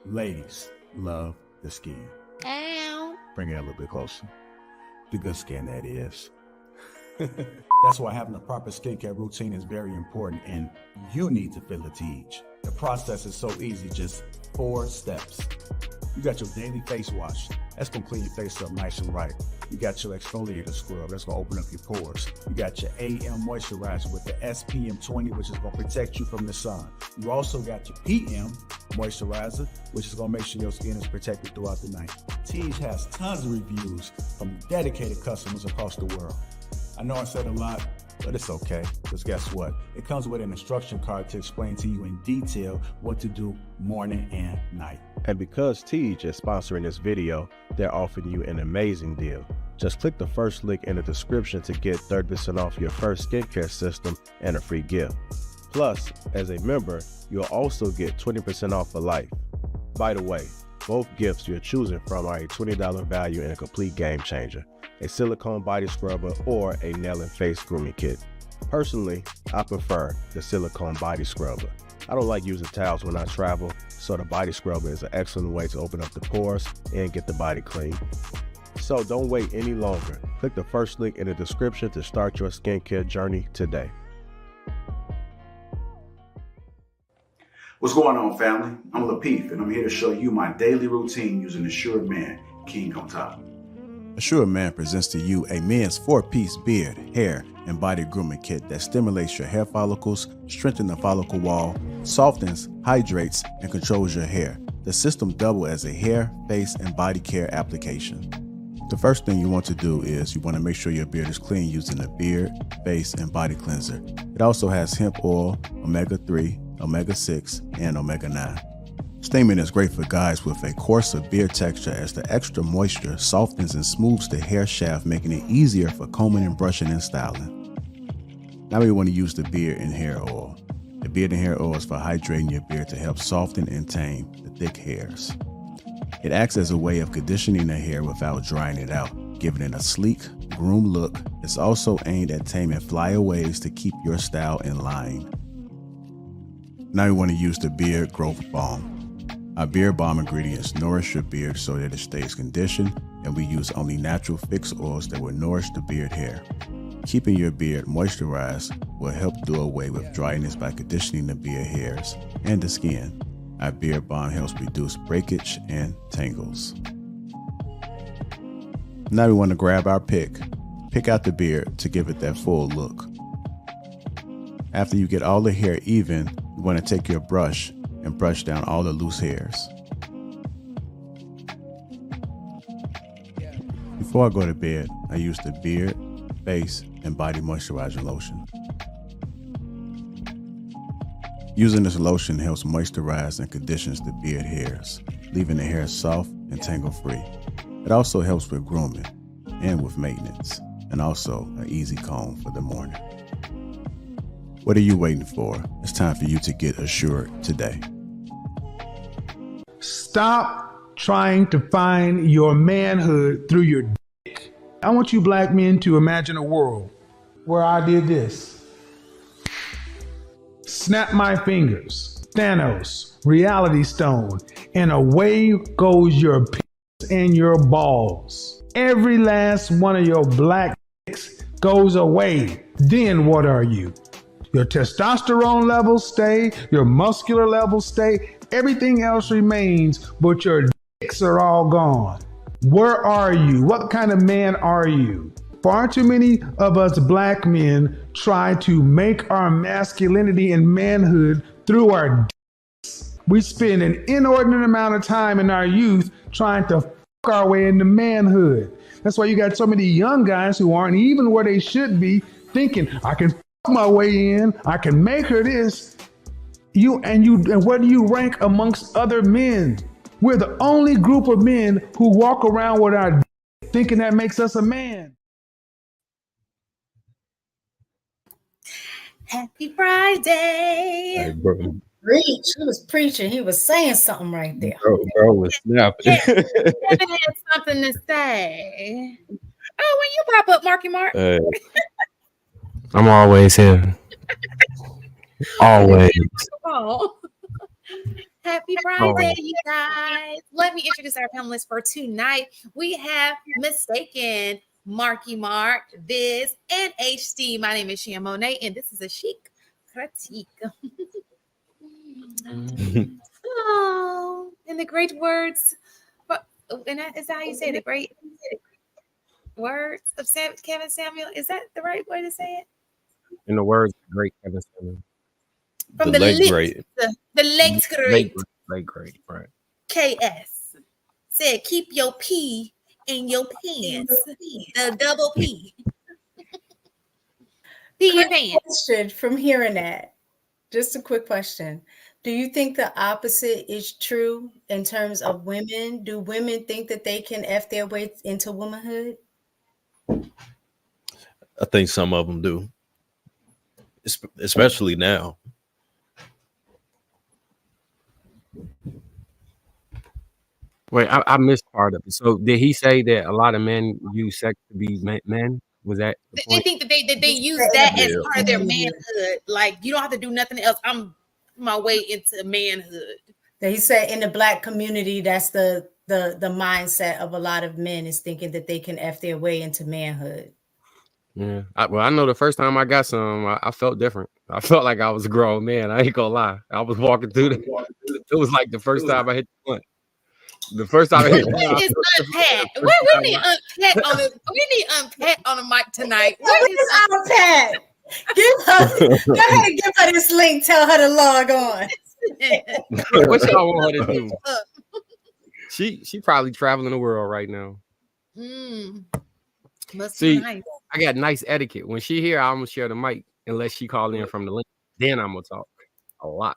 Ladies love the skin. Ow. Bring it a little bit closer. The good skin, that is. That's why having a proper skincare routine is very important, and you need to feel it to each. The process is so easy, just 4 steps. You got your daily face wash. That's gonna clean your face up nice and right. You got your exfoliator scrub. That's gonna open up your pores. You got your AM moisturizer with the SPM 20, which is gonna protect you from the sun. You also got your PM moisturizer, which is gonna make sure your skin is protected throughout the night. Teej has tons of reviews from dedicated customers across the world. I know I said a lot, but it's okay, because guess what? It comes with an instruction card to explain to you in detail what to do morning and night. And because Teej is sponsoring this video, they're offering you an amazing deal. Just click the first link in the description to get 30% off your first skincare system and a free gift. Plus, as a member, you'll also get 20% off for life. By the way, both gifts you're choosing from are a $20 value and a complete game changer. A silicone body scrubber or a nail and face grooming kit. Personally, I prefer the silicone body scrubber. I don't like using towels when I travel, so the body scrubber is an excellent way to open up the pores and get the body clean. So don't wait any longer. Click the first link in the description to start your skincare journey today. What's going on, family? I'm Lapeef, and I'm here to show you my daily routine using Assured Man, King on top. Assured Man presents to you a men's 4-piece beard, hair, and body grooming kit that stimulates your hair follicles, strengthens the follicle wall, softens, hydrates, and controls your hair. The system doubles as a hair, face, and body care application. The first thing you want to do is you want to make sure your beard is clean using a beard, face, and body cleanser. It also has hemp oil, omega-3, omega-6, and omega-9. Steaming is great for guys with a coarser beard texture as the extra moisture softens and smooths the hair shaft, making it easier for combing and brushing and styling. Now we want to use the beard and hair oil. The beard and hair oil is for hydrating your beard to help soften and tame the thick hairs. It acts as a way of conditioning the hair without drying it out, giving it a sleek, groomed look. It's also aimed at taming flyaways to keep your style in line. Now we want to use the beard growth balm. Our beard balm ingredients nourish your beard so that it stays conditioned, and we use only natural fixed oils that will nourish the beard hair. Keeping your beard moisturized will help do away with dryness by conditioning the beard hairs and the skin. Our beard balm helps reduce breakage and tangles. Now we want to grab our pick. Pick out the beard to give it that full look. After you get all the hair even, you want to take your brush and brush down all the loose hairs. Before I go to bed, I use the beard, face, and body moisturizing lotion. Using this lotion helps moisturize and conditions the beard hairs, leaving the hair soft and tangle-free. It also helps with grooming and with maintenance, and also an easy comb for the morning. What are you waiting for? It's time for you to get assured today. Stop trying to find your manhood through your dick. I want you black men to imagine a world where I did this. Snap my fingers, Thanos, Reality Stone, and away goes your penis and your balls. Every last one of your black dicks goes away. Then what are you? Your testosterone levels stay, your muscular levels stay, everything else remains, but your dicks are all gone. Where are you? What kind of man are you? Far too many of us black men try to make our masculinity and manhood through our dicks. We spend an inordinate amount of time in our youth trying to fuck our way into manhood. That's why you got so many young guys who aren't even where they should be, thinking, I can fuck my way in, I can make her this. And where do you rank amongst other men? We're the only group of men who walk around with our dick thinking that makes us a man. Happy Friday. Hey, bro, Preach. He was preaching. He was saying something right there. bro was snapping. Yeah, Kevin had something to say. Oh, when you pop up, Marky Mark. I'm always here. Always. Oh. Happy Friday, you guys. Let me introduce our panelists for tonight. We have Mistaken, Marky Mark, Viz, and HD. My name is Shia Monet, and this is a Chic critique. Oh, in the great words, and is that how you say the great words of Kevin Samuel? Is that the right way to say it? In the words of great Kevin Samuel. From the late great. The late great. Late great, right. KS said, keep your P in your pants. The double P. P in pants. Question from hearing that. Just a quick question. Do you think the opposite is true in terms of women? Do women think that they can F their way into womanhood? I think some of them do, especially now. Wait, I missed part of it. So did he say that a lot of men use sex to be men? Was that the They point? think that they use that as part of their manhood. Like, you don't have to do nothing else. I'm my way into manhood. He said in the Black community, that's the mindset of a lot of men, is thinking that they can F their way into manhood. Yeah. I know the first time I got some, I felt different. I felt like I was a grown man. I ain't gonna lie. I was walking through it was like the first time I hit the blunt. The first time I hit the blunt. What is unpack? We need unpack on the unpack on the mic tonight. What is unpack? Go ahead and give her this link. Tell her to log on. What y'all want her to do? She probably traveling the world right now. Must See, be nice. I got nice etiquette. When she here, I'm gonna share the mic unless she call in from the link. Then I'm gonna talk a lot.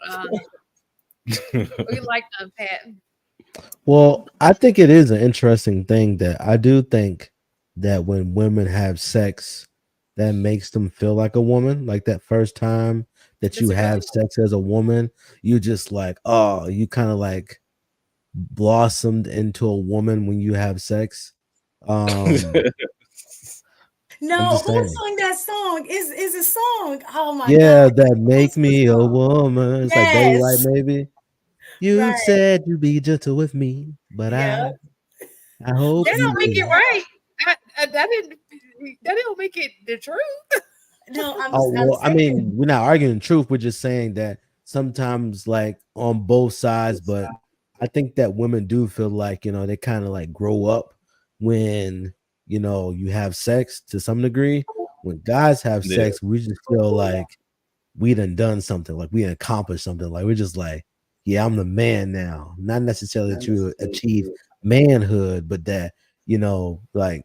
We like unpack. Well, I think it is an interesting thing that I do think that when women have sex, that makes them feel like a woman. Like that first time that you have sex as a woman, you just like, oh, you kind of like blossomed into a woman when you have sex. No, who sung that song? Is a song. Oh my God. God. That make me a woman. It's like Betty White, maybe. You said you'd be gentle with me, but I hope that don't make it right. That didn't make it the truth. No, I mean, we're not arguing the truth. We're just saying that sometimes, like on both sides, but I think that women do feel like, you know, they kind of like grow up when, you know, you have sex to some degree. When guys have sex, we just feel like we done something, like we accomplished something. Like we're just like, yeah, I'm the man now. Not necessarily that you achieve manhood, but that, you know, like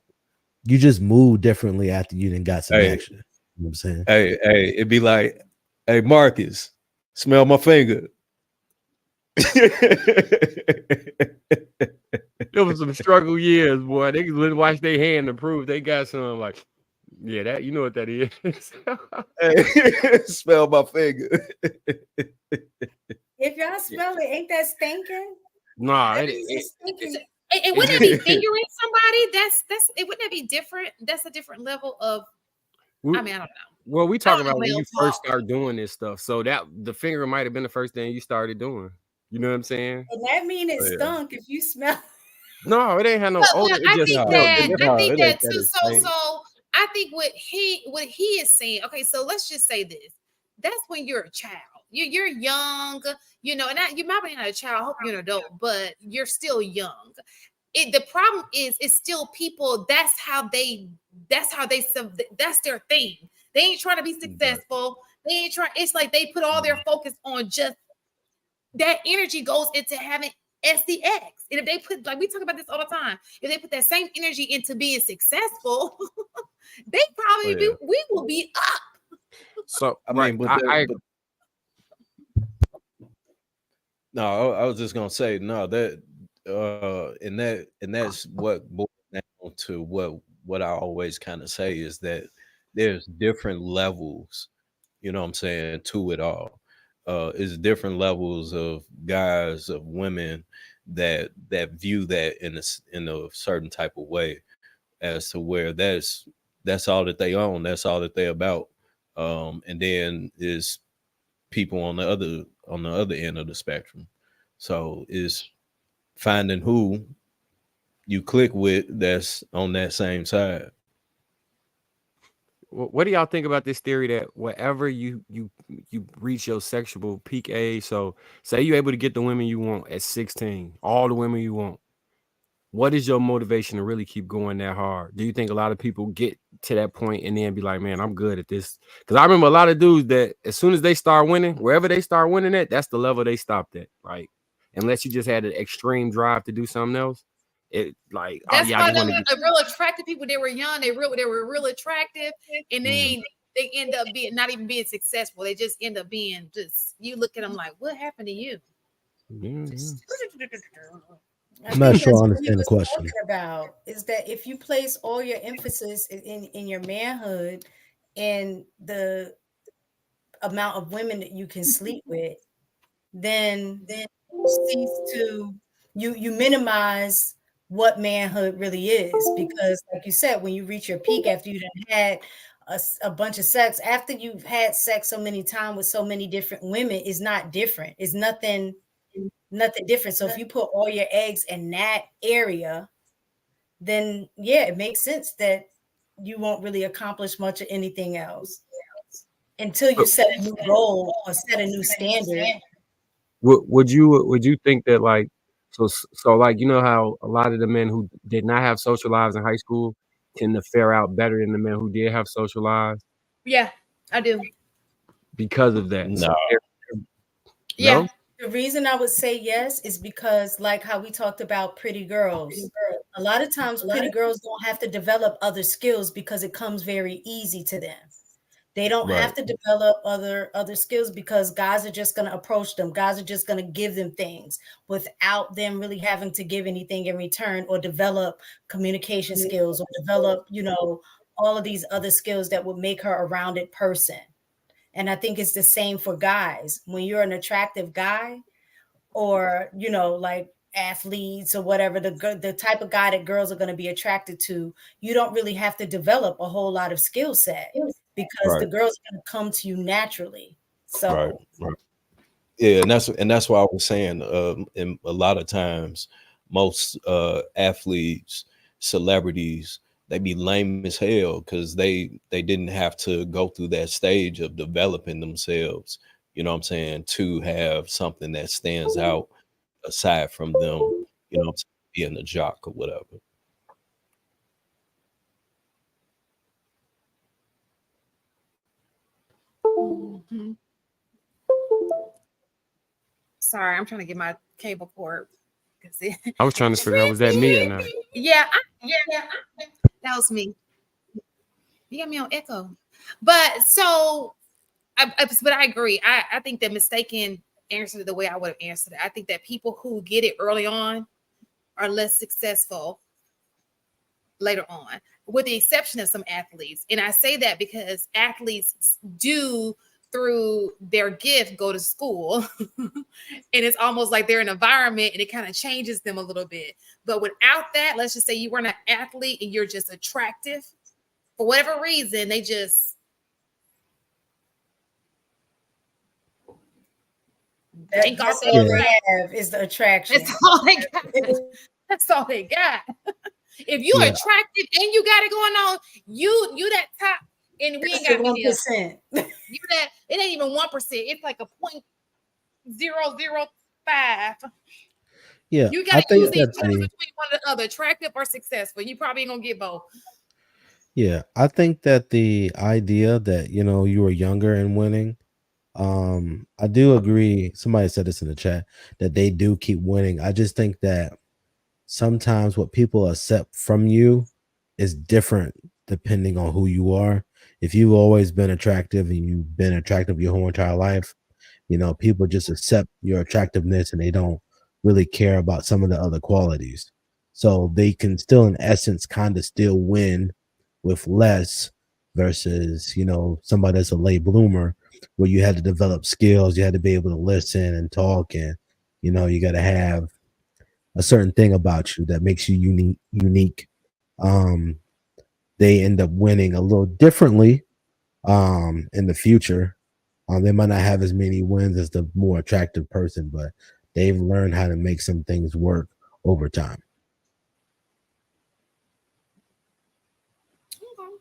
you just move differently after you done got some action. You know what I'm saying? Hey, it'd be like, hey, Marcus, smell my finger. There was some struggle years, boy. They could wash their hand to prove they got some. Like, yeah, that you know what that is. Hey, smell my finger. If y'all smell it, ain't that stinking? Nah, and wouldn't it be fingering somebody? That's it. Wouldn't that be different? That's a different level of. I mean, I don't know. Well, we talk about when you first start doing this stuff. So that the finger might have been the first thing you started doing. You know what I'm saying? And that mean it stunk if you smell. No, it ain't had no odor. I think that too. So I think what he is saying. Okay, so let's just say this. That's when you're a child. You're young, you know, and you might be not a child. I hope you're an adult, but you're still young. The problem is, it's still people. That's their thing. They ain't trying to be successful. They ain't trying. It's like they put all their focus on just that energy goes into having SDX. And if they put, like we talk about this all the time, if they put that same energy into being successful, they probably we will be up. So I mean, no, I was just gonna say no, that and that's what boils down to what I always kind of say is that there's different levels, you know what I'm saying, to it all. Is different levels of guys, of women that view that in a certain type of way, as to where that's all that they own, that's all that they're about. And then is people on the other end of the spectrum. So it's finding who you click with that's on that same side. What do y'all think about this theory that wherever you reach your sexual peak age, so say you're able to get the women you want at 16, all the women you want, what is your motivation to really keep going that hard? Do you think a lot of people get to that point and then be like, man, I'm good at this? Because I remember a lot of dudes that as soon as they start winning, wherever they start winning at, that's the level they stopped at. Like, unless you just had an extreme drive to do something else, it like, That's oh yeah, I why just want to the real attractive people, they were young, they were real attractive, and they end up being not even being successful. They just end up being just, you look at them like, what happened to you? I'm not sure I That's what understand the question. talking about is that if you place all your emphasis in your manhood and the amount of women that you can sleep with, then cease to you minimize what manhood really is, because like you said, when you reach your peak after you done had a bunch of sex, after you've had sex so many times with so many different women, is not different. It's nothing different. So if you put all your eggs in that area, then yeah, it makes sense that you won't really accomplish much of anything else until you set a new goal or set a new standard. Would you think that like so like, you know how a lot of the men who did not have social lives in high school tend to fare out better than the men who did have social lives Yeah, I do. because of that? No. Yeah. The reason I would say yes is because, like how we talked about pretty girls, a lot of times pretty girls don't have to develop other skills because it comes very easy to them. They don't have to develop other skills because guys are just going to approach them. Guys are just going to give them things without them really having to give anything in return or develop communication skills or develop, all of these other skills that would make her a rounded person. And I think it's the same for guys. When you're an attractive guy or, like athletes or whatever, the type of guy that girls are going to be attracted to, you don't really have to develop a whole lot of skill set because the girls are going to come to you naturally. So, yeah, and that's why I was saying, in a lot of times, most athletes, celebrities, they be lame as hell because they didn't have to go through that stage of developing themselves, you know what I'm saying, to have something that stands out aside from them, being a jock or whatever. Sorry, I'm trying to get my cable cord. I was trying to figure out, was that me or not? Yeah, that was me. You got me on echo. But I agree. I think that mistaken answered the way I would have answered it. I think that people who get it early on are less successful later on, with the exception of some athletes. And I say that because athletes do, through their gift, go to school and it's almost like they're an environment and it kind of changes them a little bit. But without that, let's just say you weren't an athlete and you're just attractive for whatever reason, they just that's all they have is the attraction. That's all they got. That's all they got. If you're attractive and you got it going on, you that top. And we ain't got 1%. You that it ain't even 1%. It's like a 0.005. Yeah, you gotta choose these between one or the other, attractive or successful. You probably ain't gonna get both. Yeah, I think that the idea that you were younger and winning, I do agree. Somebody said this in the chat that they do keep winning. I just think that sometimes what people accept from you is different depending on who you are. If you've always been attractive and you've been attractive your whole entire life, people just accept your attractiveness and they don't really care about some of the other qualities. So they can still, in essence, kind of still win with less versus, somebody that's a late bloomer where you had to develop skills, you had to be able to listen and talk, and, you got to have a certain thing about you that makes you unique. They end up winning a little differently in the future. They might not have as many wins as the more attractive person, but they've learned how to make some things work over time. Okay.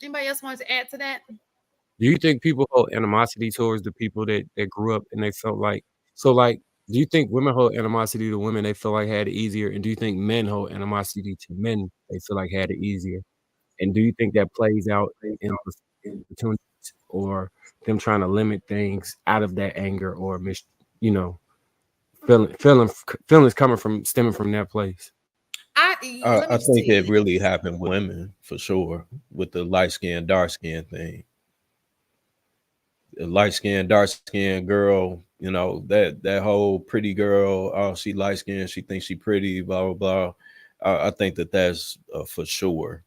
Anybody else want to add to that? Do you think people hold animosity towards the people that grew up and they felt like do you think women hold animosity to women they feel like had it easier? And do you think men hold animosity to men they feel like had it easier? And do you think that plays out in opportunities or them trying to limit things out of that anger or feelings stemming from that place? I think it really happened with women for sure, with the light skin, dark skin thing. The light skin, dark skin girl, that whole pretty girl. Oh, she light skin, she thinks she pretty, blah blah blah. I think that's for sure.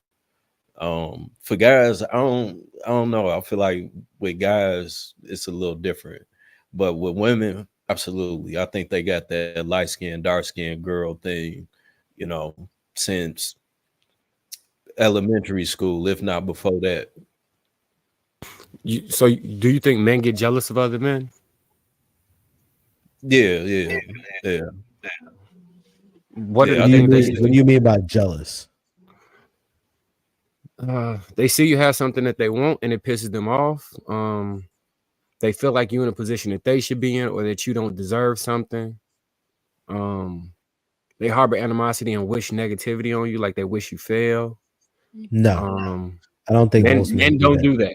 For guys, I don't know. I feel like with guys, it's a little different, but with women, absolutely. I think they got that light skin, dark skin girl thing, since elementary school, if not before that. So do you think men get jealous of other men? Yeah. What do you mean by jealous? They see you have something that they want and it pisses them off. They feel like you're in a position that they should be in or that you don't deserve something. They harbor animosity and wish negativity on you, like they wish you fail. No, I don't think men don't do that.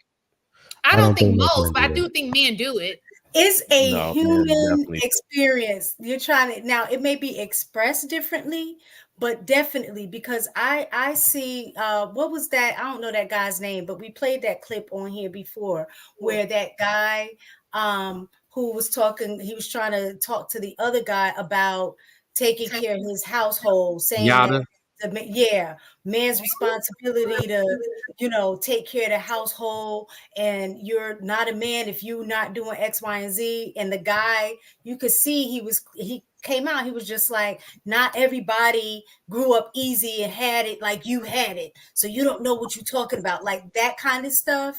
I don't think most, but I do think men do it. It's a human experience. You're trying to, now it may be expressed differently, but definitely, because I see what was that? I don't know that guy's name, but we played that clip on here before where that guy who was talking, he was trying to talk to the other guy about taking care of his household, saying that man's responsibility to take care of the household, and you're not a man if you're not doing X, Y, and Z. And the guy, you could see he came out, he was just like, not everybody grew up easy and had it like you had it, so you don't know what you're talking about, like that kind of stuff.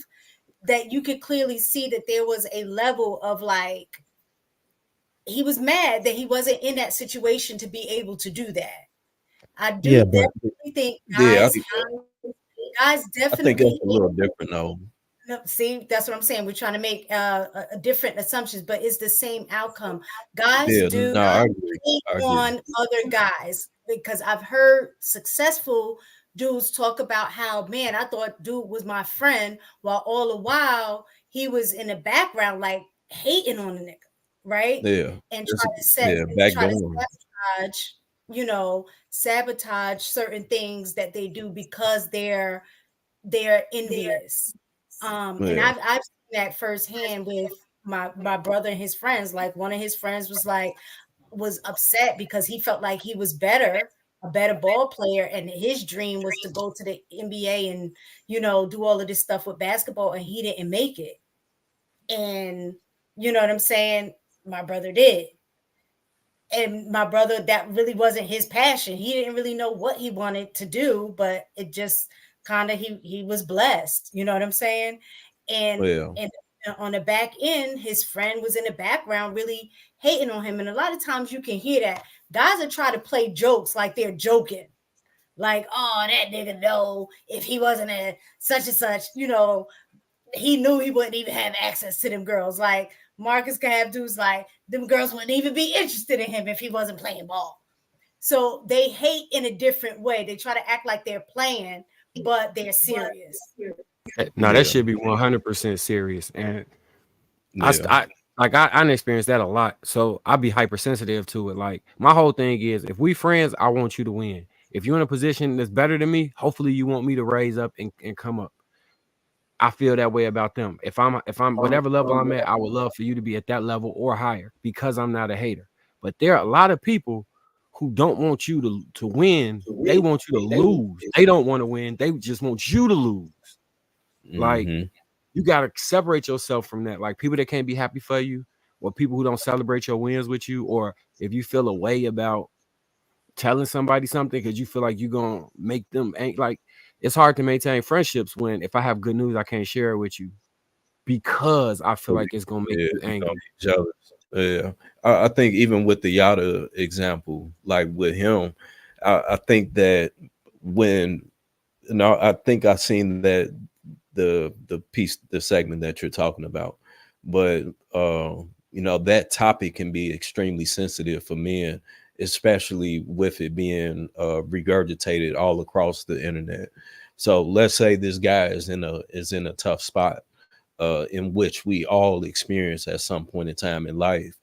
That you could clearly see that there was a level of like, he was mad that he wasn't in that situation to be able to do that. I do definitely think guys definitely. I think it's a little different though. No, see, that's what I'm saying. We're trying to make a different assumptions, but it's the same outcome. Guys do not hate on other guys, because I've heard successful dudes talk about how, man, I thought dude was my friend, while all the while he was in the background like hating on the nigga, right? Yeah, and try to sabotage certain things that they do because they're envious. And I've seen that firsthand with my brother and his friends. Like, one of his friends was upset because he felt like he was a better ball player, and his dream was to go to the NBA and do all of this stuff with basketball, and he didn't make it. And you know what I'm saying? My brother did. And my brother, that really wasn't his passion. He didn't really know what he wanted to do, but it just kind of, he was blessed. You know what I'm saying? And on the back end, his friend was in the background really hating on him. And a lot of times you can hear that. Guys are trying to play jokes like they're joking. Like, oh, that nigga know if he wasn't a such and such, he knew he wouldn't even have access to them girls. Like, Marcus can have dudes like, them girls wouldn't even be interested in him if he wasn't playing ball. So they hate in a different way. They try to act like they're playing, but they're serious. No, that should be 100% serious. And I experienced that a lot. So I'll be hypersensitive to it. Like, my whole thing is, if we friends, I want you to win. If you're in a position that's better than me, hopefully you want me to raise up and come up. I feel that way about them. If I'm whatever level I'm at, I would love for you to be at that level or higher, because I'm not a hater. But there are a lot of people who don't want you to win. They want you to lose. They don't want to win. They just want you to lose. Like, you got to separate yourself from that. Like, people that can't be happy for you, or people who don't celebrate your wins with you, or if you feel a way about telling somebody something because you feel like you're going to make them like, it's hard to maintain friendships when, if I have good news, I can't share it with you because I feel like it's going to make you angry. Jealous. Yeah, I think even with the Yada example, like with him, I think that when I think I seen that the piece, the segment that you're talking about, but that topic can be extremely sensitive for men, especially with it being regurgitated all across the internet. So let's say this guy is in a tough spot, in which we all experience at some point in time in life,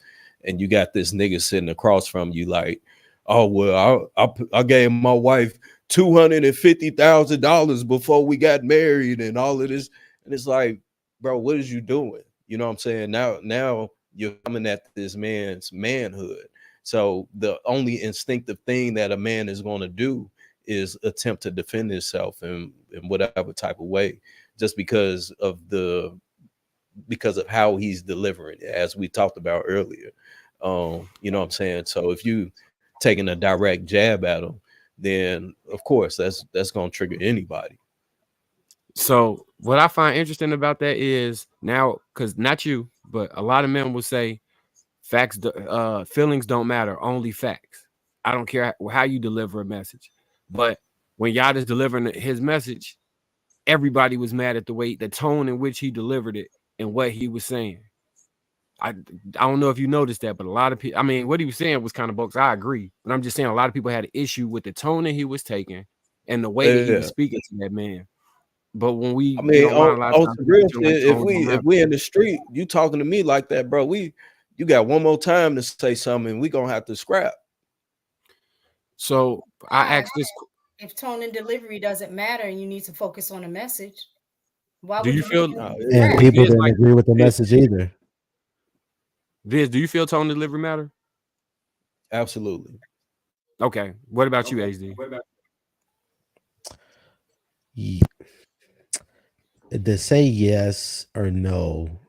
and you got this nigga sitting across from you like, oh well, I gave my wife $250,000 before we got married and all of this, and it's like, bro, what is you doing? You know what I'm saying? Now you're coming at this man's manhood. So the only instinctive thing that a man is going to do is attempt to defend himself in whatever type of way, just because of how he's delivering it, as we talked about earlier. You know what I'm saying? So if you taking a direct jab at him, then of course that's gonna trigger anybody. So what I find interesting about that is now, because not you, but a lot of men will say facts, feelings don't matter, only facts. I don't care how you deliver a message. But when Yada's delivering his message, everybody was mad at the tone in which he delivered it and what he was saying. I don't know if you noticed that, but a lot of people, I mean, what he was saying was kind of bogus. I agree, but I'm just saying a lot of people had an issue with the tone that he was taking and the way that he was speaking to that man. But when we, I mean, a lot of times real shit, if we in the street, you talking to me like that, bro, you got one more time to say something, and we gonna have to scrap. So I asked this: if tone and delivery doesn't matter, and you need to focus on a message, why do would you feel? And people didn't agree with the message either. Viz, do you feel tone and delivery matter? Absolutely. Okay. What about you, HD? To say yes or no,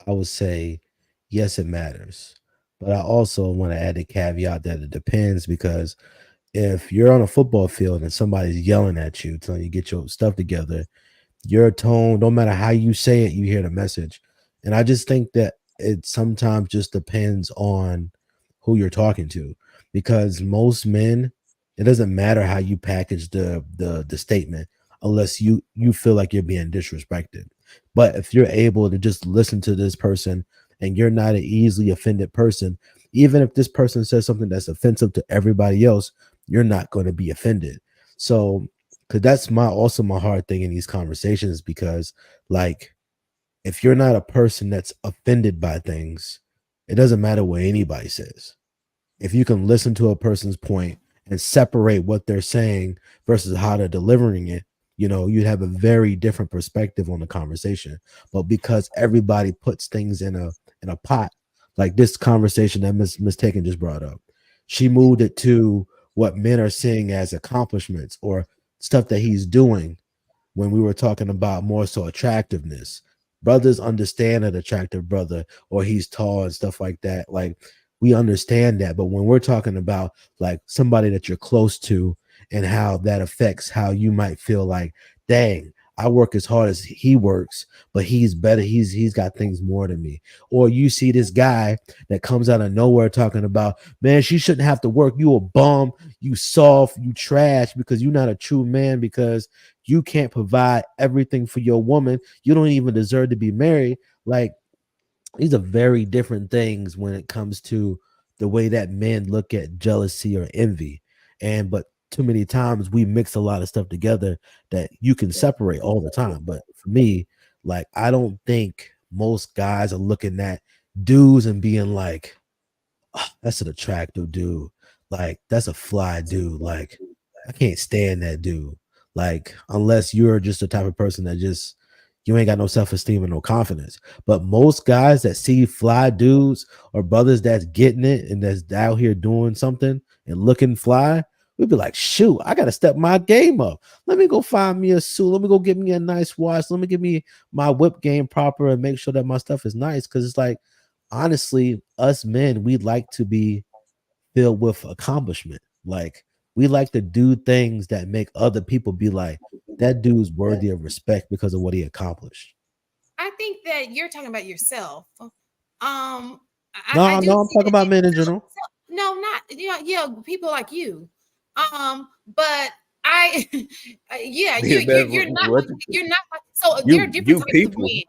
I would say yes, it matters. But I also want to add a caveat that it depends, because if you're on a football field and somebody's yelling at you, telling you get your stuff together, your tone, no matter how you say it, you hear the message. And I just think that it sometimes just depends on who you're talking to, because most men, it doesn't matter how you package the statement unless you feel like you're being disrespected. But if you're able to just listen to this person and you're not an easily offended person, even if this person says something that's offensive to everybody else, you're not going to be offended. So, because that's also my hard thing in these conversations, because like, if you're not a person that's offended by things, it doesn't matter what anybody says. If you can listen to a person's point and separate what they're saying versus how they're delivering it, you'd have a very different perspective on the conversation. But because everybody puts things in a pot, like this conversation that Miss Taken just brought up, she moved it to what men are seeing as accomplishments or stuff that he's doing, when we were talking about more so attractiveness. Brothers understand an attractive brother, or he's tall and stuff like that. Like, we understand that. But when we're talking about like somebody that you're close to and how that affects how you might feel like, dang, I work as hard as he works, but he's better. He's got things more than me. Or you see this guy that comes out of nowhere talking about, man, she shouldn't have to work. You a bum, you soft, you trash, because you're not a true man, because you can't provide everything for your woman. You don't even deserve to be married. Like, these are very different things when it comes to the way that men look at jealousy or envy. But too many times we mix a lot of stuff together that you can separate all the time. But for me, like, I don't think most guys are looking at dudes and being like, oh, that's an attractive dude. Like, that's a fly dude. Like, I can't stand that dude. Like, unless you're just the type of person that just, you ain't got no self-esteem and no confidence. But most guys that see fly dudes or brothers that's getting it and that's out here doing something and looking fly, we'd be like, shoot, I gotta step my game up. Let me go find me a suit. Let me go get me a nice watch. Let me get me my whip game proper and make sure that my stuff is nice. Because it's like, honestly, us men, we like to be filled with accomplishment. Like, we like to do things that make other people be like, that dude's worthy of respect because of what he accomplished. I think that you're talking about yourself. No, I do no, I'm see talking that. about men in general. No, not people like you. But I, yeah, you're not What like, so there are different you types of people. men.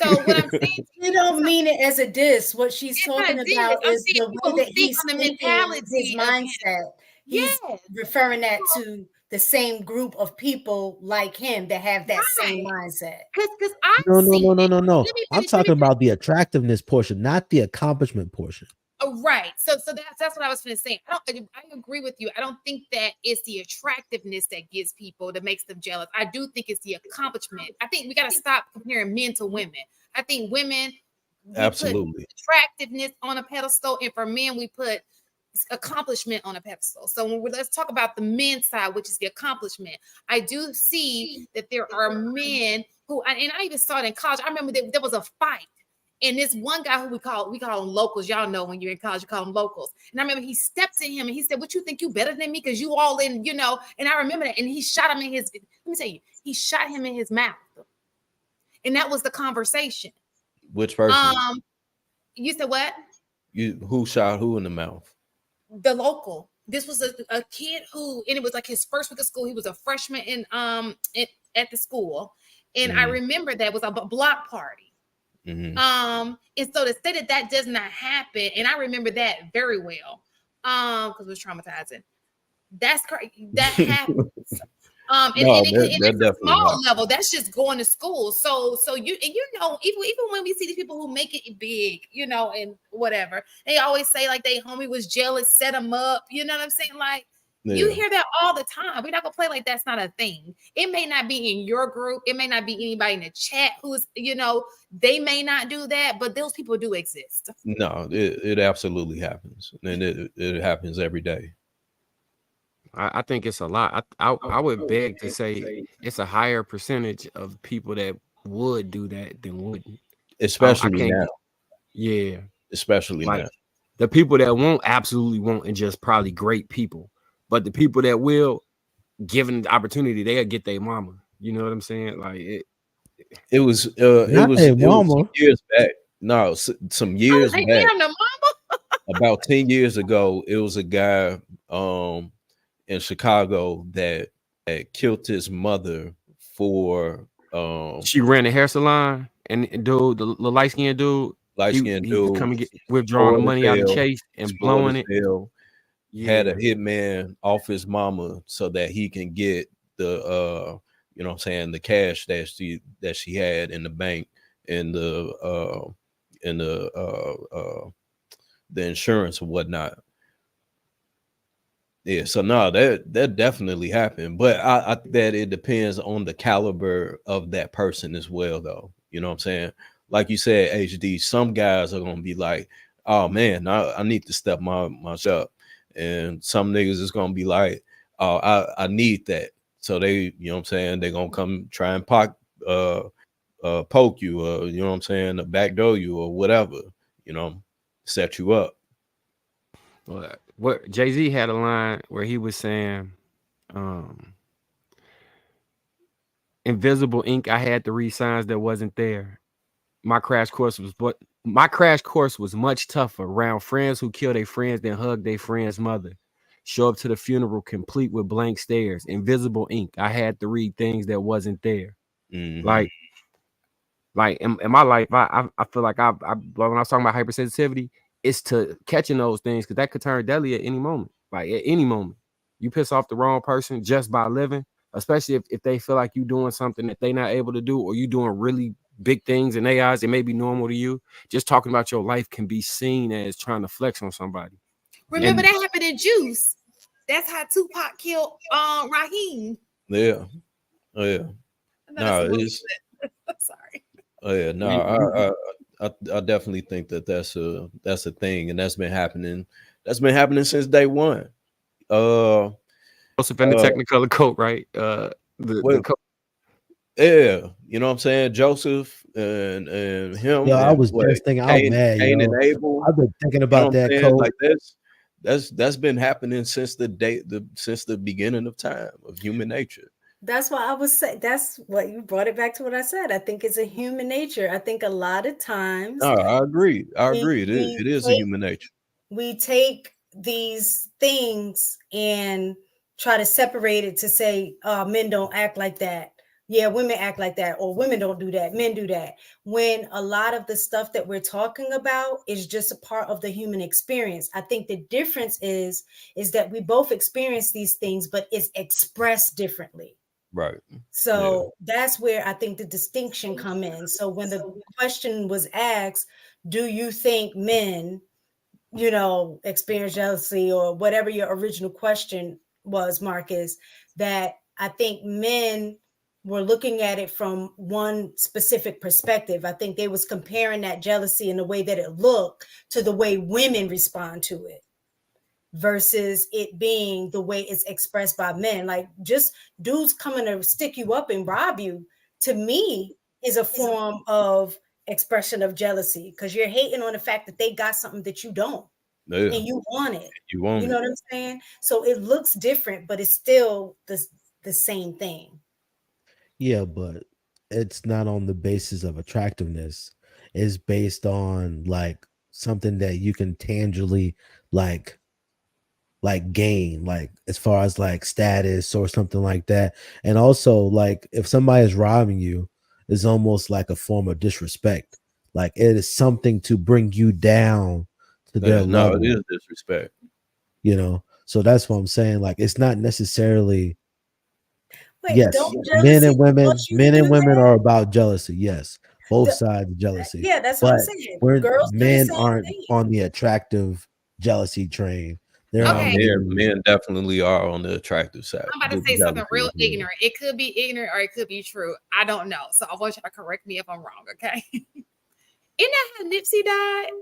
So what I'm saying to You you, don't mean it as a diss. What she's it's not talking a diss. about I'm is seeing the people way who that speak he's on the thinking, his mentality of him. mindset. He's Yes, referring that to the same group of people like him that have that same right. mindset. Because I've No, no, seen no, no, it. no, no. Let me I'm finish. Let me talking finish. about the attractiveness portion, not the accomplishment portion. Oh, right. So that's what I was going to say. I agree with you. I don't think that it's the attractiveness that gets people, that makes them jealous. I do think it's the accomplishment. I think we got to stop comparing men to women. I think women, we Absolutely. put attractiveness on a pedestal, and for men we put accomplishment on a pedestal. So let's talk about the men's side, which is the accomplishment. I do see that there are men who, and I even saw it in college. I remember there was a fight. And this one guy who we call them locals. Y'all know when you're in college, you call them locals. And I remember he stepped to him and he said, "What you think you better than me? Because you all in, you know." And I remember that. And he shot him in his, let me tell you, he shot him in his mouth. And that was the conversation. Which person? You said what? Who shot who in the mouth? The local. This was a kid who, and it was like his first week of school. He was a freshman at the school. And I remember that was a block party. Mm-hmm. And so to say that does not happen, and I remember that very well, because it was traumatizing. That's crazy. That happens. And it's a small level. That's just going to school. So you know, even when we see these people who make it big, you know, and whatever, they always say like they homie was jealous, set them up. You know what I'm saying? Like, you hear that all the time. We're not gonna play like that's not a thing. It may not be in your group. It may not be anybody in the chat who's, you know, they may not do that, but those people do exist. No, it absolutely happens, and it happens every day. I think it's a lot. I would beg to say it's a higher percentage of people that would do that than wouldn't. Especially now. Yeah. Especially now. The people that won't absolutely won't, and just probably great people. But the people that will, given the opportunity, they'll get their mama. You know what I'm saying? Like it was some years back. No, some years back. Damn, the mama. About 10 years ago, it was a guy in Chicago that killed his mother for she ran a hair salon, and dude, the light-skinned dude, dude come and get withdrawing the money out of Chase and blowing it. Had a hitman off his mama so that he can get the you know what I'm saying, the cash that she had in the bank, and the insurance or whatnot. Yeah, so no, that definitely happened, but I think that it depends on the caliber of that person as well, though. You know what I'm saying? Like you said, HD, some guys are gonna be like, "Oh man, I need to step my shit up," and some niggas is gonna be like, "Oh, I need that," so they, you know what I'm saying, they're gonna come try and poke you, or you know what I'm saying, backdoor you or whatever, you know, set you up. What Jay-Z had a line where he was saying, invisible ink, I had to read signs that wasn't there. My crash course was much tougher. Around friends who kill their friends than hug their friend's mother. Show up to the funeral complete with blank stares. Invisible ink. I had to read things that wasn't there. Mm-hmm. Like in my life, I feel like when I was talking about hypersensitivity, it's to catching those things, because that could turn deadly at any moment. Like at any moment, you piss off the wrong person just by living, especially if they feel like you doing something that they not able to do, or you doing really big things in their eyes. It may be normal to you. Just talking about your life can be seen as trying to flex on somebody. Remember that happened in Juice. That's how Tupac killed Raheem. Yeah. Oh yeah. No, it's sorry. Oh yeah, no, I definitely think that's a thing, and that's been happening. That's been happening since day one. Joseph in the Technicolor coat, right? The coat. Yeah, you know what I'm saying, Joseph and him. Yo, and I was just thinking, I'm mad, Cain yo. and Abel. I've been thinking about that coat. Like that's been happening since the beginning of time, of human nature. That's why I was saying, that's what you brought it back to what I said. I think it's a human nature. I think a lot of times No, I agree. I we agree. It is a human nature. we take these things and try to separate it to say men don't act like that. Yeah, women act like that, or women don't do that, men do that. When a lot of the stuff that we're talking about is just a part of the human experience. I think the difference is that we both experience these things, but it's expressed differently. Right. So that's where I think the distinction come in. So when the question was asked, do you think men, experience jealousy, or whatever your original question was, Marcus, that I think men were looking at it from one specific perspective. I think they was comparing that jealousy in the way that it looked to the way women respond to it, versus it being the way it's expressed by men. Like, just dudes coming to stick you up and rob you, to me, is a form of expression of jealousy, because you're hating on the fact that they got something that you don't. Yeah. And you want it. You want You know what I'm saying? So it looks different, but it's still the same thing. Yeah, but it's not on the basis of attractiveness. It's based on like something that you can tangibly like gain, like as far as like status or something like that. And also, like, if somebody is robbing you, it's almost like a form of disrespect. Like, it is something to bring you down to their level. No, it is disrespect. So that's what I'm saying. Like, it's not necessarily. Wait, Yes, men and women are about jealousy. Yes, both sides of jealousy. Yeah, that's what I'm saying. Girls men aren't on the attractive jealousy train. They're on men definitely are on the attractive side. I'm about to say something real ignorant. It could be ignorant or it could be true. I don't know. So I want you to correct me if I'm wrong, okay? Isn't that how Nipsey died?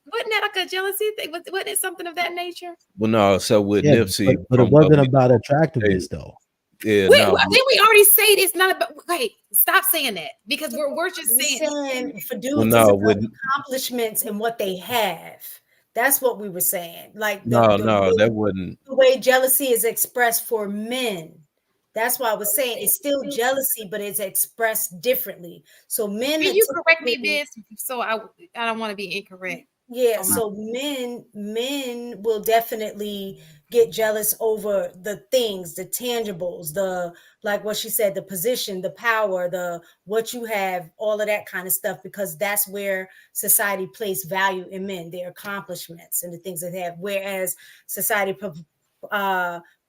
Wasn't that like a jealousy thing? Wasn't it something of that nature? Well, no. So with Nipsey, but it wasn't about attractiveness, though. Yeah, Wait, didn't we already say it's not about? Wait, stop saying that, because we're just saying for dudes, it's about accomplishments and what they have. That's what we were saying. Like that wouldn't. The way jealousy is expressed for men. That's why I was saying it's still jealousy, but it's expressed differently. So men. Can you correct me, Biz? So I don't want to be incorrect. Yeah, so men will definitely get jealous over the things, the tangibles, the, like what she said, the position, the power, the what you have, all of that kind of stuff, because that's where society places value in men, their accomplishments and the things that they have. Whereas society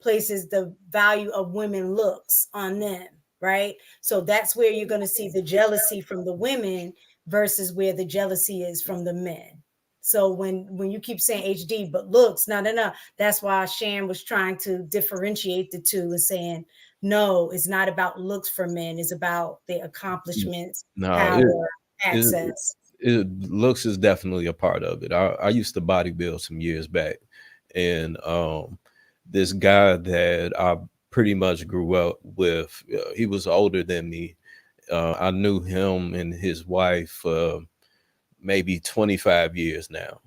places the value of women looks on them, right? So that's where you're going to see the jealousy from the women versus where the jealousy is from the men. So when you keep saying HD, but looks, no. That's why Shan was trying to differentiate the two and saying, no, it's not about looks for men. It's about their accomplishments, power, access. Looks is definitely a part of it. I used to bodybuild some years back. And this guy that I pretty much grew up with, he was older than me. I knew him and his wife maybe 25 years now.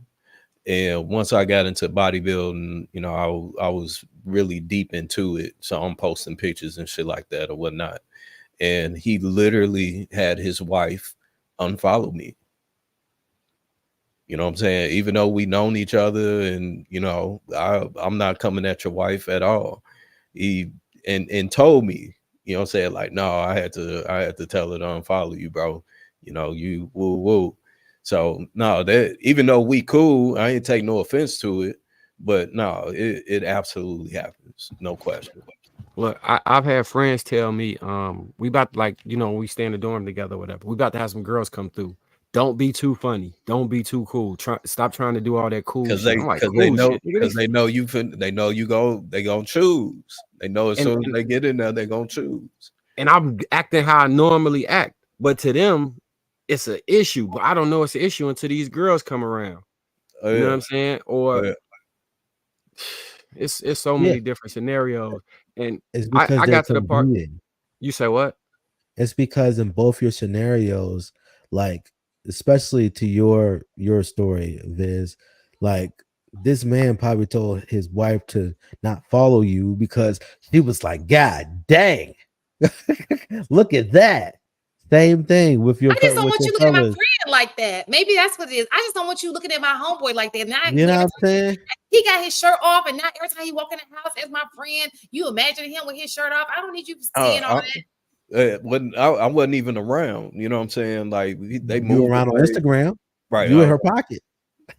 And once I got into bodybuilding, I was really deep into it. So I'm posting pictures and shit like that or whatnot. And he literally had his wife unfollow me. You know what I'm saying? Even though we known each other and, I'm not coming at your wife at all. He and told me, saying like, no, I had to tell her to unfollow you, bro. You woo. So no, that even though we cool, I ain't take no offense to it, but no, it absolutely happens, no question. Look, I've had friends tell me, we about to, we stay in the dorm together, whatever. We about to have some girls come through. Don't be too funny. Don't be too cool. Stop trying to do all that cool shit. They know you gonna choose. They know as soon as they get in there, they're gonna choose. And I'm acting how I normally act, but to them, it's an issue, but I don't know it's an issue until these girls come around. You know what I'm saying? Or it's so many different scenarios. And it's because I got to the part. You say what? It's because in both your scenarios, like especially to your story, Viz, like this man probably told his wife to not follow you because he was like, God dang. Look at that. Same thing with your I just don't with want your you looking at my fellas. friend like that. Maybe that's what it is. I just don't want you looking at my homeboy like that. Now You know what I'm saying? he got his shirt off, and now every time he walk in the house as my friend, you imagine him with his shirt off. I don't need you seeing all that. I wasn't even around. You know what I'm saying? Like they You moved around on away. Instagram, Right? You in her pocket.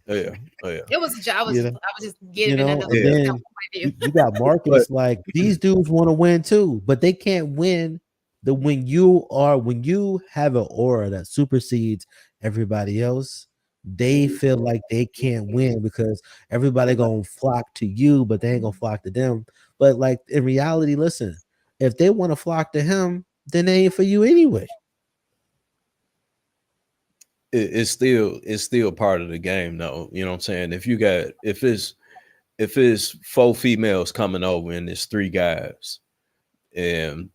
Yeah. It was a job. I was just getting and another then you got Marcus. Like these dudes want to win too, but they can't win. When you have an aura that supersedes everybody else, they feel like they can't win because everybody gonna flock to you, but they ain't gonna flock to them. But like in reality, listen, if they want to flock to him, then they ain't for you anyway. It's still part of the game, though. You know what I'm saying? If it's 4 females coming over and it's 3 guys, and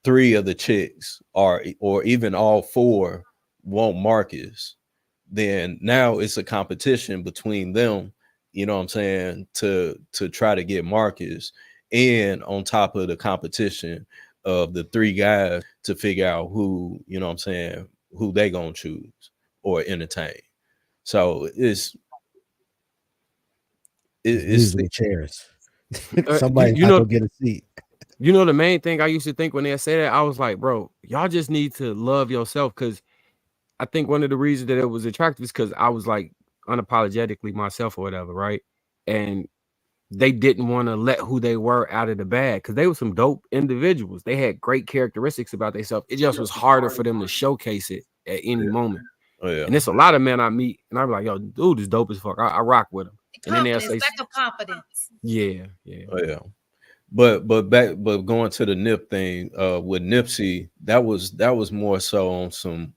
3 of the chicks or even all 4 want Marcus, then now it's a competition between them, you know what I'm saying, to try to get Marcus, and on top of the competition of the 3 guys to figure out who, you know what I'm saying, who they gonna choose or entertain. So it's the chairs. Somebody's not gonna get a seat. You know, the main thing I used to think when they say that, I was like, bro, y'all just need to love yourself. Because I think one of the reasons that it was attractive is because I was like unapologetically myself or whatever, right? And they didn't want to let who they were out of the bag because they were some dope individuals. They had great characteristics about themselves. It just was harder for them to showcase it at any moment. Oh, yeah. And it's a lot of men I meet, and I'm like, yo, dude is dope as fuck. I rock with him. And then they'll say, lack of confidence. Yeah. Oh, yeah. But going to the Nip thing, with Nipsey, that was more so on some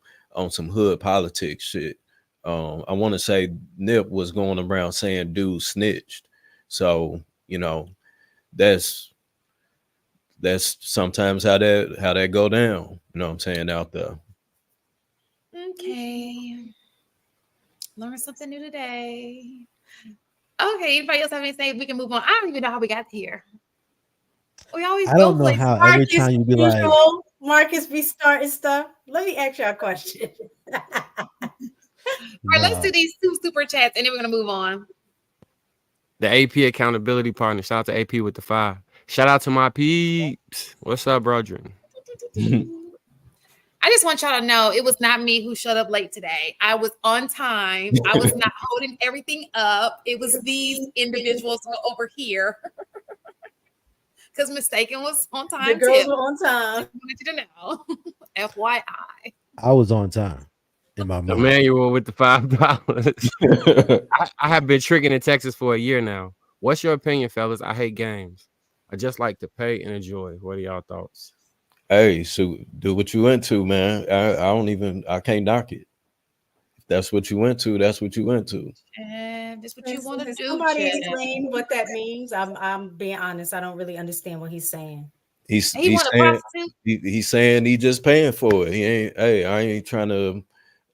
hood politics shit. I want to say Nip was going around saying dude snitched. So, you know, that's sometimes how that go down. You know what I'm saying, out there. Okay. Learn something new today. Okay, anybody else have anything? We can move on. I don't even know how we got here. We always I don't know how every time you be like, Marcus be starting stuff. Let me ask you a question. All right, let's do these 2 super chats and then we're gonna move on. The AP accountability partner. Shout out to AP with the 5. Shout out to my peeps. What's up, brethren? I just want y'all to know it was not me who showed up late today. I was on time. I was not holding everything up. It was these individuals over here. Because Mistaken was on time. The girls were on time. I wanted you to know. FYI. I was on time in my mind. Emmanuel with the $5. I have been tricking in Texas for a year now. What's your opinion, fellas? I hate games. I just like to pay and enjoy. What are y'all thoughts? Hey, so do what you went to, man. I can't knock it. If that's what you went to, that's what you went to. And that's what you want to do. Somebody explain what that means. I'm being honest. I don't really understand what he's saying. He's saying he just paying for it. He ain't. Hey, I ain't trying to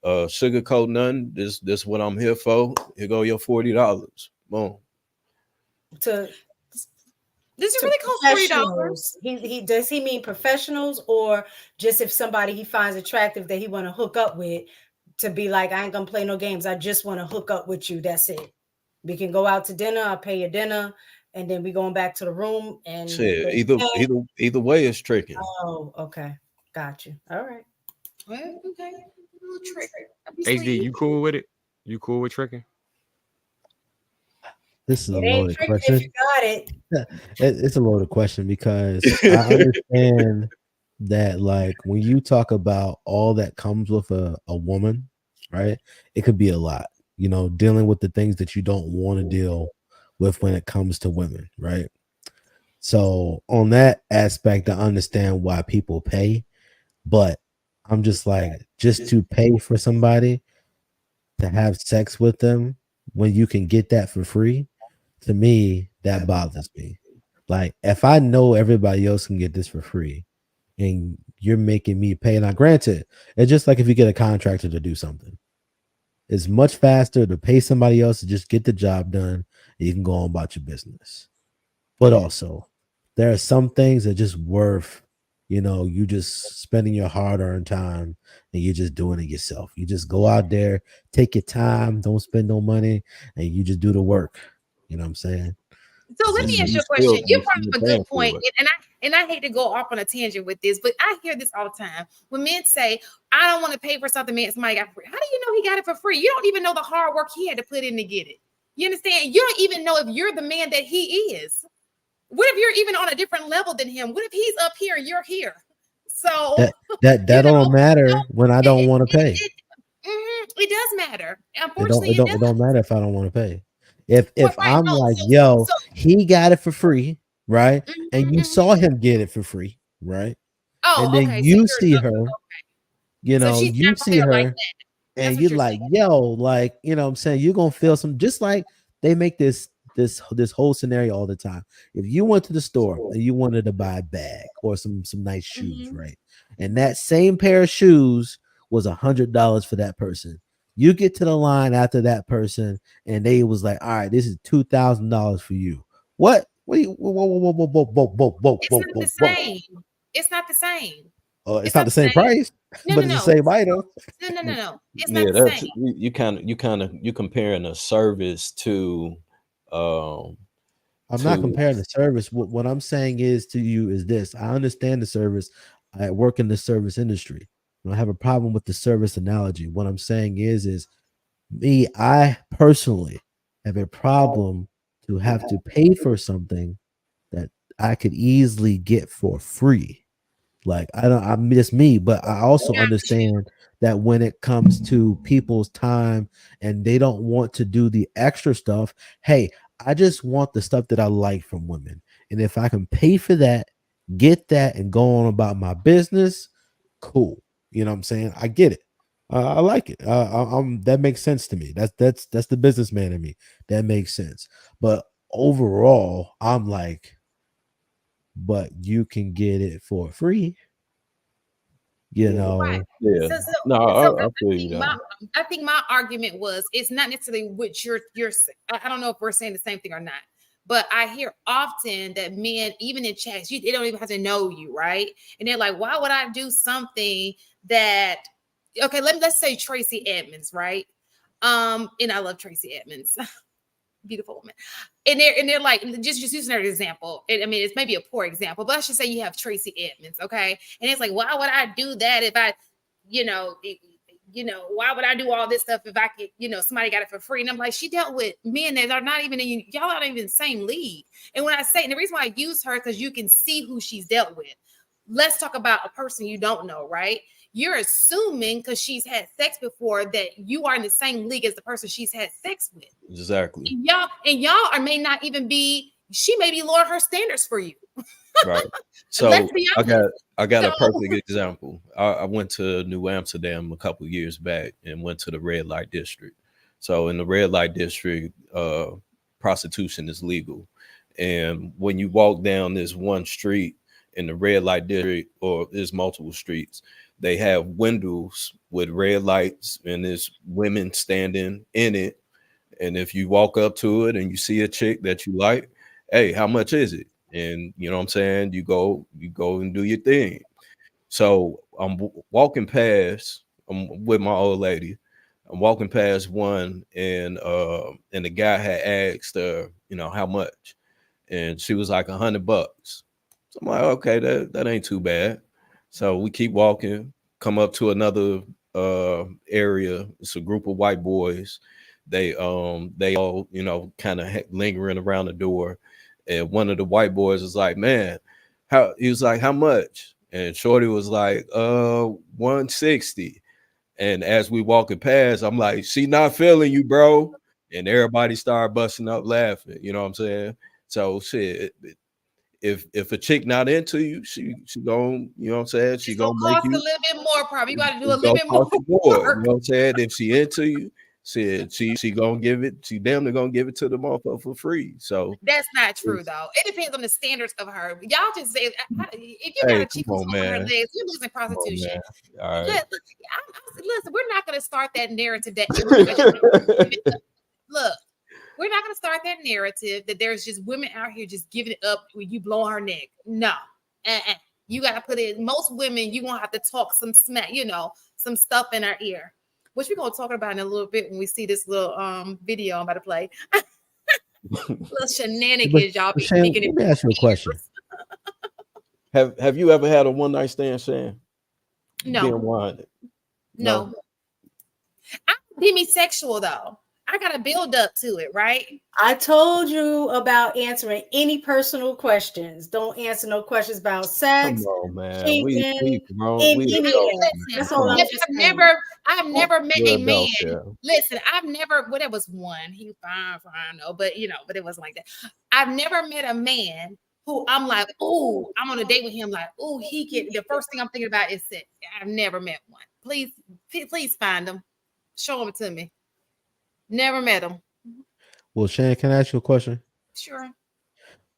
sugarcoat nothing. This what I'm here for. Here go your $40. Boom. Does it really cost $40? Does he mean professionals or just if somebody he finds attractive that he want to hook up with, to be like, I ain't gonna play no games. I just want to hook up with you. That's it. We can go out to dinner. I'll pay your dinner, and then we going back to the room. And either way, it's tricking. Oh, okay, got you. All right. Well, okay. A little trick. HD, you cool with it? You cool with tricking? This is a loaded question. If you got it. It's a loaded question because I understand that, like, when you talk about all that comes with a woman, right? It could be a lot, you know, dealing with the things that you don't want to deal with when it comes to women, right? So on that aspect, I understand why people pay, but I'm just like, just to pay for somebody to have sex with them when you can get that for free, to me, that bothers me. Like, if I know everybody else can get this for free and you're making me pay, now granted, it's just like if you get a contractor to do something. It's much faster to pay somebody else to just get the job done and you can go on about your business. But also, there are some things that are just worth, you know, you just spending your hard-earned time and you're just doing it yourself. You just go out there, take your time, don't spend no money, and you just do the work. You know what I'm saying? So let me ask you a question. You brought up a good point, and I hate to go off on a tangent with this, but I hear this all the time when men say, "I don't want to pay for something somebody got for free." How do you know he got it for free? You don't even know the hard work he had to put in to get it. You understand? You don't even know if you're the man that he is. What if you're even on a different level than him? What if he's up here and you're here? So that don't matter when I don't want to pay. It does matter. Unfortunately, it don't matter if I don't want to pay. If I'm like, yo, he got it for free, right? And you saw him get it for free, right? Oh, and then okay. you see her, you know, so you see her, like and you're like, yo, like, you know what I'm saying? You're gonna feel some, just like they make this whole scenario all the time. If you went to the store and you wanted to buy a bag or some nice shoes, right? And that same pair of shoes was $100 for that person. You get to the line after that person, and they was like, all right, this is $2,000 for you. What? What? It's not the same. It's not the same. Oh, it's not the same price, but it's the same item. No. It's not the same. You comparing a service to. I'm not comparing the service. What I'm saying is to you is this: I understand the service. I work in the service industry. I don't have a problem with the service analogy. What I'm saying is me, I personally have a problem to have to pay for something that I could easily get for free. Like, I'm just me, but I also understand that when it comes to people's time and they don't want to do the extra stuff, hey, I just want the stuff that I like from women. And if I can pay for that, get that, and go on about my business, cool. You know what I'm saying? I get it. I like it. That makes sense to me. That's the businessman in me. That makes sense. But overall, I'm like, but you can get it for free. You know, right. Yeah. I think my argument was it's not necessarily what you're. I don't know if we're saying the same thing or not, but I hear often that men, even in chats, they don't even have to know you, right? And they're like, why would I do something that? Okay, let's say Tracy Edmonds, right? And I love Tracy Edmonds. Beautiful woman. And they're like, just using her example. I mean, it's maybe a poor example, but let's just say you have Tracy Edmonds, okay? And it's like, why would I do that if I, why would I do all this stuff if I could, somebody got it for free? And I'm like, she dealt with men that are not even y'all aren't even in the same league. And when I say, and the reason why I use her, because you can see who she's dealt with. Let's talk about a person you don't know, right? You're assuming because she's had sex before that you are in the same league as the person she's had sex with. Exactly. And y'all may not even be. She may be lowering her standards for you. Right. So I got a perfect example. I went to New Amsterdam a couple years back and went to the red light district. So in the red light district, prostitution is legal. And when you walk down this one street in the red light district, or there's multiple streets, they have windows with red lights and there's women standing in it. And if you walk up to it and you see a chick that you like, hey, how much is it? And you know what I'm saying? You go and do your thing. So I'm walking past, I'm with my old lady. I'm walking past one, and the guy had asked her, how much? And she was like $100. So I'm like, okay, that ain't too bad. So we keep walking, come up to another area. It's a group of white boys. They all, kind of lingering around the door. And one of the white boys was like, man, he was like, how much? And Shorty was like, 160. And as we walking past, I'm like, she not feeling you, bro. And everybody started busting up laughing. You know what I'm saying? So shit, if a chick not into you, she gonna, you know what I'm saying? She gonna make you a little bit more, probably. You gotta do a little bit more. You know what I'm saying? If she into you, she gonna give it, she damn near gonna give it to the motherfucker for free. So that's not true though. It depends on the standards of her. Y'all just say if you got a chick who's on her legs, you're losing prostitution. All right. Listen, we're not gonna start that narrative that look. We're not going to start that narrative that there's just women out here just giving it up when you blow her neck. No. You got to put it. Most women, you won't have to talk some smack, some stuff in our ear, which we're gonna talk about in a little bit when we see this little video I'm about to play. Little shenanigans, y'all be Shan, speaking. let me ask you a question. Have you ever had a one night stand, Shan? No. Being winded? No. I'm demisexual though. I gotta build up to it, right? I told you about answering any personal questions. Don't answer no questions about sex. Come on, man. Cheating, We grown. any We of adults, that. man. That's Come all on. I'm just saying. I've never met We're a man. adults, yeah. Listen, I've never. Well, there was one. He was fine, no, but but it wasn't like that. I've never met a man who I'm like, oh, I'm on a date with him. Like, oh, he get the first thing I'm thinking about is sex. I've never met one. Please find them. Show them to me. Never met them. Well, Shan, can I ask you a question? Sure.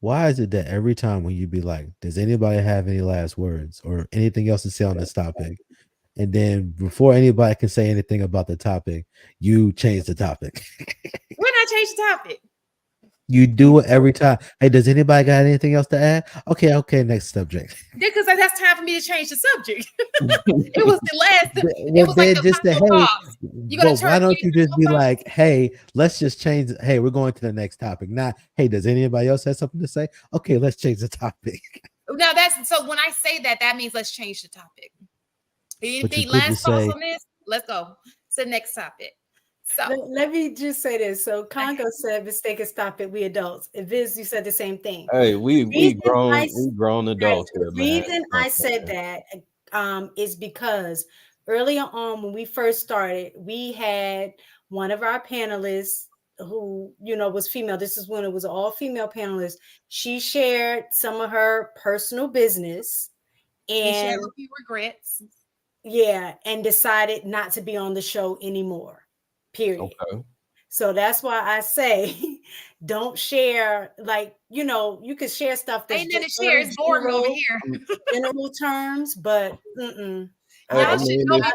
Why is it that every time when you be like, does anybody have any last words or anything else to say on this topic? And then before anybody can say anything about the topic, you change the topic. When I change the topic? You do it every time. Hey, does anybody got anything else to add? Okay, next subject. Because that's time for me to change the subject. It was the last. Well, it was like the just the, hey. You gotta why don't you just be like, hey, let's just change. Hey, we're going to the next topic. Not, hey, does anybody else have something to say? Okay, let's change the topic. Now that's so when I say that means let's change the topic. Anything last thoughts on this? Let's go to the next topic. So let me just say this. So Congo said mistake is topic. We adults. Viz, you said the same thing. Hey, we grown adults. The reason I said that is because earlier on when we first started, we had one of our panelists who was female. This is when it was all female panelists. She shared some of her personal business and she had a few regrets. Yeah, and decided not to be on the show anymore. Period. Okay. So that's why I say don't share, you could share stuff that's ain't nothing to share. It's boring over here. General terms, but y'all should know now.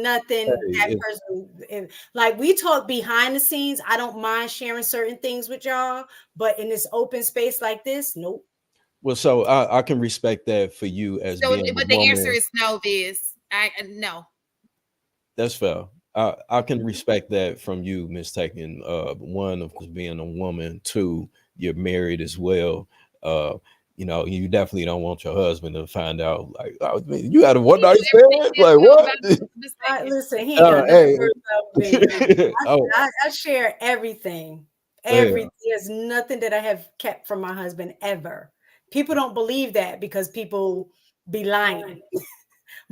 Nothing that person, like we talk behind the scenes. I don't mind sharing certain things with y'all, but in this open space like this, nope. Well, so I can respect that for you as being but the answer is no, Viz. No. That's fair. I can respect that from you, Miss Taking. One, of course, being a woman. Two, you're married as well. You definitely don't want your husband to find out, like, you had a one night stand. Like, what? Listen, he ain't I share everything. There's nothing that I have kept from my husband ever. People don't believe that because people be lying,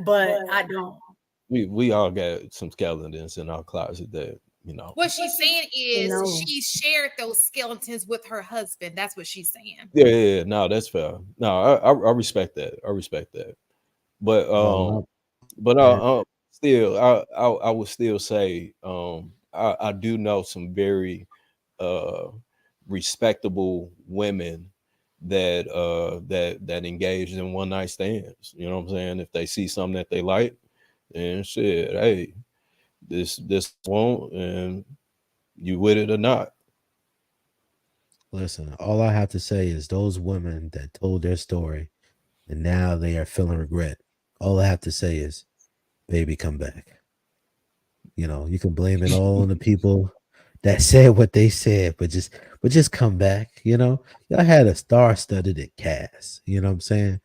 but I don't. We all got some skeletons in our closet that What she's saying is she shared those skeletons with her husband. That's what she's saying. Yeah. No, that's fair. No, I respect that. I respect that. But still, I would still say I do know some very respectable women that engage in one night stands. You know what I'm saying? If they see something that they like, and shit, hey, this won't, and you with it or not. Listen, all I have to say is those women that told their story and now they are feeling regret. All I have to say is, baby, come back. You can blame it all on the people that said what they said, but just come back. Y'all had a star-studded cast. You know what I'm saying?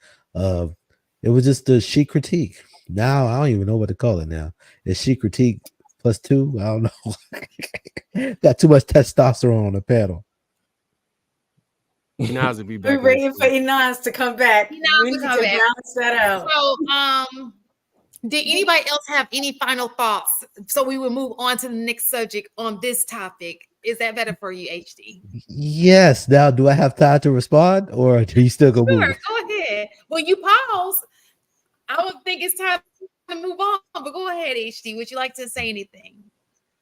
It was just the Chic critique. Now I don't even know what to call it now. Is Chic critique +2? I don't know. Got too much testosterone on the panel. Inaz will be back. We're waiting for Inaz to come back. We need to balance that out. So, did anybody else have any final thoughts? So we will move on to the next subject on this topic. Is that better for you, HD? Yes. Now, do I have time to respond, or do you still go move? Go ahead. Well, you pause. I would think it's time to move on, but go ahead, HD. Would you like to say anything?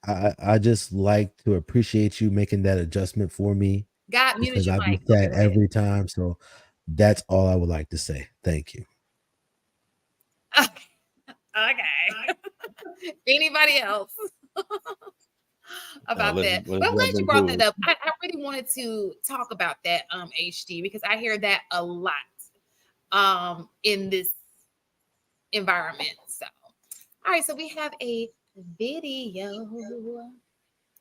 I just like to appreciate you making that adjustment for me. God muted your mic. I do that every time, so that's all I would like to say. Thank you. Okay. Anybody else about that? But I'm glad you brought that up. I really wanted to talk about that, HD, because I hear that a lot. in this environment. So, all right, so we have a video.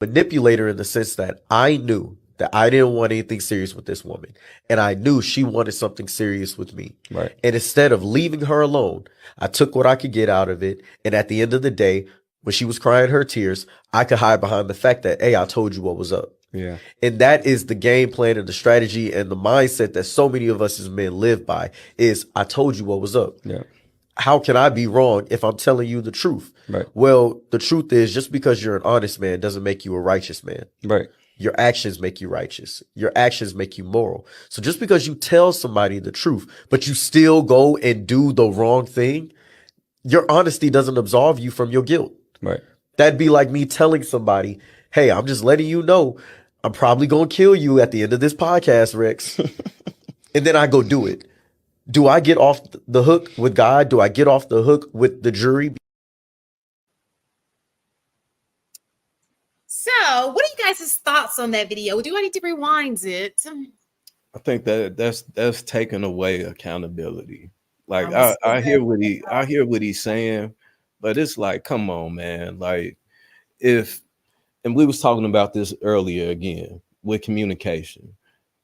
Manipulator in the sense that I knew that I didn't want anything serious with this woman, and I knew she wanted something serious with me. Right. And instead of leaving her alone, I took what I could get out of it. And at the end of the day, when she was crying her tears, I could hide behind the fact that, hey, I told you what was up. Yeah. And that is the game plan and the strategy and the mindset that so many of us as men live by is, I told you what was up. Yeah. How can I be wrong if I'm telling you the truth? Right. Well, the truth is, just because you're an honest man doesn't make you a righteous man. Right. Your actions make you righteous. Your actions make you moral. So just because you tell somebody the truth, but you still go and do the wrong thing, your honesty doesn't absolve you from your guilt. Right. That'd be like me telling somebody, hey, I'm just letting you know I'm probably going to kill you at the end of this podcast, Rex. And then I go do it. Do I get off the hook with God? Do I get off the hook with the jury? So, what are you guys' thoughts on that video? Do I need to rewind it? I think that's taking away accountability. Like I hear what he's saying, but it's like, come on, man. Like and we was talking about this earlier again with communication.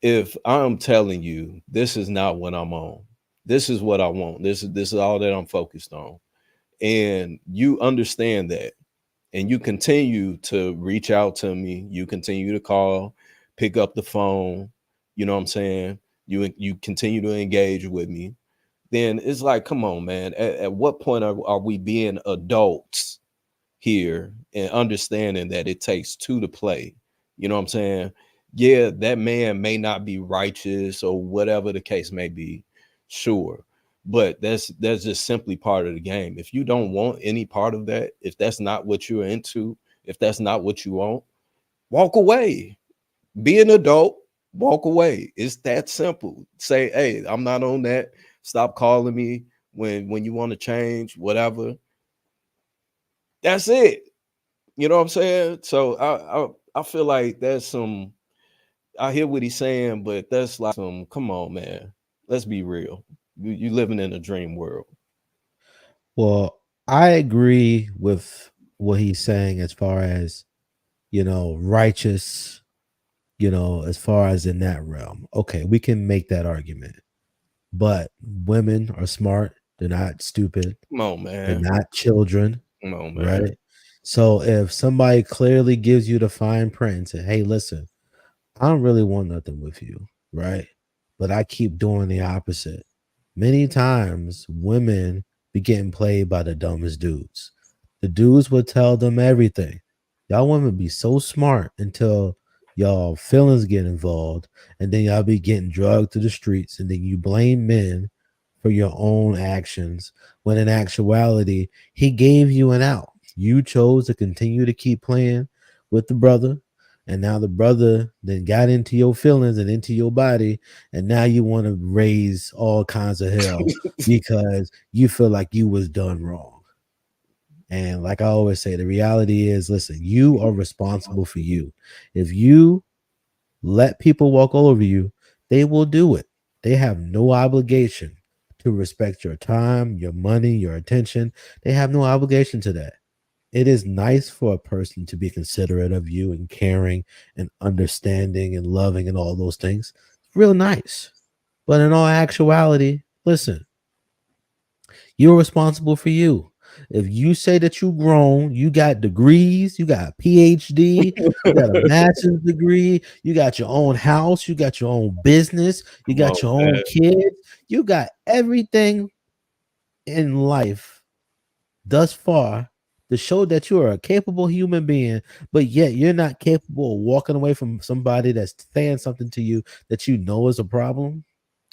If I'm telling you this is not what I'm on, this is what I want, this is all that I'm focused on, and you understand that, and you continue to reach out to me, you continue to call, pick up the phone, you know what I'm saying? You continue to engage with me, then it's like, come on, man. At what point are we being adults here and understanding that it takes two to play? You know what I'm saying? Yeah, that man may not be righteous or whatever the case may be, sure. But that's just simply part of the game. If you don't want any part of that, if that's not what you're into, if that's not what you want, walk away. Be an adult, walk away. It's that simple. Say, hey, I'm not on that. Stop calling me when you want to change, whatever. That's it. You know what I'm saying? So I feel like there's some, I hear what he's saying, but that's like some, come on, man. Let's be real. You living in a dream world. Well, I agree with what he's saying as far as, righteous, as far as in that realm. Okay, we can make that argument. But women are smart. They're not stupid. Come on, man. They're not children. Come on, man. Right? So if somebody clearly gives you the fine print and say, hey, listen, I don't really want nothing with you, right? But I keep doing the opposite. Many times women be getting played by the dumbest dudes. The dudes will tell them everything. Y'all women be so smart until y'all feelings get involved, and then y'all be getting drugged to the streets, and then you blame men for your own actions, when in actuality, he gave you an out. You chose to continue to keep playing with the brother, and now the brother then got into your feelings and into your body, and now you want to raise all kinds of hell because you feel like you was done wrong. And like I always say, the reality is, listen, you are responsible for you. If you let people walk all over you, they will do it. They have no obligation to respect your time, your money, your attention. They have no obligation to that. It is nice for a person to be considerate of you and caring and understanding and loving and all those things. It's real nice. But in all actuality, listen, you're responsible for you. If you say that you grown, you got degrees, you got a PhD, you got a master's degree, you got your own house, you got your own business, you got your own kids, you got everything in life thus far to show that you are a capable human being, but yet you're not capable of walking away from somebody that's saying something to you that you know is a problem.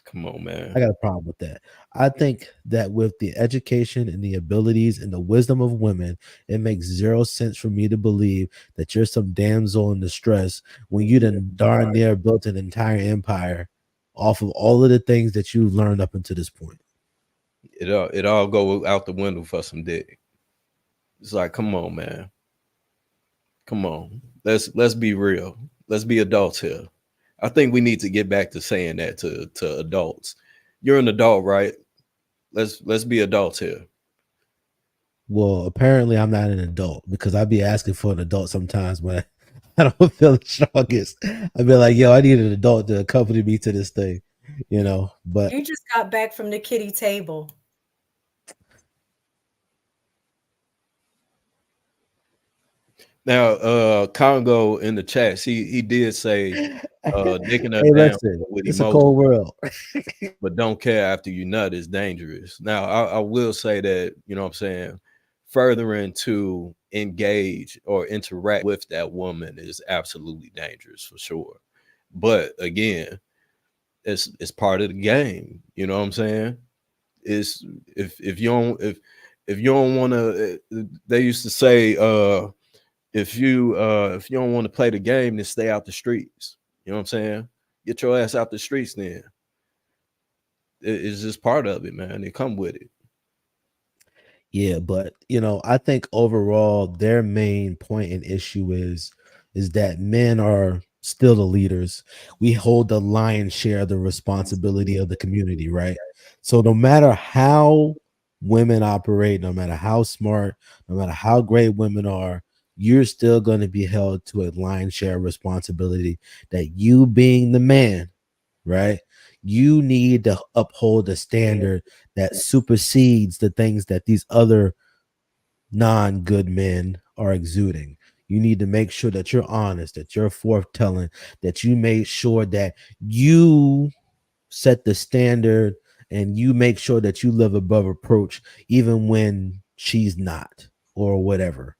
Come on, man. I got a problem with that. I think that with the education and the abilities and the wisdom of women, it makes zero sense for me to believe that you're some damsel in distress when you done darn near built an entire empire off of all of the things that you've learned up until this point. It all go out the window for some dick. It's like, come on, man. Come on. Let's be real. Let's be adults here. I think we need to get back to saying that to adults. You're an adult, right? Let's be adults here. Well, apparently I'm not an adult because I'd be asking for an adult sometimes when I don't feel the strongest. I'd be like, yo, I need an adult to accompany me to this thing, you know. But You just got back from the kiddie table. Now, Congo in the chat, he did say dicking her hey, down listen, with it's a emotion, cold world. but don't care after you nut is dangerous. Now, I will say that, you know what I'm saying, furthering to engage or interact with that woman is absolutely dangerous for sure. But again, it's part of the game. You know what I'm saying? It's if you don't want to, they used to say, if you don't want to play the game, then stay out the streets. You know what I'm saying? Get your ass out the streets. Then it's just part of it, man. They come with it. Yeah, but you know, I think overall their main point and issue is that men are still the leaders. We hold the lion's share of the responsibility of the community, right? So no matter how women operate, no matter how smart, no matter how great women are, you're still going to be held to a lion's share of responsibility that you being the man, right? You need to uphold a standard that supersedes the things that these other non-good men are exuding. You need to make sure that you're honest, that you're forthtelling, that you make sure that you set the standard and you make sure that you live above reproach, even when she's not or whatever.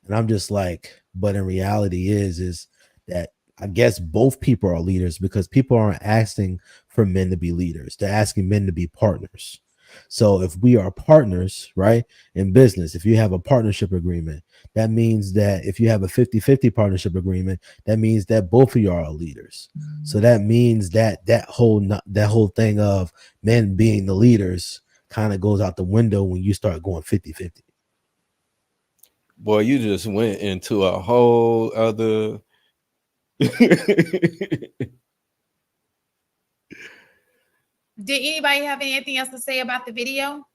And I'm just like, but in reality is that I guess both people are leaders because people aren't asking for men to be leaders. They're asking men to be partners. So if we are partners, right, in business, if you have a partnership agreement, that means that if you have a 50-50 partnership agreement, that means that both of you are leaders. So that means that that whole thing of men being the leaders kind of goes out the window when you start going 50-50. Boy, you just went into a whole other. Did anybody have anything else to say about the video?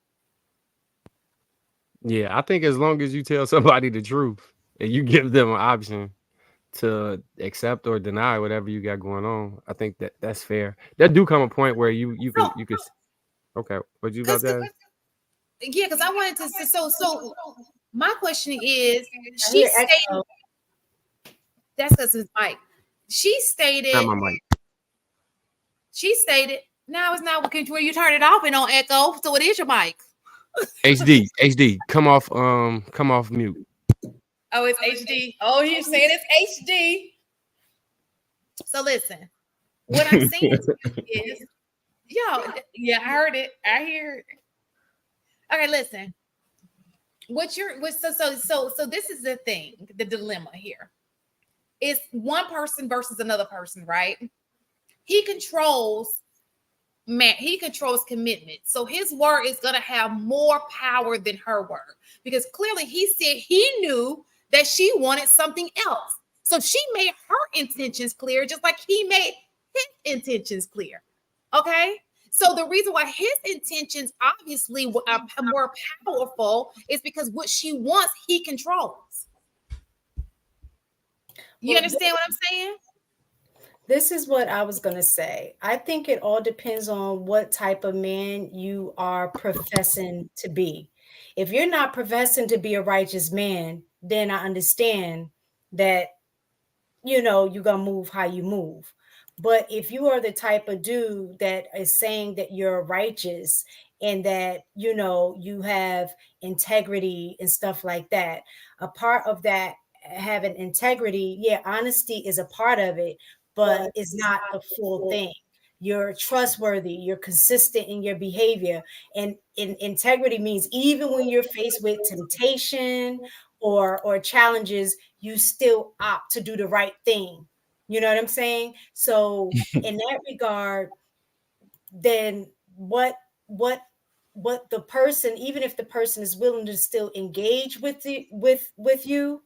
Yeah, I think as long as you tell somebody the truth and you give them an option to accept or deny whatever you got going on, I think that's fair. There do come a point where you can okay. What you about that? Yeah, because I wanted to say so. My question is, I she hear stated echo. that's because it's Mike. She stated. Not my mic. She stated. Now it's not working where you turn it off and on echo, so it is your mic. HD, come off mute. Oh, it's HD. Oh, you're saying it's HD. So listen, what I'm saying is, yeah, I heard it. I hear it. Okay, listen. So this is the thing, the dilemma here. It's one person versus another person, right? He controls commitment. So his word is going to have more power than her word because clearly he said he knew that she wanted something else. So she made her intentions clear, just like he made his intentions clear. Okay. So the reason why his intentions obviously are more powerful is because what she wants, he controls. You understand what I'm saying? This is what I was going to say. I think it all depends on what type of man you are professing to be. If you're not professing to be a righteous man, then I understand that, you're going to move how you move. But if you are the type of dude that is saying that you're righteous and that, you have integrity and stuff like that, a part of that having integrity, honesty is a part of it, but it's not the full thing. You're trustworthy, you're consistent in your behavior. And integrity means even when you're faced with temptation or challenges, you still opt to do the right thing. You know what I'm saying? So in that regard, then what the person, even if the person is willing to still engage with you,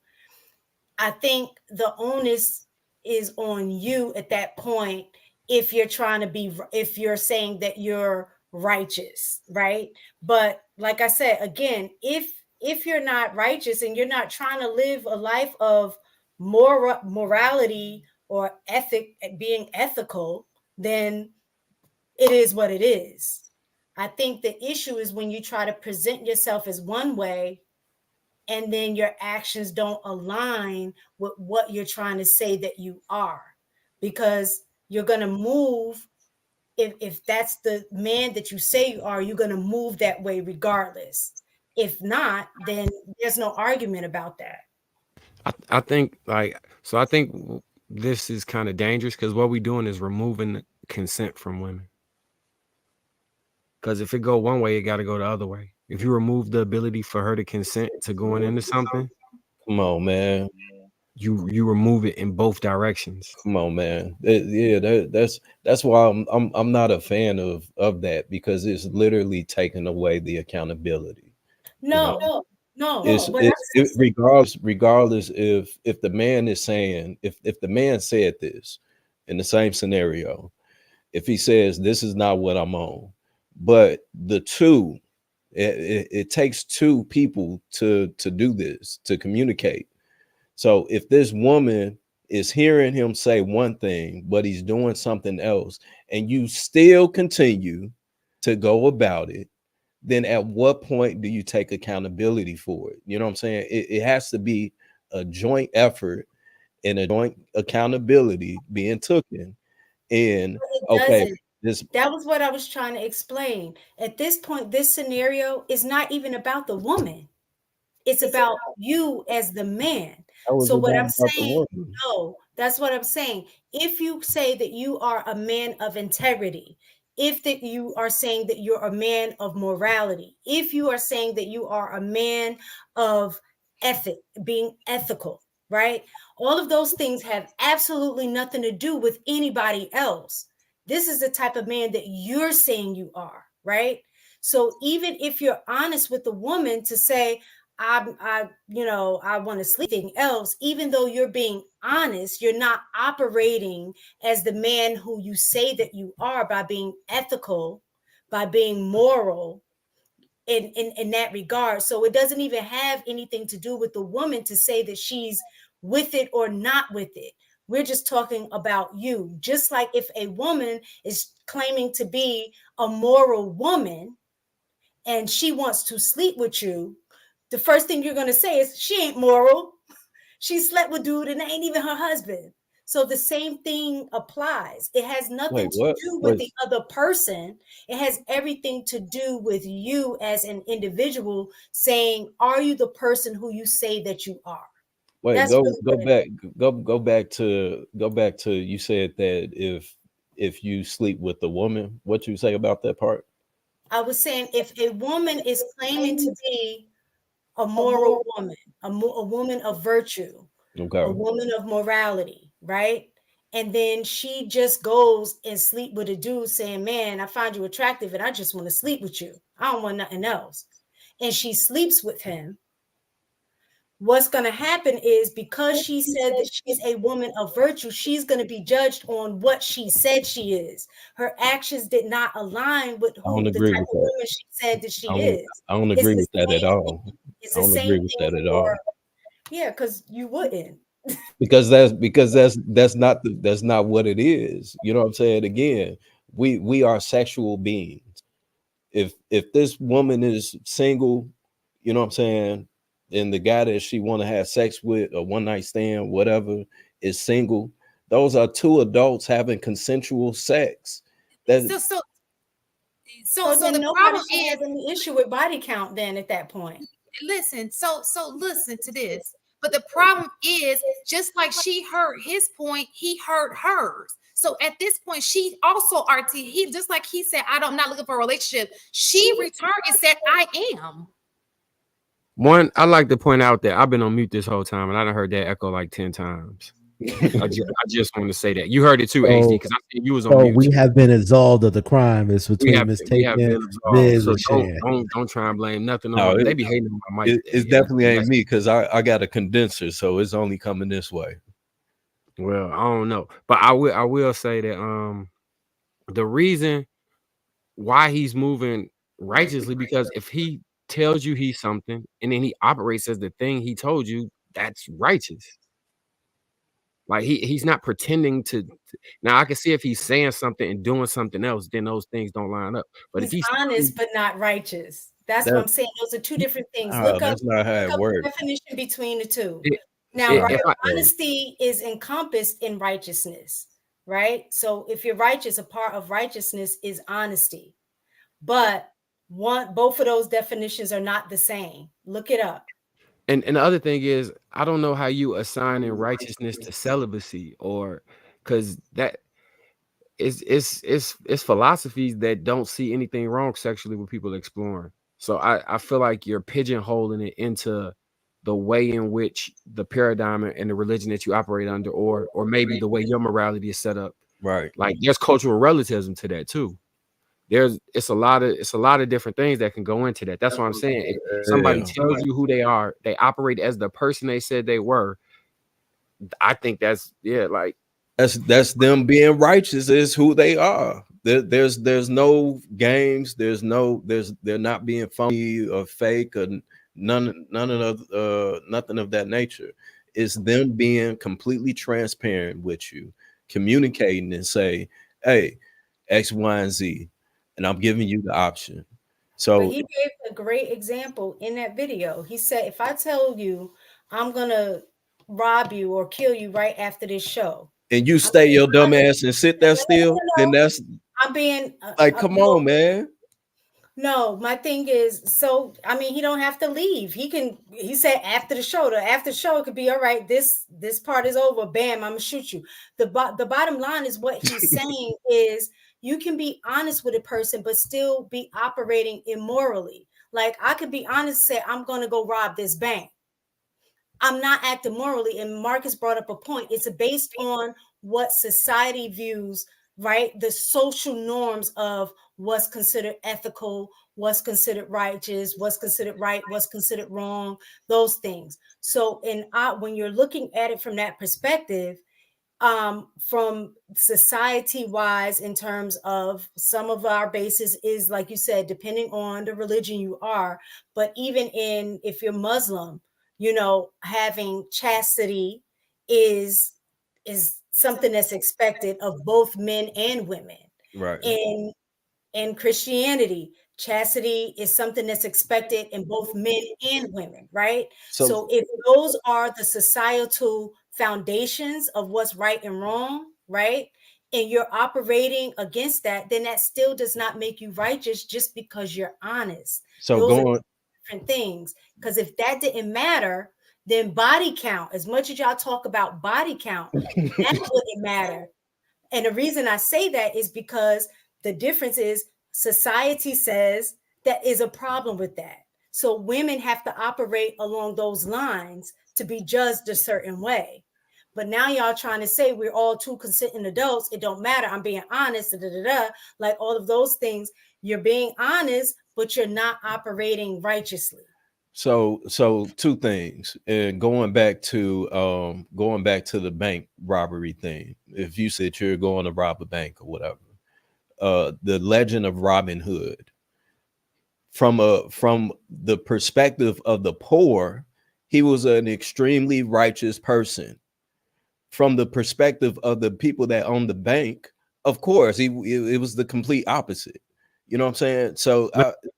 I think the onus is on you at that point if you're trying to be, if you're saying that you're righteous, right? But like I said, again, if you're not righteous and you're not trying to live a life of morality or being ethical, then it is what it is. I think the issue is when you try to present yourself as one way and then your actions don't align with what you're trying to say that you are, because you're going to move. If that's the man that you say you are, you're going to move that way regardless. If not, then there's no argument about that. I think I think this is kind of dangerous because what we're doing is removing consent from women. Because if it go one way, it got to go the other way. If you remove the ability for her to consent to going into something, come on, man. You remove it in both directions. Come on, man. That's why I'm not a fan of that, because it's literally taking away the accountability. No. Regardless if the man is saying, if the man said this in the same scenario, if he says this is not what I'm on, but the two, it takes two people to do this, to communicate. So if this woman is hearing him say one thing, but he's doing something else, and you still continue to go about it, then at what point do you take accountability for it? You know what I'm saying? It has to be a joint effort and a joint accountability being taken. And okay, that was what I was trying to explain. At this point, this scenario is not even about the woman. It's about you as the man. So what I'm saying, no, that's what I'm saying. If you say that you are a man of integrity, if that you are saying that you're a man of morality, if you are saying that you are a man of being ethical, right? All of those things have absolutely nothing to do with anybody else. This is the type of man that you're saying you are, right? So even if you're honest with the woman to say, I want to sleep, anything else, even though you're being honest, you're not operating as the man who you say that you are by being ethical, by being moral in that regard. So it doesn't even have anything to do with the woman to say that she's with it or not with it. We're just talking about you. Just like if a woman is claiming to be a moral woman and she wants to sleep with you, the first thing you're going to say is she ain't moral. She slept with dude and ain't even her husband. So the same thing applies. It has nothing to do with the other person. It has everything to do with you as an individual saying, are you the person who you say that you are? Wait, go back to you said that if you sleep with the woman, what you say about that part? I was saying if a woman is claiming to be a moral woman, a woman of virtue, okay, a woman of morality, right? And then she just goes and sleep with a dude saying, man, I find you attractive and I just want to sleep with you. I don't want nothing else. And she sleeps with him. What's going to happen is because she said that she's a woman of virtue, she's going to be judged on what she said she is. Her actions did not align with who the type of woman she said that she is. I don't agree with that at all. It's the same thing for, yeah, because you wouldn't. because that's not what it is. You know what I'm saying? Again, we are sexual beings. If this woman is single, you know what I'm saying, and the guy that she want to have sex with, a one night stand, whatever, is single, those are two adults having consensual sex. So the problem is an issue with body count then at that point. Listen, so listen to this. But the problem is, just like she heard his point, he heard hers. So at this point, she also he just like he said, I'm not looking for a relationship. She returned and said, I am. One, I like to point out that I've been on mute this whole time, and I done heard that echo like 10 times. I just want to say that you heard it too, HD, because I said you was on mute. We have been absolved of the crime. It's between mistaken. So don't try and blame nothing on. They be hating on my mic. It definitely ain't me, because I got a condenser, so it's only coming this way. Well, I don't know, but I will say that the reason why he's moving righteously, because if he tells you he's something and then he operates as the thing he told you, that's righteous. Like he's not pretending to. Now I can see if he's saying something and doing something else, then those things don't line up. But if He's he's honest but not righteous. That's what That I'm saying. Those are two different things. Look up that's not how it the works. definition between the two. it, Now, if I, honesty is encompassed in righteousness, right? So if you're righteous, a part of righteousness is honesty. But both of those definitions are not the same. Look it up. and the other thing is, I don't know how you assign in righteousness to celibacy, or because that it's philosophies that don't see anything wrong sexually with people exploring. So I feel like you're pigeonholing it into the way in which the paradigm and the religion that you operate under, or maybe the way your morality is set up. Right. Like there's cultural relativism to that too. It's a lot of different things that can go into that. That's what I'm saying. If somebody tells you who they are, they operate as the person they said they were. I think that's like That's them being righteous is who they are. There's no games. They're not being phony or fake or none of nothing of that nature. It's them being completely transparent with you, communicating and say, hey, X, Y, and Z, and I'm giving you the option. So But he gave a great example in that video. He said, if I tell you I'm gonna rob you or kill you right after this show, and you stay your dumb ass and sit there still, then that's I'm being like, come on, man. No, my thing is, so I mean, he don't have to leave. He said after the show, it could be all right. This part is over. Bam, I'm gonna shoot you. The bottom line is what he's saying is you can be honest with a person, but still be operating immorally. Like I could be honest, say I'm gonna go rob this bank. I'm not acting morally. And Marcus brought up a point. It's based on what society views, right? The social norms of what's considered ethical, what's considered righteous, what's considered right, what's considered wrong, those things. So when you're looking at it from that perspective, from society wise, in terms of some of our basis is, like you said, depending on the religion you are, but even if you're Muslim, having chastity is something that's expected of both men and women. Right. In Christianity, chastity is something that's expected in both men and women, right? So if those are the societal foundations of what's right and wrong, right? And you're operating against that, then that still does not make you righteous just because you're honest. So those are different things. Because if that didn't matter, then body count, as much as y'all talk about body count, that wouldn't matter. And the reason I say that is because the difference is society says that is a problem with that. So women have to operate along those lines to be judged a certain way. But now y'all trying to say we're all two consenting adults. It don't matter. I'm being honest, like all of those things. You're being honest, but you're not operating righteously. So two things, and going back to the bank robbery thing. If you said you're going to rob a bank or whatever, the legend of Robin Hood, from the perspective of the poor, he was an extremely righteous person. From the perspective of the people that own the bank, of course, it was the complete opposite. You know what I'm saying? So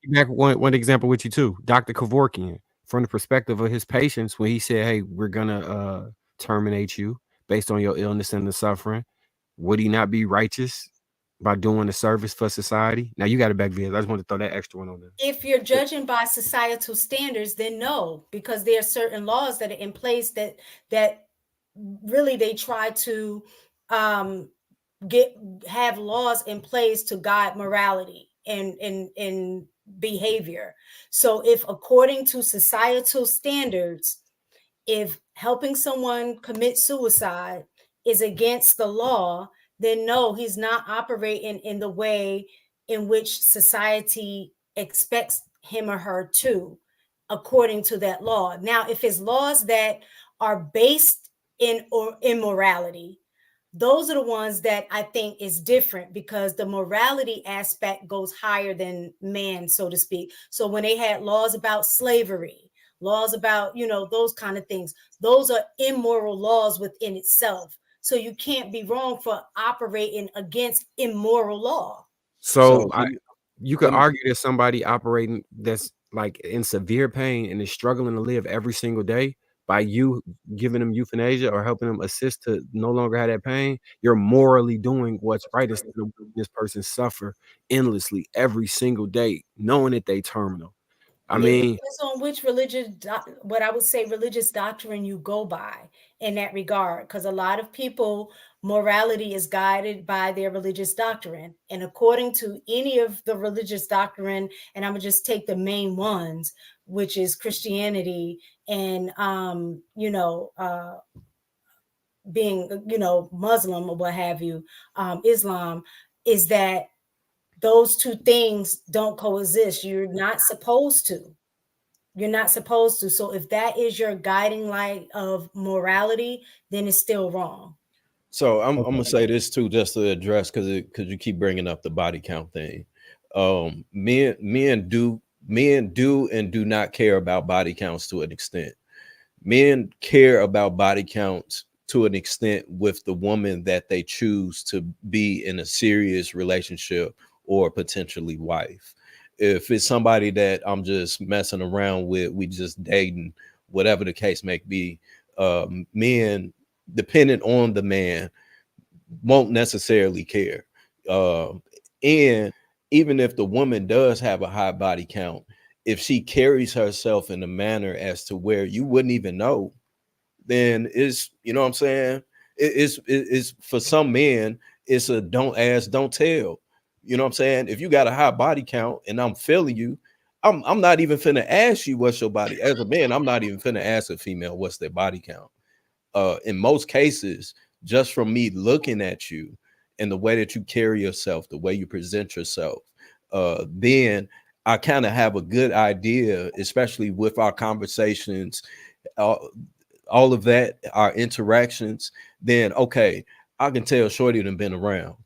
back one example with you too, Dr. Kevorkian, from the perspective of his patients, when he said, "Hey, we're gonna terminate you based on your illness and the suffering," would he not be righteous by doing a service for society? Now you got it back, Viz. I just want to throw that extra one on there. If you're judging by societal standards, then no, because there are certain laws that are in place that really they try to have laws in place to guide morality and behavior. So if according to societal standards, if helping someone commit suicide is against the law, then no, he's not operating in the way in which society expects him or her to, according to that law. Now, if it's laws that are based in immorality, those are the ones that I think is different, because the morality aspect goes higher than man, so to speak. So when they had laws about slavery, laws about, those kind of things, those are immoral laws within itself. So you can't be wrong for operating against immoral law. So So you could let me- argue that somebody operating that's like in severe pain and is struggling to live every single day, by you giving them euthanasia or helping them assist to no longer have that pain, you're morally doing what's right instead of this person suffer endlessly every single day, knowing that they terminal. I It mean, depends on which what I would say religious doctrine you go by in that regard, because a lot of people, morality is guided by their religious doctrine. And according to any of the religious doctrine, and I'm gonna just take the main ones, which is Christianity and being Muslim or what have you, Islam, is that those two things don't coexist. You're not supposed to. You're not supposed to. So if that is your guiding light of morality, then it's still wrong. So I'm gonna say this too, just to address, because you keep bringing up the body count thing. Men do and do not care about body counts to an extent. Men care about body counts to an extent with the woman that they choose to be in a serious relationship or potentially wife. If it's somebody that I'm just messing around with, we just dating, whatever the case may be, men, depending on the man, won't necessarily care. And even if the woman does have a high body count, if she carries herself in a manner as to where you wouldn't even know, then it's, you know what I'm saying? It's for some men, it's a don't ask, don't tell. You know what I'm saying? If you got a high body count and I'm feeling you, I'm not even finna ask you what's your body. As a man, I'm not even finna ask a female what's their body count. In most cases, just from me looking at you and the way that you carry yourself, the way you present yourself, then I kind of have a good idea, especially with our conversations, all of that, our interactions. Then okay, I can tell Shorty done been around.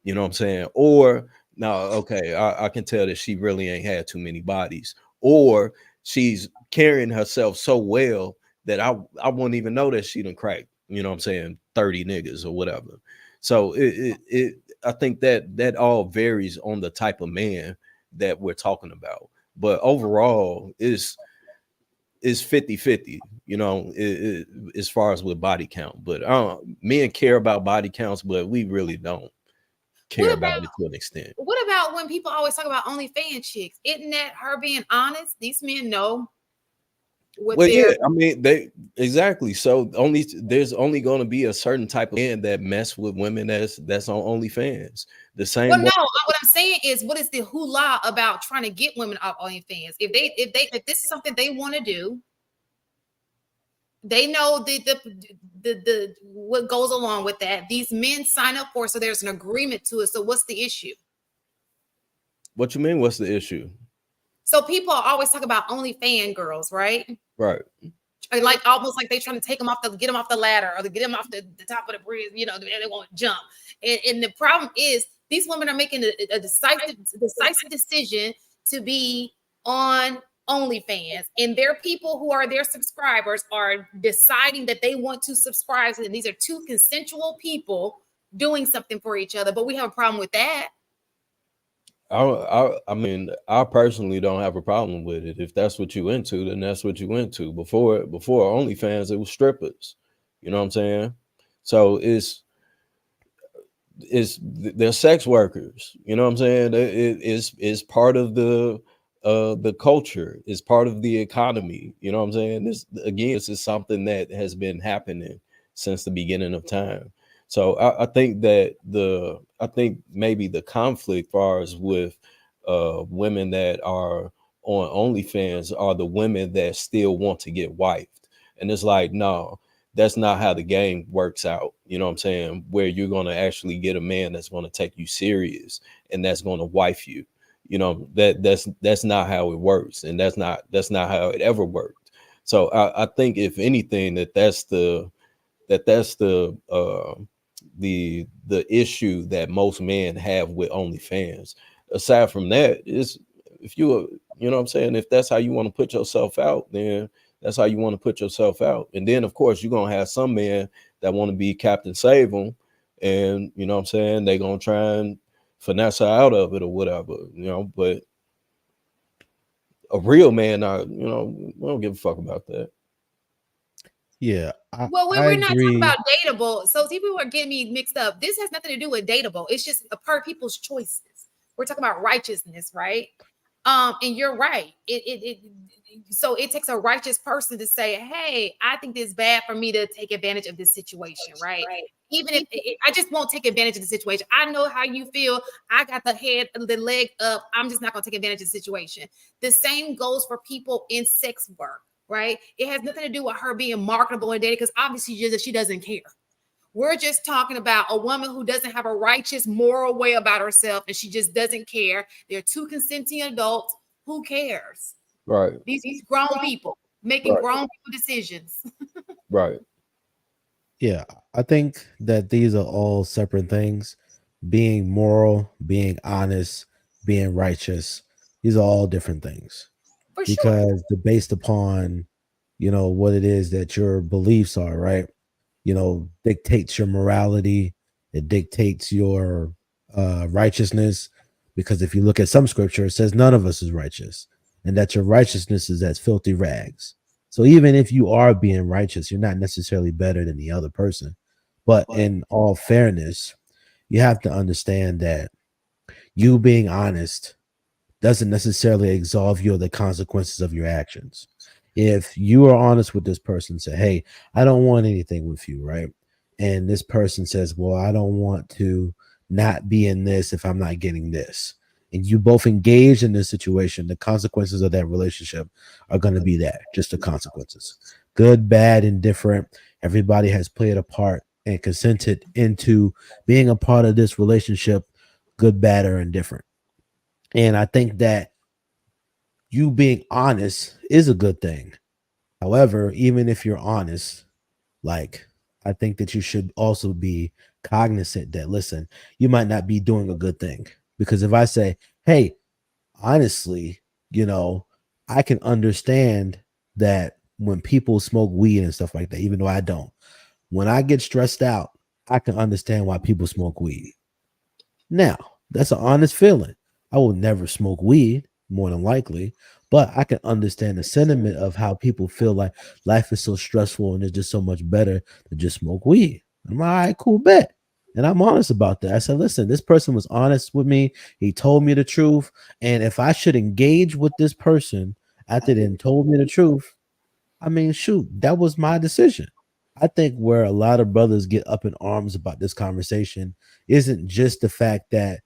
You know what I'm saying? Or no, okay, I can tell that she really ain't had too many bodies, or she's carrying herself so well that I won't even know that she done cracked, you know what I'm saying, 30 niggas or whatever. So I think that all varies on the type of man that we're talking about. But overall, is 50-50, you know, as far as with body count. But men care about body counts, but we really don't care about it to an extent. What about when people always talk about OnlyFans chicks? Isn't that her being honest? These men know what Well, they're. yeah, I mean, they exactly. So there's only going to be a certain type of man that mess with women that's on OnlyFans. The same. Well, no, what I'm saying is, what is the hula about trying to get women off OnlyFans? If this is something they want to do, they know the what goes along with that. These men sign up for it, so there's an agreement to it. So what's the issue? What you mean? What's the issue? So people always talk about OnlyFans girls, right? Right. Like almost like they trying to take them off get them off the ladder or to get them off the top of the bridge, you know, they won't jump. And the problem is these women are making a decisive decision to be on OnlyFans, and their people who are their subscribers are deciding that they want to subscribe. And these are two consensual people doing something for each other, but we have a problem with that. I mean, I personally don't have a problem with it. If that's what you into, then that's what you into. Before OnlyFans, it was strippers. You know what I'm saying? So they're sex workers. You know what I'm saying? It's part of the culture. It's part of the economy. You know what I'm saying? This is something that has been happening since the beginning of time. So I think maybe the conflict far as with women that are on OnlyFans are the women that still want to get wifed. And it's like, no, that's not how the game works out. You know what I'm saying? Where you're going to actually get a man that's going to take you serious and that's going to wife you. You know, that's not how it works. And that's not how it ever worked. So I think if anything, that's the the issue that most men have with OnlyFans. Aside from that, is if you know what I'm saying, if that's how you want to put yourself out, then that's how you want to put yourself out. And then of course you're gonna have some men that want to be Captain Save 'em, and you know what I'm saying, they're gonna try and finesse her out of it or whatever, you know. But a real man, we don't give a fuck about that. Yeah, Well, I we're not talking agree. about dateable. So see, people are getting me mixed up. This has nothing to do with dateable. It's just a per people's choices. We're talking about righteousness, right? And you're right. So it takes a righteous person to say, "Hey, I think it's bad for me to take advantage of this situation," right? Even if I just won't take advantage of the situation. I know how you feel. I got the leg up. I'm just not going to take advantage of the situation. The same goes for people in sex work, right? It has nothing to do with her being marketable and dating, because obviously she doesn't care. We're just talking about a woman who doesn't have a righteous moral way about herself, and she just doesn't care. They're two consenting adults. Who cares? Right. These grown people making grown people decisions. Right. Yeah, I think that these are all separate things. Being moral, being honest, being righteous, these are all different things. For sure. Because they're based upon, what it is that your beliefs are, right? Dictates your morality, it dictates your righteousness. Because if you look at some scripture, it says none of us is righteous, and that your righteousness is as filthy rags. So even if you are being righteous, you're not necessarily better than the other person. But in all fairness, you have to understand that you being honest doesn't necessarily absolve you of the consequences of your actions. If you are honest with this person, say, "Hey, I don't want anything with you," right? And this person says, "Well, I don't want to not be in this if I'm not getting this." And you both engage in this situation, the consequences of that relationship are going to be that, just the consequences. Good, bad, indifferent. Everybody has played a part and consented into being a part of this relationship, good, bad, or indifferent. And I think that you being honest is a good thing. However, even if you're honest, I think that you should also be cognizant that, listen, you might not be doing a good thing. Because if I say, "Hey, honestly, I can understand that when people smoke weed and stuff like that, even though I don't, when I get stressed out, I can understand why people smoke weed." Now, that's an honest feeling. I will never smoke weed, more than likely, but I can understand the sentiment of how people feel like life is so stressful and it's just so much better to just smoke weed. I'm like, all right, cool, bet. And I'm honest about that. I said, listen, this person was honest with me. He told me the truth. And if I should engage with this person after they told me the truth, I mean, shoot, that was my decision. I think where a lot of brothers get up in arms about this conversation isn't just the fact that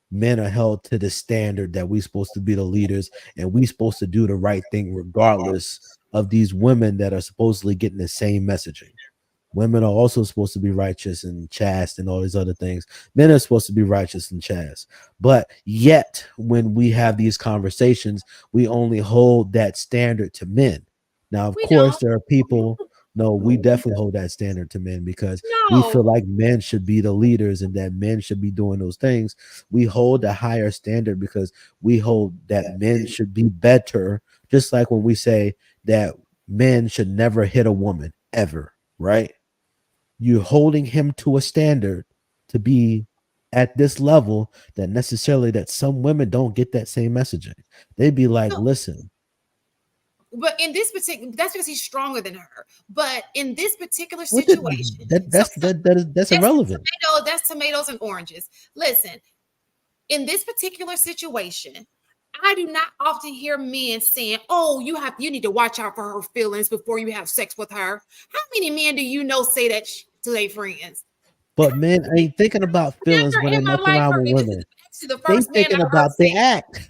men are held to the standard that we're supposed to be the leaders and we supposed to do the right thing regardless of these women that are supposedly getting the same messaging. Women are also supposed to be righteous and chaste and all these other things. Men are supposed to be righteous and chaste. But yet, when we have these conversations, we only hold that standard to men. Now, of course, there are people. No, we definitely hold that standard to men because we feel like men should be the leaders and that men should be doing those things. We hold a higher standard because we hold that men should be better. Just like when we say that men should never hit a woman ever, right? You're holding him to a standard to be at this level that necessarily that some women don't get that same messaging. They'd be like, listen. But in this particular, that's because he's stronger than her. But in this particular situation, that's irrelevant. That's tomatoes and oranges. Listen, in this particular situation, I do not often hear men saying, "Oh, you need to watch out for her feelings before you have sex with her." How many men do you know say that to their friends? But men ain't thinking about feelings when they're messing around with women. They thinking about the act.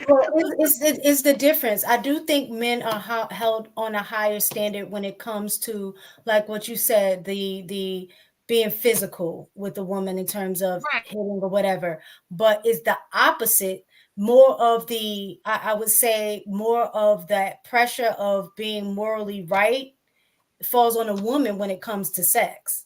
Well, it's the difference. I do think men are held on a higher standard when it comes to, like what you said, the being physical with the woman in terms of hitting or whatever. But it's the opposite. More of the, I would say, more of that pressure of being morally right falls on a woman when it comes to sex.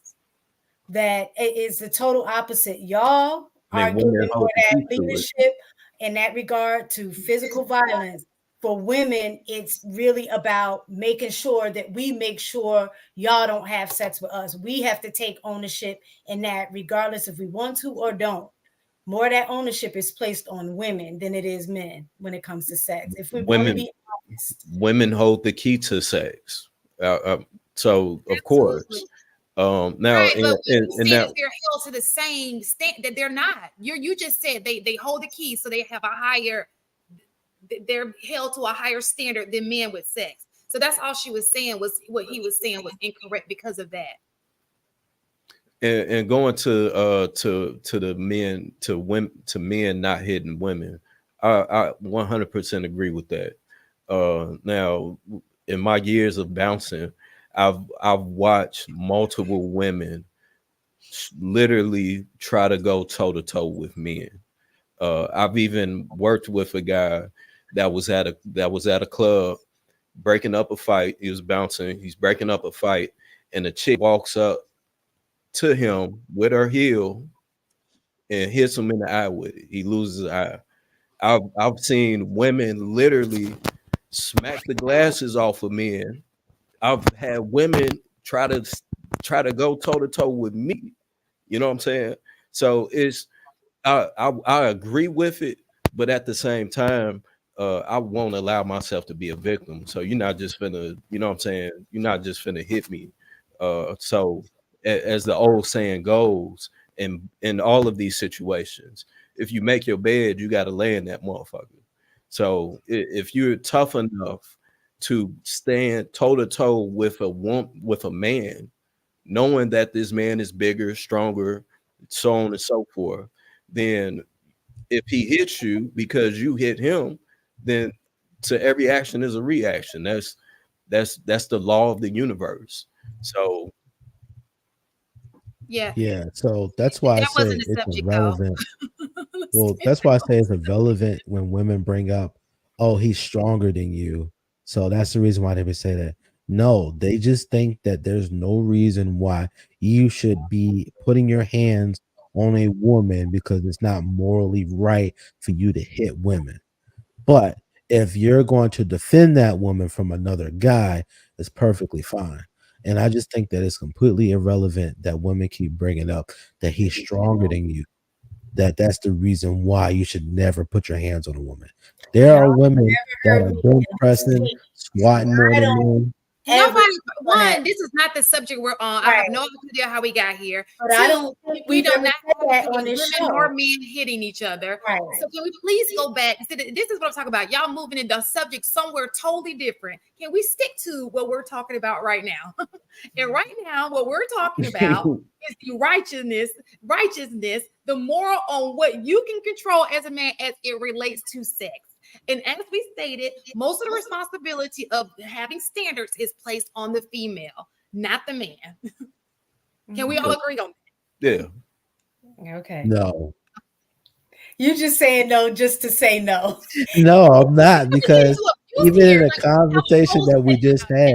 that it is the total opposite. Y'all I are mean, women giving hold more the that key to it. leadership in that regard to physical violence. For women, it's really about making sure that we make sure y'all don't have sex with us. We have to take ownership in that, regardless if we want to or don't. More of that ownership is placed on women than it is men when it comes to sex. If we want to be honest, Women hold the key to sex. So of course, now Right, but when you and said now that they're held to the same stand, that they're not. You just said they hold the key, so they have a higher. They're held to a higher standard than men with sex. So that's all she was saying. Was what he was saying was incorrect because of that. and going to the men to men not hitting women, I 100% agree with that. Now, in my years of bouncing, I've watched multiple women literally try to go toe to toe with men. I've even worked with a guy that was at a club breaking up a fight. He was bouncing. He's breaking up a fight, and the chick walks up to him with her heel and hits him in the eye with it. He loses his eye. I've seen women literally smack the glasses off of men. I've had women try to go toe to toe with me. You know what I'm saying? So it's I agree with it, but at the same time, I won't allow myself to be a victim. So you're not just finna, you know what I'm saying? You're not just finna hit me. So as the old saying goes, in all of these situations, if you make your bed, you got to lay in that motherfucker. So if you're tough enough to stand toe to toe with a man, knowing that this man is bigger, stronger, so on and so forth, then if he hits you because you hit him, then to every action is a reaction. That's the law of the universe. So Yeah, so that's why I That say wasn't the it's subject, though. irrelevant. Well, that's why I say it's irrelevant when women bring up, "Oh, he's stronger than you." So that's the reason why they would say that. No, they just think that there's no reason why you should be putting your hands on a woman because it's not morally right for you to hit women. But if you're going to defend that woman from another guy, it's perfectly fine. And I just think that it's completely irrelevant that women keep bringing up that he's stronger than you. That's the reason why you should never put your hands on a woman. There are women that are bench pressing, squatting more I than don't men. ever Nobody. This is not the subject we're on. I have Right. no idea how we got here. But I don't think We we've don't ever not said that on women this nor show. men hitting each other. Right. So can we please go back? This is what I'm talking about. Y'all moving into a subject somewhere totally different. Can we stick to what we're talking about right now? And right now, what we're talking about is the righteousness, the moral on what you can control as a man as it relates to sex. And as we stated, most of the responsibility of having standards is placed on the female, not the man. Can we all agree on yeah. Okay. No. You just saying no just to say no. No, I'm not, because even in here, a conversation that we just had,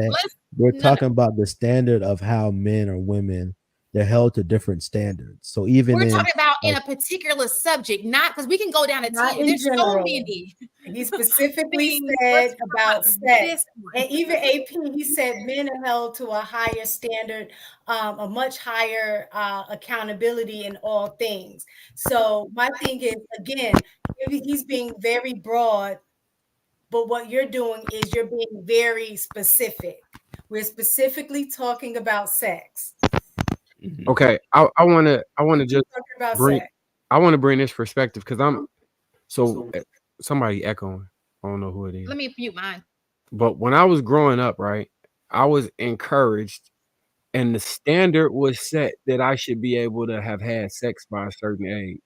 we're no, talking about the standard of how men or women, they're held to different standards. So even we're in talking about in a particular subject, not because we can go down a Not tangent. in There's so general. many. He specifically I mean, said let's talk about about sex. this one. And even AP, he said men are held to a higher standard, a much higher accountability in all things. So my thing is, again, he's being very broad, but what you're doing is you're being very specific. We're specifically talking about sex. Okay, I want to just Talking about bring sex. I want to bring this perspective because somebody echoing. I don't know who it is. Let me mute mine. But when I was growing up, right, I was encouraged, and the standard was set that I should be able to have had sex by a certain age,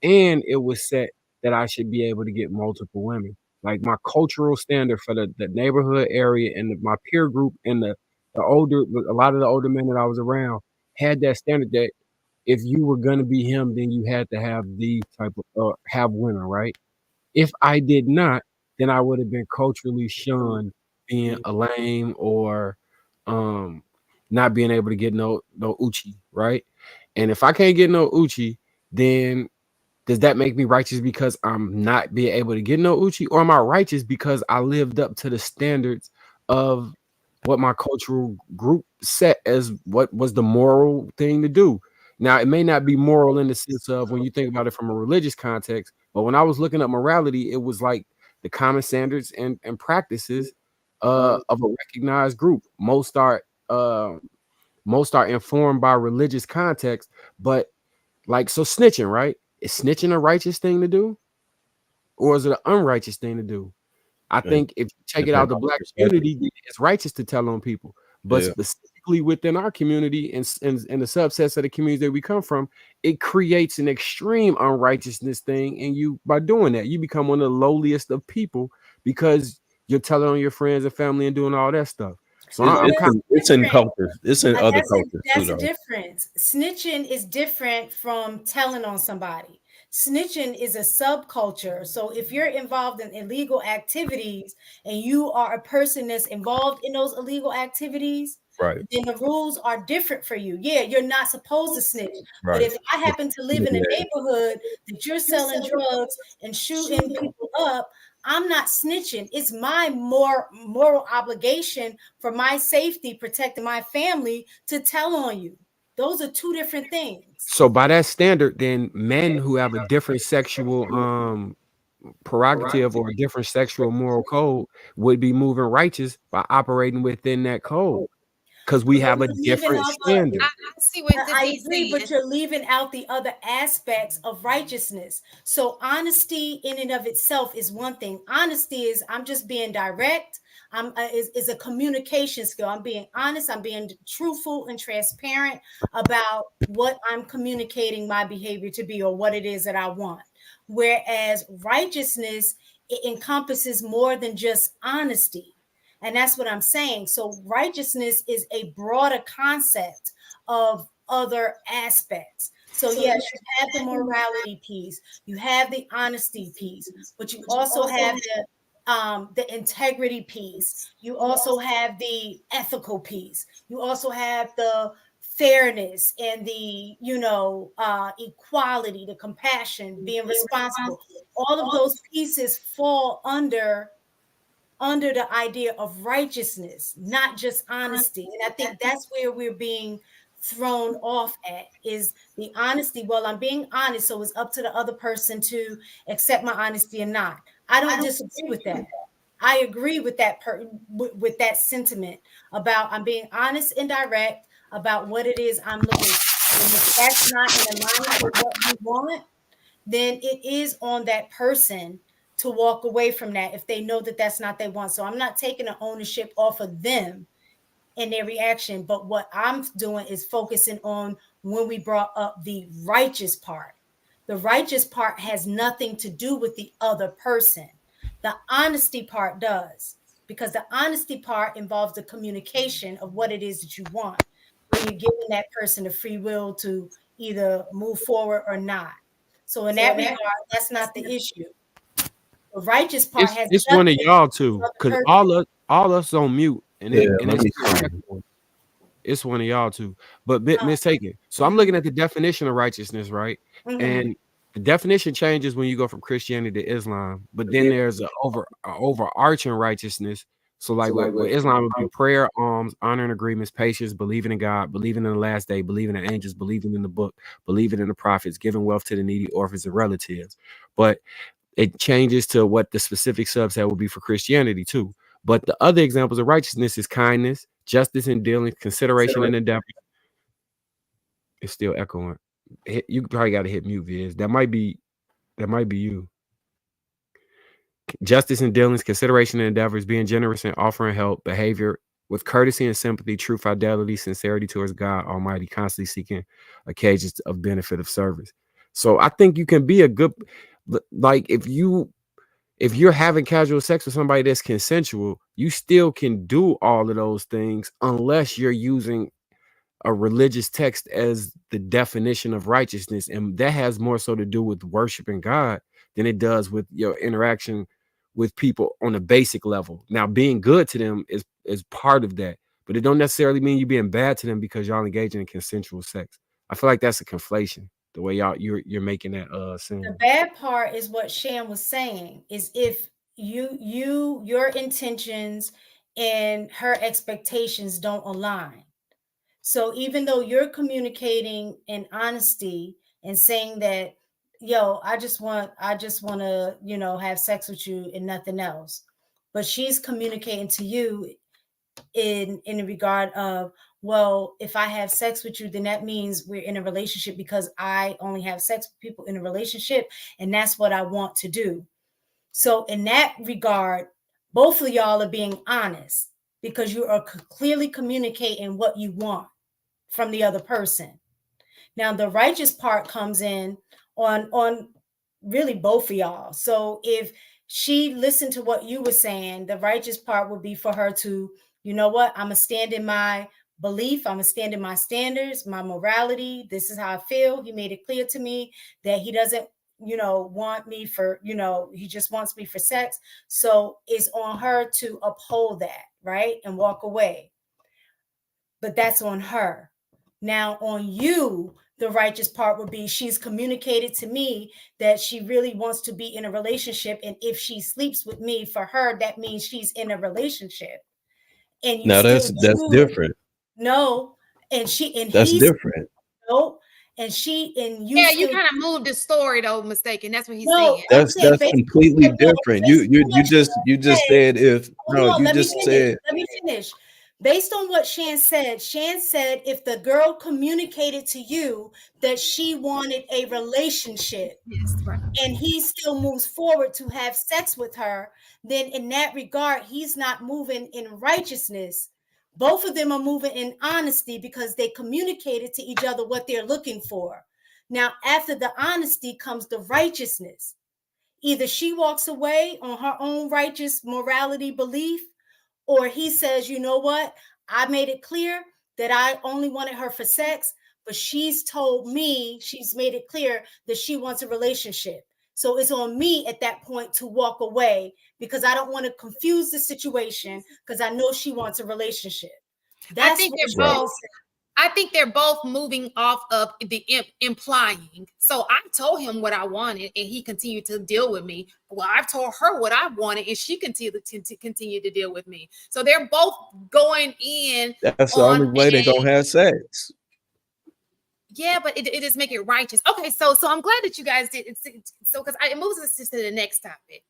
and it was set that I should be able to get multiple women. Like my cultural standard for the neighborhood area and my peer group and a lot of the older men that I was around had that standard that if you were gonna be him, then you had to have these type of have women, right? If I did not, then I would have been culturally shunned being a lame or not being able to get no uchi, right? And if I can't get no Uchi, then does that make me righteous because I'm not being able to get no Uchi? Or am I righteous because I lived up to the standards of what my cultural group set as what was the moral thing to do? Now, it may not be moral in the sense of when you think about it from a religious context, but when I was looking up morality, it was like the common standards and practices of a recognized group. Most are informed by religious context, but like, so snitching, right? Is snitching a righteous thing to do? Or is it an unrighteous thing to do? I think if you take it out of the Black community, it's righteous to tell on people. But specifically within our community and the subsets of the communities that we come from, it creates an extreme unrighteousness thing. And you, by doing that, you become one of the lowliest of people because you're telling on your friends and family and doing all that stuff. So it's in culture. It's in other cultures. That's a difference. Snitching is different from telling on somebody. Snitching is a subculture. So if you're involved in illegal activities and you are a person that's involved in those illegal activities, right, then the rules are different for you. Yeah, you're not supposed to snitch. Right. But if I happen to live in a neighborhood that you're selling drugs and shooting people up, I'm not snitching. It's my moral obligation for my safety, protecting my family, to tell on you. Those are two different things. So by that standard, then men who have a different sexual prerogative or a different sexual moral code would be moving righteous by operating within that code. Because we have a different standard. I agree, but you're leaving out the other aspects of righteousness. So honesty in and of itself is one thing. Honesty is I'm just being direct. Is a communication skill. I'm being honest. I'm being truthful and transparent about what I'm communicating my behavior to be or what it is that I want. Whereas righteousness, it encompasses more than just honesty. And that's what I'm saying. So righteousness is a broader concept of other aspects. So yes, you have the morality piece, you have the honesty piece, but you also have the integrity piece. You also have the ethical piece. You also have the fairness and the, equality, the compassion, being responsible. All of those pieces fall under the idea of righteousness, not just honesty. And I think that's where we're being thrown off at, is the honesty. Well, I'm being honest, so it's up to the other person to accept my honesty or not. I don't disagree with that. I agree with that with that sentiment about I'm being honest and direct about what it is I'm looking for. And if that's not in alignment with what you want, then it is on that person to walk away from that if they know that that's not what they want. So I'm not taking the ownership off of them and their reaction, but what I'm doing is focusing on when we brought up the righteous part. The righteous part has nothing to do with the other person. The honesty part does, because the honesty part involves the communication of what it is that you want, when you're giving that person the free will to either move forward or not. So in that regard, that's not the issue. The righteous part it's one of y'all too, because all us on mute, and it's one of y'all too. But mistaken. So I'm looking at the definition of righteousness, right? Mm-hmm. And the definition changes when you go from Christianity to Islam, but then there's an overarching righteousness. So like with Islam would be prayer, alms, honor and agreements, patience, believing in God, believing in the last day, believing in angels, believing in the book, believing in the prophets, giving wealth to the needy, orphans, and relatives. But it changes to what the specific subset will be for Christianity too. But the other examples of righteousness is kindness, justice in dealing, consideration and endeavor. It's still echoing. You probably got to hit mute, Viz. That might be you. Justice in dealings, consideration and endeavors, being generous and offering help, behavior with courtesy and sympathy, true fidelity, sincerity towards God Almighty, constantly seeking occasions of benefit of service. So I think you can be a good, like if you're having casual sex with somebody that's consensual, you still can do all of those things unless you're using a religious text as the definition of righteousness. And that has more so to do with worshiping God than it does with your interaction with people on a basic level. Now, being good to them is part of that, but it don't necessarily mean you being bad to them because y'all engaging in consensual sex. I feel like that's a conflation. The way you're making that seem. The bad part is what Shan was saying is if your intentions and her expectations don't align. So even though you're communicating in honesty and saying that, yo, I just want to, have sex with you and nothing else, but she's communicating to you in the regard of, well, if I have sex with you, then that means we're in a relationship because I only have sex with people in a relationship, and that's what I want to do. So in that regard, both of y'all are being honest because you are clearly communicating what you want from the other person. Now the righteous part comes in on really both of y'all. So if she listened to what you were saying, the righteous part would be for her to, you know what, I'm gonna stand in my belief, I'm gonna stand in my standards, my morality. This is how I feel. He made it clear to me that he doesn't, want me for, he just wants me for sex. So it's on her to uphold that, right? And walk away. But that's on her. Now on you, the righteous part would be she's communicated to me that she really wants to be in a relationship. And if she sleeps with me, for her, that means she's in a relationship. And you Now still that's different. No. And That's he's different. no. And she and you. Yeah, you kind of moved the story though, mistaken. That's what he's No, saying. That's completely different. You just said if no, you just said. Let me finish. Based on what Shan said if the girl communicated to you that she wanted a relationship, Yes, right. and he still moves forward to have sex with her, then in that regard, he's not moving in righteousness. Both of them are moving in honesty because they communicated to each other what they're looking for. Now, after the honesty comes the righteousness. Either she walks away on her own righteous morality belief, or he says, you know what? I made it clear that I only wanted her for sex, but she's told me, she's made it clear that she wants a relationship. So it's on me at that point to walk away because I don't want to confuse the situation because I know she wants a relationship. I think they're both moving off of the implying. So I told him what I wanted and he continued to deal with me. Well, I've told her what I wanted and she continued to deal with me. So they're both going in. That's the only way they're gonna have sex. Yeah, but it is make it righteous. Okay, so I'm glad that you guys did it. So because it moves us to the next topic.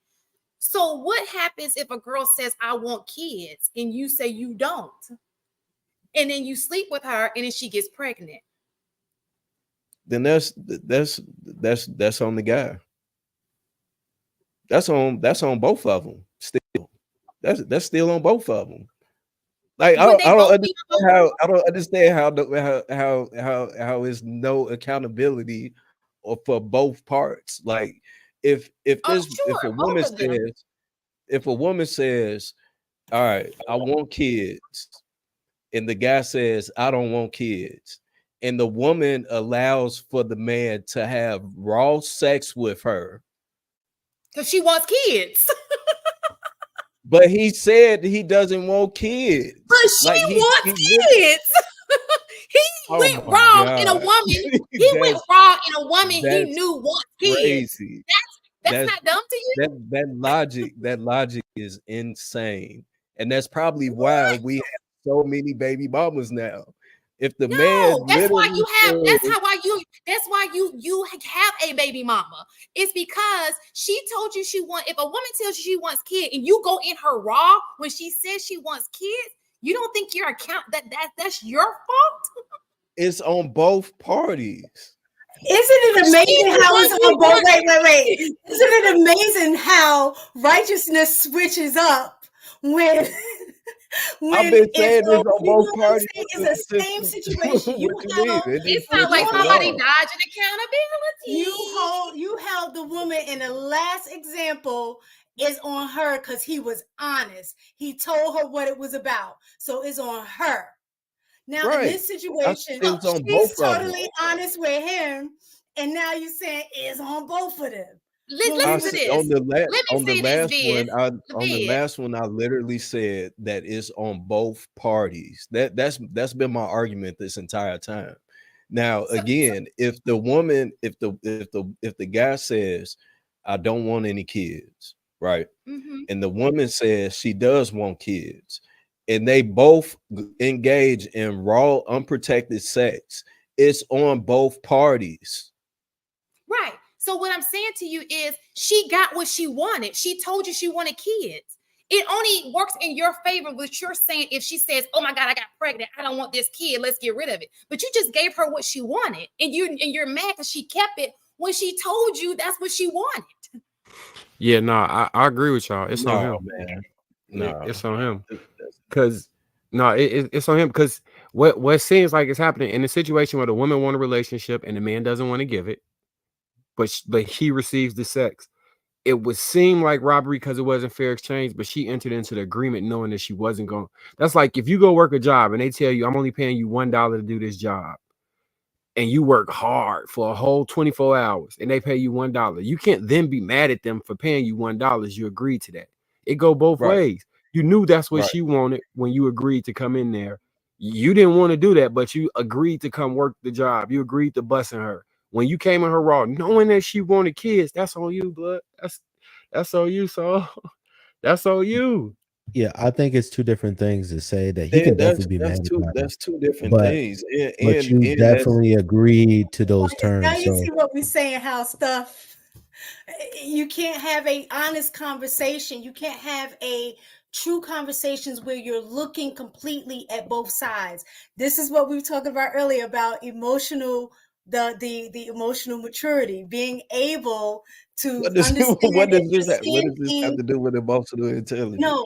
So what happens if a girl says, I want kids, and you say you don't? And then you sleep with her and then she gets pregnant. Then that's on the guy. That's on both of them. Still, that's still on both of them. Like I don't understand how is no accountability or for both parts. Like if a woman says, all right, I want kids, and the guy says, I don't want kids, and the woman allows for the man to have raw sex with her because she wants kids. But he said he doesn't want kids. But she wants kids. He went wrong in a woman. He went wrong in a woman he knew wants kids. Crazy. That's not dumb to you? That logic is insane. And that's probably why we have so many baby mamas now. If the man that's why you have a baby mama. It's because she told you if a woman tells you she wants kids and you go in her raw when she says she wants kids, you don't think your that's your fault? It's on both parties. Isn't it amazing how it's on both? Wait. Isn't it amazing how righteousness switches up when I've been saying this on both parties. It's the same situation. It sounds like somebody dodging accountability. You held the woman in the last example is on her because he was honest. He told her what it was about. So it's on her. Now in this situation, she's totally honest with him. And now you're saying it's on both of them. Listen to this. On the last one, I literally said that it's on both parties. That's been my argument this entire time. Now, again, if the woman, if the guy says, I don't want any kids, right? And the woman says she does want kids, and they both engage in raw, unprotected sex, it's on both parties. Right. So what I'm saying to you is she got what she wanted. She told you she wanted kids. It only works in your favor, what you're saying. If she says, oh my God, I got pregnant, I don't want this kid, let's get rid of it. But you just gave her what she wanted. And you're mad because she kept it when she told you that's what she wanted. Yeah, I agree with y'all. It's on him, man. No, it's on him. Because it's on him. Because what seems like is happening in a situation where the woman want a relationship and the man doesn't want to give it, but he receives the sex. It would seem like robbery because it wasn't fair exchange, but she entered into the agreement knowing that she wasn't going. That's like if you go work a job and they tell you, I'm only paying you $1 to do this job, and you work hard for a whole 24 hours and they pay you $1. You can't then be mad at them for paying you $1. You agreed to that. It go both ways. You knew that's what she wanted when you agreed to come in there. You didn't want to do that, but you agreed to come work the job. You agreed to busting her. When you came in her raw, knowing that she wanted kids, that's on you, blood. That's on you, so that's on you. Yeah, I think it's two different things to say that he can definitely be mad about it. That's two different things. But you definitely agreed to those terms. Now you see what we're saying, how stuff. You can't have a honest conversation. You can't have a true conversations where you're looking completely at both sides. This is what we were talking about earlier about emotional, the emotional maturity, being able to understand. What does this have to do with emotional intelligence? No,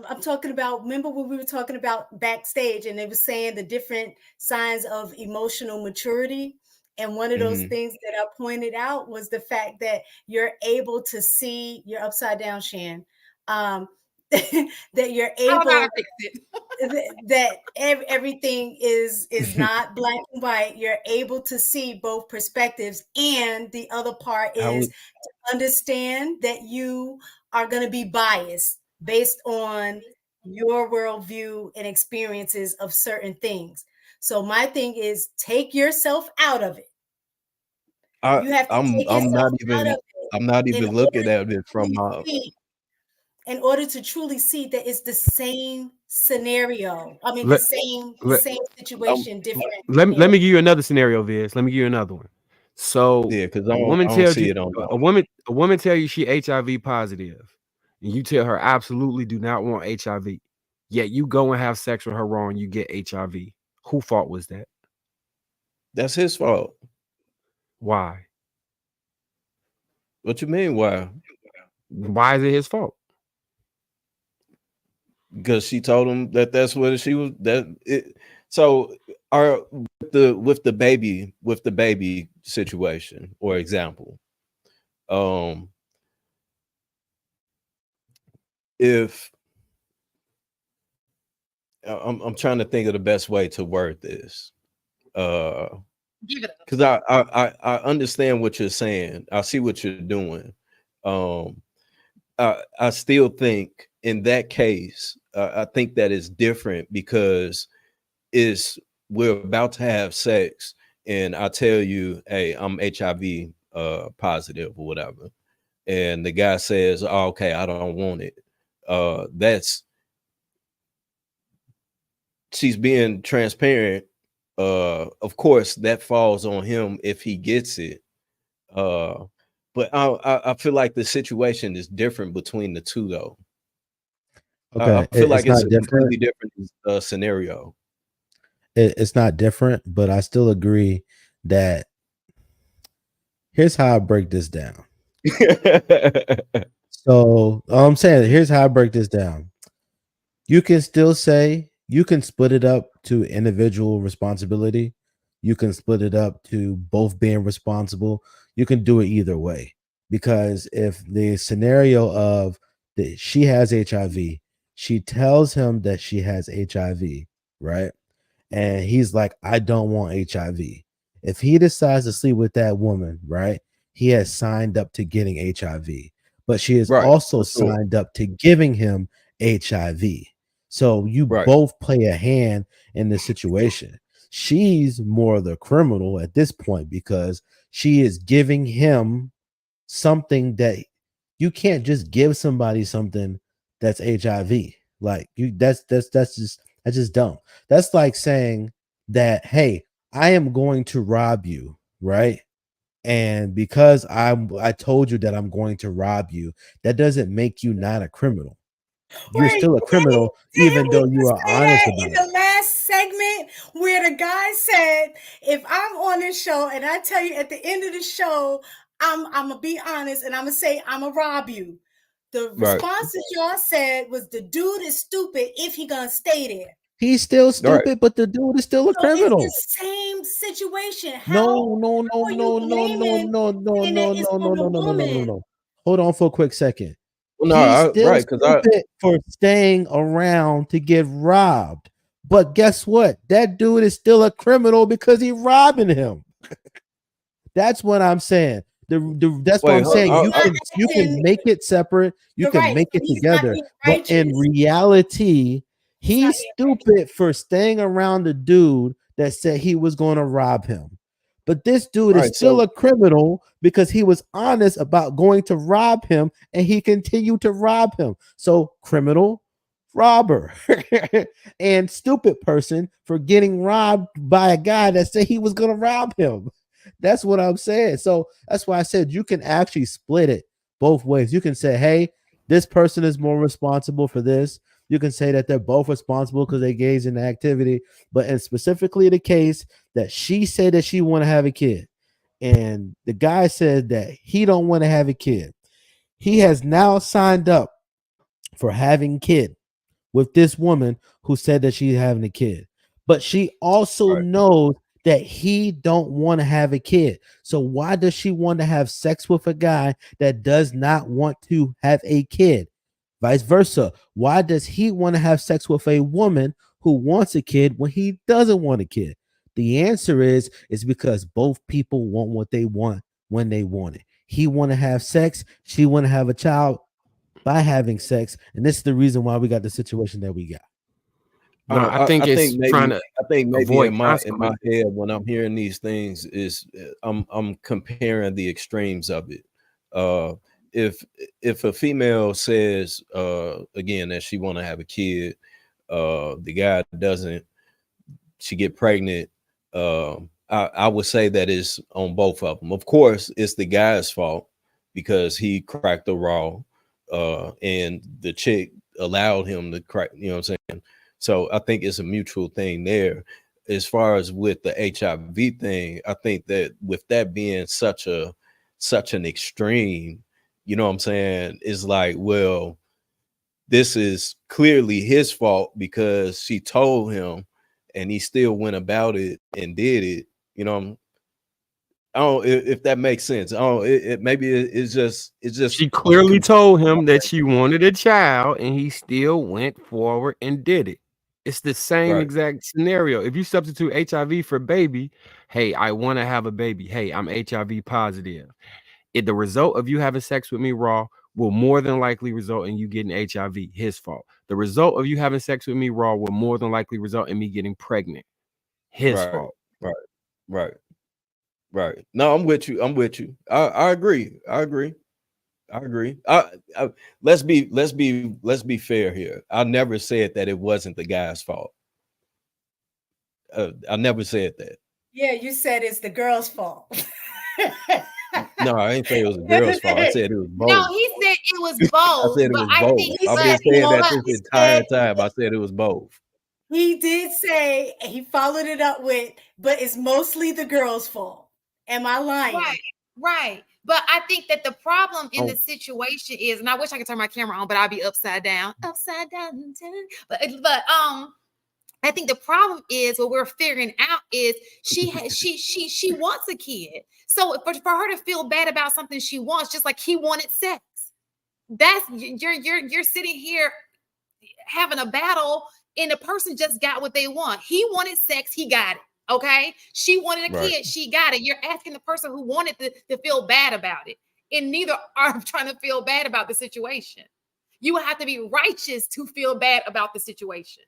I'm talking about, remember when we were talking about backstage and they were saying the different signs of emotional maturity? And one of those things that I pointed out was the fact that you're able to see, you're upside down, Shan, that you're able that everything is not black and white. You're able to see both perspectives, and the other part is to understand that you are going to be biased based on your worldview and experiences of certain things. So my thing is, take yourself out of it. You have to take yourself out of it. I'm not even looking at it from in order to truly see that it's the same scenario. I mean, the same situation, different. Let me give you another scenario, Viz. Let me give you another one. So because a woman tells you a woman tell you she HIV positive, and you tell her absolutely do not want HIV. Yet you go and have sex with her wrong, you get HIV. Whose fault was that? That's his fault. Why? What you mean? Why? Why is it his fault? Because she told him that that's what she was. So, with the baby situation or example, if I'm trying to think of the best way to word this, because I understand what you're saying. I see what you're doing. I still think in that case, I think that is different because we're about to have sex and I tell you, hey, I'm HIV positive or whatever. And the guy says, oh, okay, I don't want it. She's being transparent. Of course, that falls on him if he gets it. But I feel like the situation is different between the two, though. Okay, I feel like it's a completely different scenario. It's not different, but I still agree that here's how I break this down. So I'm saying here's how I break this down. You can still say you can split it up to individual responsibility. You can split it up to both being responsible. You can do it either way, because if the scenario of that she has HIV, she tells him that she has HIV, right? And he's like, I don't want HIV. If he decides to sleep with that woman, right, he has signed up to getting HIV, but she has also signed up to giving him HIV. So you both play a hand in this situation. she's more the criminal at this point because she is giving him something that you can't just give somebody something that's HIV. Like you, that's just dumb. That's like saying that, hey, I am going to rob you, right? And because I told you that I'm going to rob you, that doesn't make you not a criminal. You're Wait, still a criminal, didn't even we though you just are say honest that in about it. the last segment where the guy said, if I'm on this show and I tell you at the end of the show, I'm gonna be honest and I'm gonna say I'm gonna rob you. The response that y'all said was the dude is stupid if he gonna stay there. He's still stupid, but the dude is still a So it's criminal. the same situation. No. are you blaming and that it's on the woman? No. Hold on for a quick second. Well, no, He's still right, because stupid for staying around to get robbed. But guess what? That dude is still a criminal because he's robbing him. That's what I'm saying. That's what I'm saying. You can make it separate. You can make it together. But in reality, he's stupid for staying around the dude that said he was going to rob him. But this dude is still a criminal because he was honest about going to rob him and he continued to rob him. So criminal, robber, and stupid person for getting robbed by a guy that said he was going to rob him. That's what I'm saying. So that's why I said you can actually split it both ways. You can say, hey, this person is more responsible for this. You can say that they're both responsible because they engaged in the activity. But in specifically the case that she said that she want to have a kid, and the guy said that he don't want to have a kid, he has now signed up for having kid with this woman who said that she's having a kid. But she also knows that he don't want to have a kid. So why does she want to have sex with a guy that does not want to have a kid? Vice versa. Why does he want to have sex with a woman who wants a kid when he doesn't want a kid? The answer is because both people want what they want when they want it. He want to have sex, she want to have a child by having sex, and this is the reason why we got the situation that we got. No, I think it's trying to. I think maybe avoid in my head when I'm hearing these things is I'm comparing the extremes of it. If a female says again that she want to have a kid, the guy doesn't, she get pregnant. I would say that is on both of them. Of course, it's the guy's fault because he cracked the raw, and the chick allowed him to crack. You know what I'm saying? So I think it's a mutual thing there. As far as with the HIV thing, I think that with that being such an extreme, you know what I'm saying, it's like, well, this is clearly his fault because she told him and he still went about it and did it. You know, I don't if that makes sense. Oh, it's just she clearly told him that she wanted a child and he still went forward and did it. It's the same exact scenario. If you substitute HIV for baby, hey, I want to have a baby. Hey, I'm HIV positive. The result of you having sex with me raw will more than likely result in you getting HIV. His fault. The result of you having sex with me raw will more than likely result in me getting pregnant. His fault. Right. No, I'm with you. I agree. Let's be fair here. I never said that it wasn't the guy's fault. I never said that. Yeah, you said it's the girl's fault. No, I ain't say it was the girl's fault. I said it was both. No, he said it was both. I said it was both. I've been saying that this entire time. I said it was both. He did say, he followed it up with, but it's mostly the girl's fault. Am I lying? Right. But I think that the problem in the situation is, and I wish I could turn my camera on, but I'll be upside down. But I think the problem is what we're figuring out is she wants a kid. So for her to feel bad about something she wants, just like he wanted sex, that's you're sitting here having a battle, and the person just got what they want. He wanted sex, he got it. Okay, she wanted a kid, she got it. You're asking the person who wanted to feel bad about it, and neither are trying to feel bad about the situation. You have to be righteous to feel bad about the situation.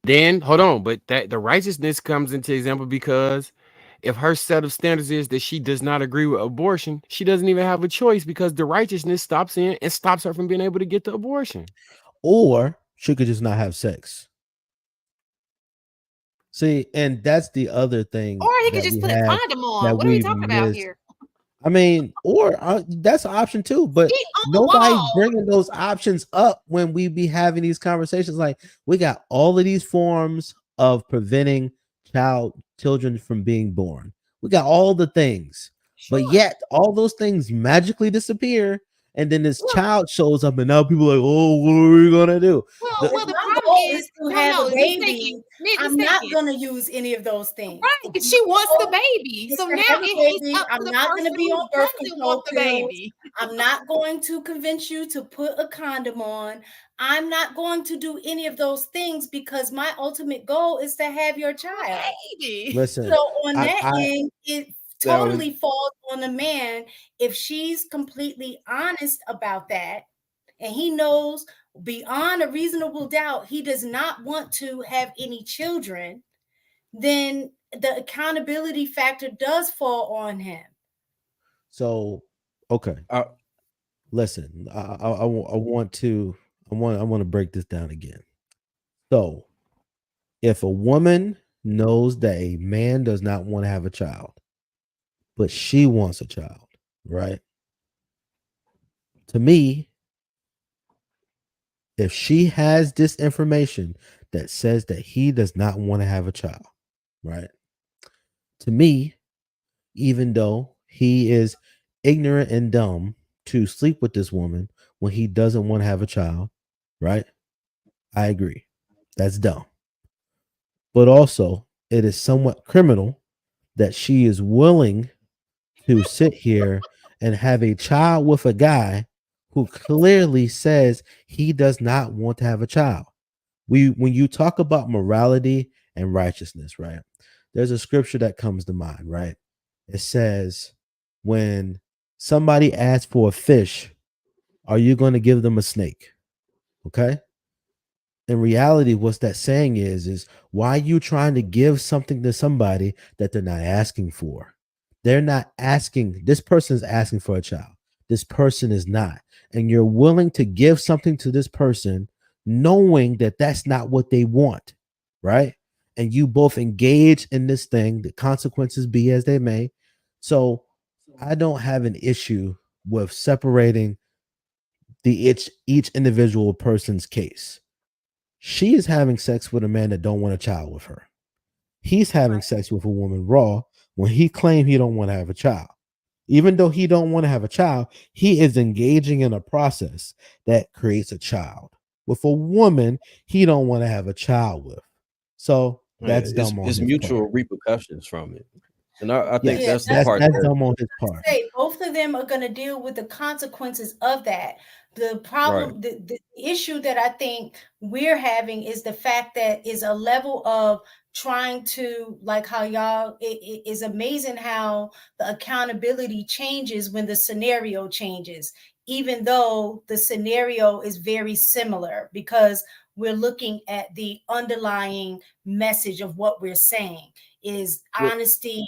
Then hold on, but that the righteousness comes into example because if her set of standards is that she does not agree with abortion, she doesn't even have a choice because the righteousness stops in and stops her from being able to get the abortion. Or she could just not have sex. See, and that's the other thing. Or he could just put a condom on. What are we talking about here? I mean, or that's an option too, but nobody's bringing those options up when we be having these conversations. Like, we got all of these forms of preventing children from being born. We got all the things, but yet all those things magically disappear. And then this child shows up, and now people are like, "Oh, what are we gonna do?" The problem is to have a baby. I'm not gonna use any of those things. Right, she wants the baby. So now I'm not gonna be on birth control pills. I'm not going to convince you to put a condom on. I'm not going to do any of those things because my ultimate goal is to have your child. Listen, so on that end, it totally falls on the man if she's completely honest about that, and he knows beyond a reasonable doubt he does not want to have any children, then the accountability factor does fall on him. So, okay, listen, I want to break this down again. So, if a woman knows that a man does not want to have a child, but she wants a child, right? To me, if she has this information that says that he does not want to have a child, right? To me, even though he is ignorant and dumb to sleep with this woman when he doesn't want to have a child, right? I agree. That's dumb. But also, it is somewhat criminal that she is willing to sit here and have a child with a guy who clearly says he does not want to have a child. When you talk about morality and righteousness, right? There's a scripture that comes to mind, right? It says, when somebody asks for a fish, are you going to give them a snake? Okay. In reality, what that saying is why are you trying to give something to somebody that they're not asking for? They're not asking. This person is asking for a child. This person is not. And you're willing to give something to this person knowing that that's not what they want, right? And you both engage in this thing, the consequences be as they may. So I don't have an issue with separating each individual person's case. She is having sex with a man that don't want a child with her. He's having sex with a woman raw when he claimed he don't want to have a child. Even though he don't want to have a child, he is engaging in a process that creates a child with a woman he don't want to have a child with. So that's dumb on his mutual part. repercussions from it. And I think that's the part that's dumb on his part. Both of them are going to deal with the consequences of that. The problem, the issue that I think we're having is the fact that is a level of trying to, like how y'all, it is amazing how the accountability changes when the scenario changes, even though the scenario is very similar, because we're looking at the underlying message of what we're saying is honesty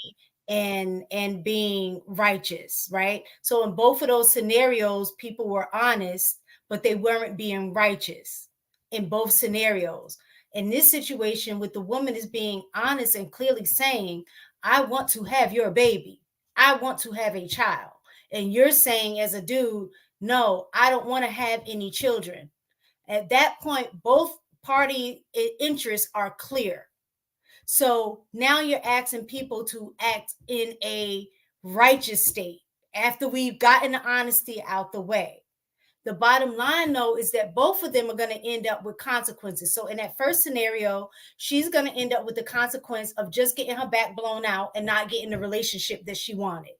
and being righteous, right? So in both of those scenarios, people were honest, but they weren't being righteous in both scenarios. In this situation, with the woman is being honest and clearly saying, I want to have your baby. I want to have a child. And you're saying as a dude, no, I don't want to have any children. At that point, both party interests are clear. So now you're asking people to act in a righteous state after we've gotten the honesty out the way. The bottom line, though, is that both of them are going to end up with consequences. So in that first scenario, she's going to end up with the consequence of just getting her back blown out and not getting the relationship that she wanted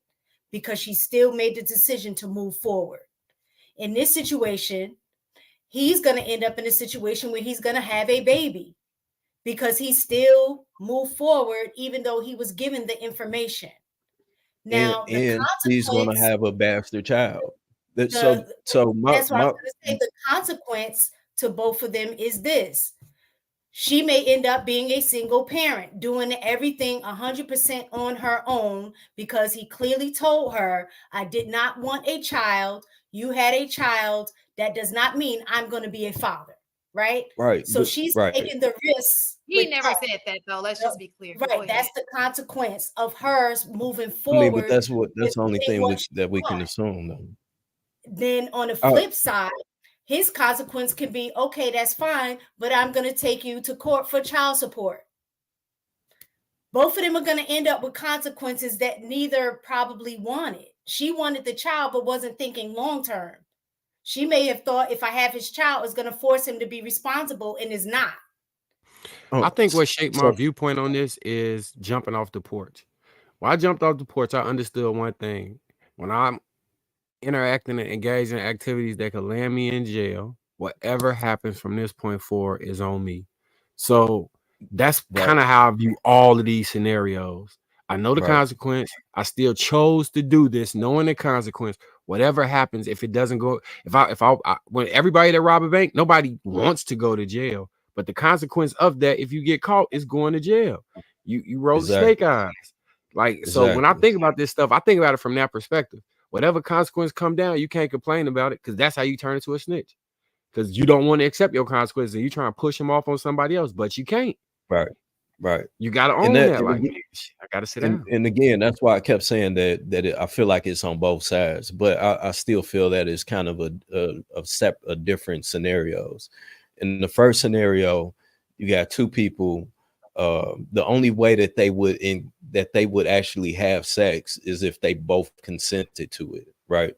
because she still made the decision to move forward. In this situation, he's going to end up in a situation where he's going to have a baby, because he still moved forward, even though he was given the information. Now, and he's going to have a bastard child. That's what I was going to say. The consequence to both of them is this. She may end up being a single parent, doing everything 100% on her own because he clearly told her, I did not want a child. You had a child. That does not mean I'm going to be a father. Right. Right. So she's Right. taking the risks. He never said that, though. Let's just be clear. Right. That's the consequence of hers moving I forward. mean, but that's the only thing that we can assume, though. Then on the flip side, his consequence can be, okay, that's fine, but I'm going to take you to court for child support. Both of them are going to end up with consequences that neither probably wanted. She wanted the child, but wasn't thinking long term. She may have thought, if I have his child, it's going to force him to be responsible, and is not. I think what shaped my viewpoint on this is jumping off the porch. When I jumped off the porch, I understood one thing. When I'm interacting and engaging in activities that could land me in jail, whatever happens from this point forward is on me. So that's kind of how I view all of these scenarios. I know the consequence. I still chose to do this, knowing the consequence. Whatever happens, if it doesn't go, when everybody that rob a bank, nobody wants to go to jail. But the consequence of that, if you get caught, is going to jail. You roll the snake eyes. Like, so when I think about this stuff, I think about it from that perspective. Whatever consequence come down, you can't complain about it, because that's how you turn into a snitch. Because you don't want to accept your consequences, and you try to push them off on somebody else, but you can't. Right. You gotta own that. Like, I gotta sit down. And again, that's why I kept saying that I feel like it's on both sides, but I still feel that it's kind of a different scenarios. In the first scenario, you got two people. The only way that they would actually have sex is if they both consented to it, right?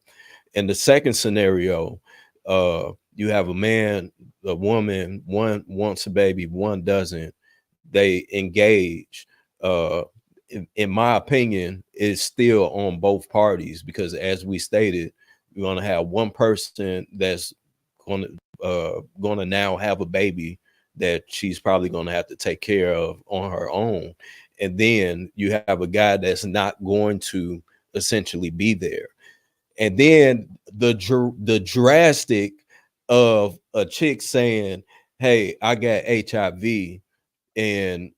In the second scenario, you have a man, a woman, one wants a baby, one doesn't. They engage. In my opinion, it's still on both parties, because as we stated, you're going to have one person that's going to now have a baby that she's probably going to have to take care of on her own. And then you have a guy that's not going to essentially be there. And then the drastic of a chick saying, hey, I got HIV, and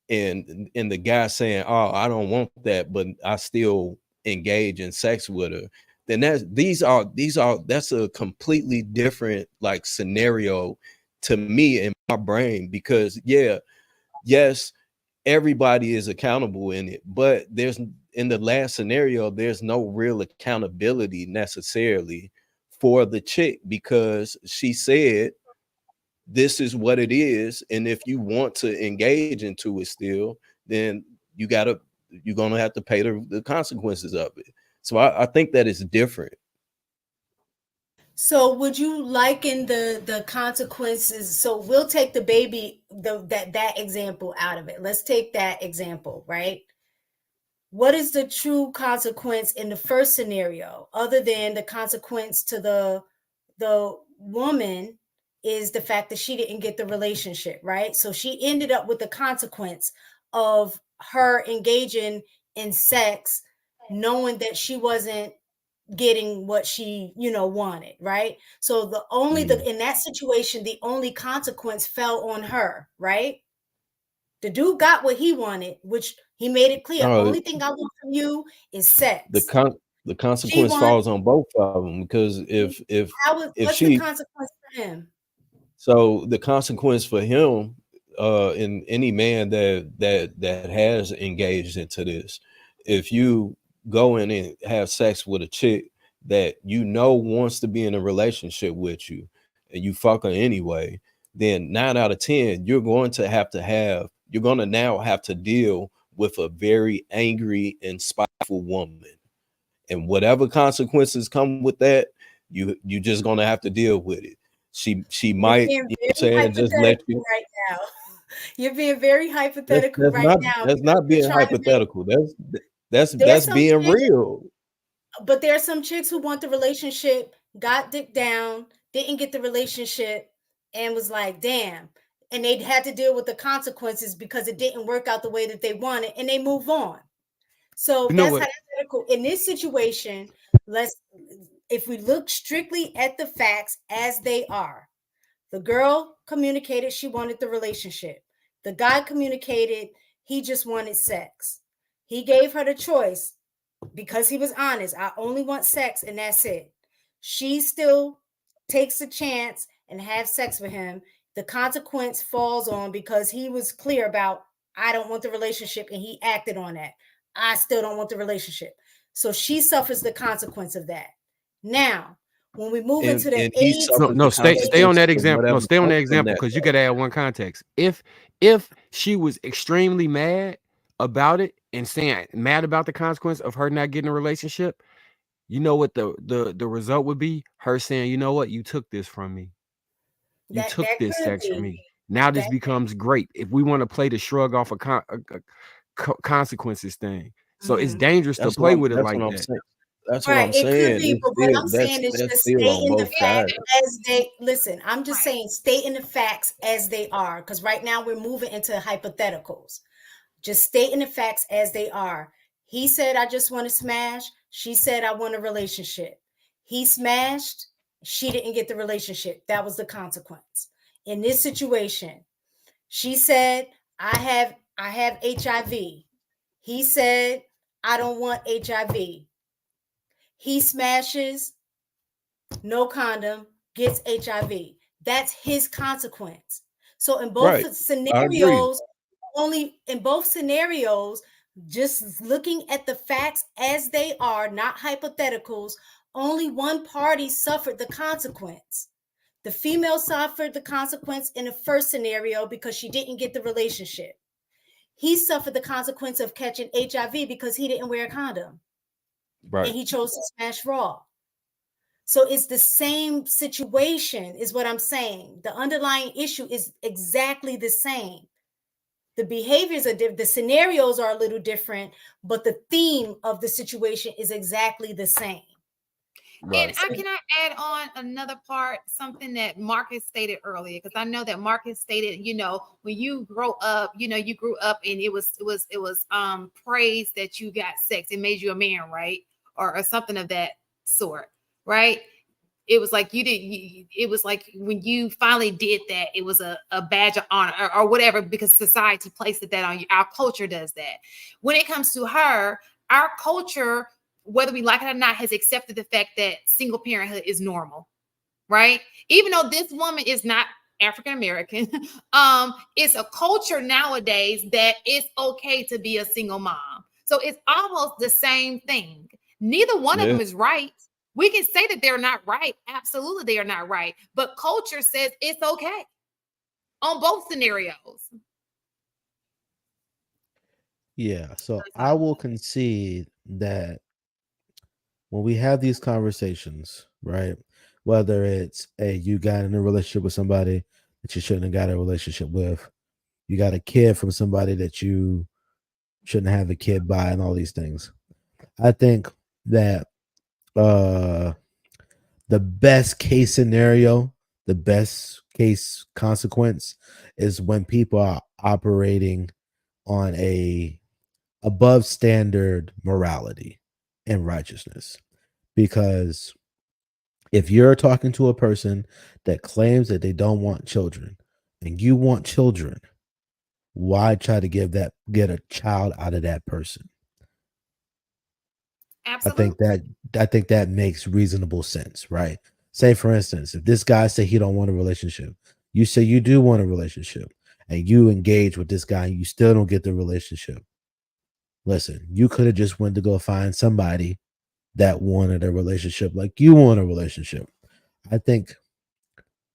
the guy saying, oh, I don't want that, but I still engage in sex with her, then that's a completely different like scenario to me in my brain, because yes, everybody is accountable in it, but in the last scenario, there's no real accountability necessarily for the chick, because she said this is what it is, and if you want to engage into it still, then you're gonna have to pay the consequences of it. So I think that is different. So would you liken the consequences? So we'll take the baby, that example out of it. Let's take that example, right? What is the true consequence in the first scenario, other than the consequence to the woman is the fact that she didn't get the relationship, right? So she ended up with the consequence of her engaging in sex, knowing that she wasn't getting what she wanted, right? So in that situation, the only consequence fell on her, right? The dude got what he wanted, which he made it clear. Only thing I want from you is sex. The consequence falls on both of them, because what's the consequence for him? So the consequence for him, in any man that has engaged into this, if you go in and have sex with a chick that wants to be in a relationship with you, and you fuck her anyway, then 9 out of 10, you're going to now have to deal with a very angry and spiteful woman, and whatever consequences come with that, you just going to have to deal with it. She might, just let you right now. You're being very hypothetical now. That's not being hypothetical. That's being real. But there are some chicks who want the relationship, got dick down, didn't get the relationship, and was like, damn. And they had to deal with the consequences because it didn't work out the way that they wanted, and they move on. So that's hypothetical. In this situation, if we look strictly at the facts as they are, The girl communicated she wanted the relationship. The guy communicated he just wanted sex. He gave her the choice because he was honest. I only want sex and that's it. She still takes a chance and have sex with him. The consequence falls on because he was clear about, I don't want the relationship, and he acted on that. I still don't want the relationship. So she suffers the consequence of that. Now, when we move into the age, stay on that example. No, stay on that example because you got to add one context. If she was extremely mad about it and saying mad about the consequence of her not getting a relationship, you know what the result would be? Her saying, you know what, you took this from me. You took this sex from me. Now this becomes great. If we want to play the shrug off a consequences thing, so it's dangerous to play with it like that. That's what I'm saying. It could be, but what I'm saying is just stay in the facts as they listen. I'm just saying stay in the facts as they are, because right now we're moving into hypotheticals. Just stay in the facts as they are. He said, I just want to smash. She said, I want a relationship. He smashed. She didn't get the relationship. That was the consequence. In this situation, she said, I have HIV. He said, I don't want HIV. He smashes, no condom, gets HIV. That's his consequence. So in both scenarios, just looking at the facts as they are, not hypotheticals, only one party suffered the consequence. The female suffered the consequence in the first scenario because she didn't get the relationship. He suffered the consequence of catching HIV because he didn't wear a condom. Right. And he chose to smash raw. So it's the same situation, is what I'm saying. The underlying issue is exactly the same. The behaviors are different, the scenarios are a little different, but the theme of the situation is exactly the same. Right. And can I add on another part, something that Marcus stated earlier, because I know that Marcus stated, when you grow up, you grew up and it was praised that you got sex. It made you a man, right? Or something of that sort, right? It was like it was like when you finally did that, it was a badge of honor or whatever, because society placed that on you. Our culture does that. When it comes to her, our culture, whether we like it or not, has accepted the fact that single parenthood is normal, right? Even though this woman is not African-American, it's a culture nowadays that it's okay to be a single mom. So it's almost the same thing. Neither one of them is right. We can say that they're not right. Absolutely, they are not right. But culture says it's okay on both scenarios. Yeah, so I will concede that when we have these conversations, right, whether it's, hey, you got in a relationship with somebody that you shouldn't have got a relationship with, you got a kid from somebody that you shouldn't have a kid by, and all these things. I think that the best case scenario, the best case consequence is when people are operating on a above standard morality and righteousness. Because if you're talking to a person that claims that they don't want children and you want children, why try to get a child out of that person? Absolutely. I think that makes reasonable sense, right? Say, for instance, if this guy say he don't want a relationship, you say you do want a relationship, and you engage with this guy and you still don't get the relationship. Listen, you could have just went to go find somebody that wanted a relationship like you want a relationship. I think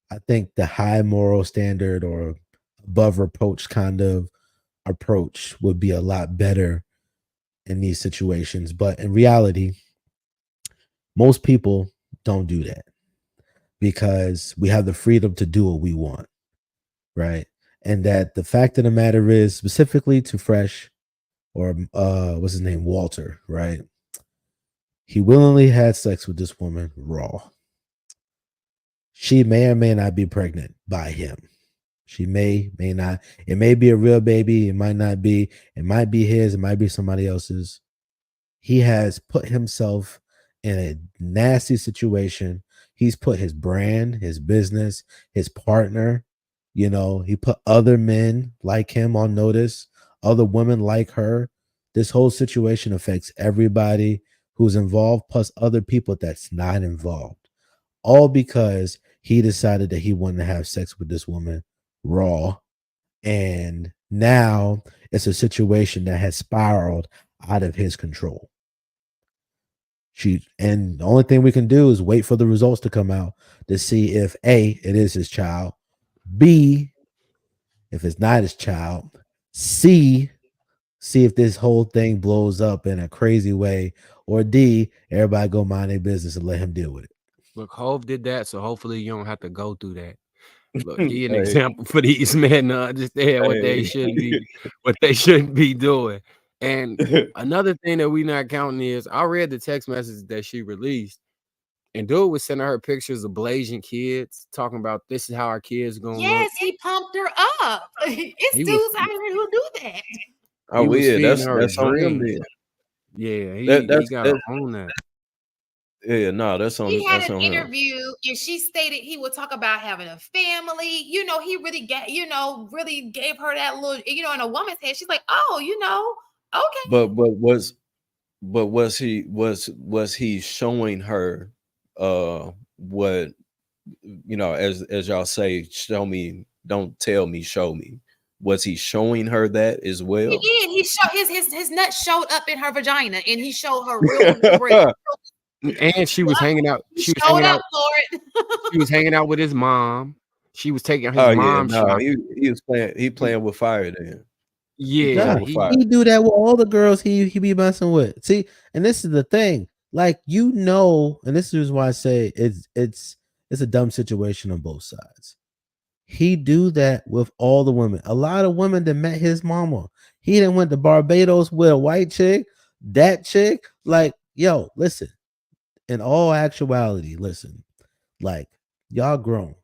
the high moral standard or above reproach kind of approach would be a lot better in these situations. But in reality, most people don't do that because we have the freedom to do what we want, right? And that the fact of the matter is, specifically to Fresh, or what's his name, Walter, right? He willingly had sex with this woman raw. She may or may not be pregnant by him. She may not. It may be a real baby. It might not be. It might be his. It might be somebody else's. He has put himself in a nasty situation. He's put his brand, his business, his partner, you know, he put other men like him on notice, other women like her. This whole situation affects everybody who's involved, plus other people that's not involved. All because he decided that he wanted to have sex with this woman raw. And now it's a situation that has spiraled out of his control. And the only thing we can do is wait for the results to come out to see if A, it is his child, B, if it's not his child, C, see if this whole thing blows up in a crazy way, or D, everybody go mind their business and let him deal with it. Look, Hov did that, so hopefully you don't have to go through that. Look, he an example for these men to understand what they shouldn't be doing. And another thing that we not counting is I read the text message that she released, and dude was sending her pictures of blazing kids, talking about this is how our kids gonna look. Yes, he pumped her up. It's dudes out here who do that. Oh, was yeah, feeding her that's on him. dreams. Yeah, he That's gotta own that. yeah, no, that's on. He had that's an on him. interview, and she stated he would talk about having a family. You know, he really really gave her that little, in a woman's head. She's like, oh, okay. But was he showing her what, as y'all say, show me, don't tell me, show me. Was he showing her that as well? He did. He showed his nut showed up in her vagina, and he showed her real breast. And she was hanging out. She was hanging out for it. She was hanging out with his mom. She was taking his mom. No, he was playing. He playing with fire then. Yeah, he do that with all the girls he be messing with. See, and this is the thing, like, and this is why I say it's a dumb situation on both sides. He do that with all the women. A lot of women that met his mama. He done went to Barbados with a white chick, that chick. Like, yo, listen. In all actuality, listen. Like, y'all grown.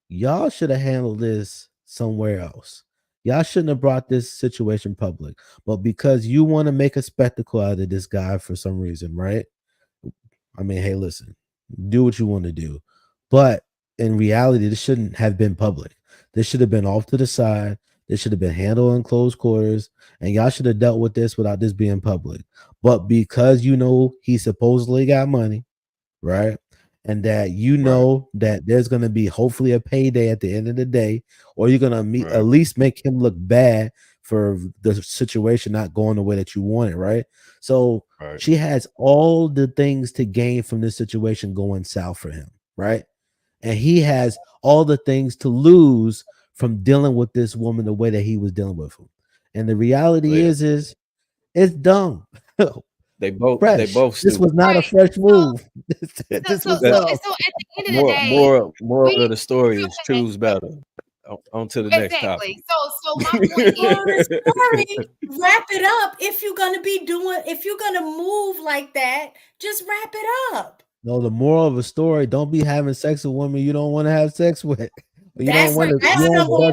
Y'all should have handled this somewhere else. Y'all shouldn't have brought this situation public. But because you want to make a spectacle out of this guy for some reason, right? I mean, hey, listen. Do what you want to do. But in reality, this shouldn't have been public. This should have been off to the side. This should have been handled in closed quarters. And y'all should have dealt with this without this being public. But because he supposedly got money, right? And that that there's going to be hopefully a payday at the end of the day, or you're going to at least make him look bad for the situation not going the way that you want it, right? So she has all the things to gain from this situation going south for him, right? And he has all the things to lose from dealing with this woman the way that he was dealing with him. And the reality is it's dumb. They both This was not a fresh move. This was so at the end of the day, moral of the story is choose better. On to the next topic. So my point is, wrap it up. If you're gonna move like that, just wrap it up. No, the moral of the story: don't be having sex with women you don't want to have sex with. You don't want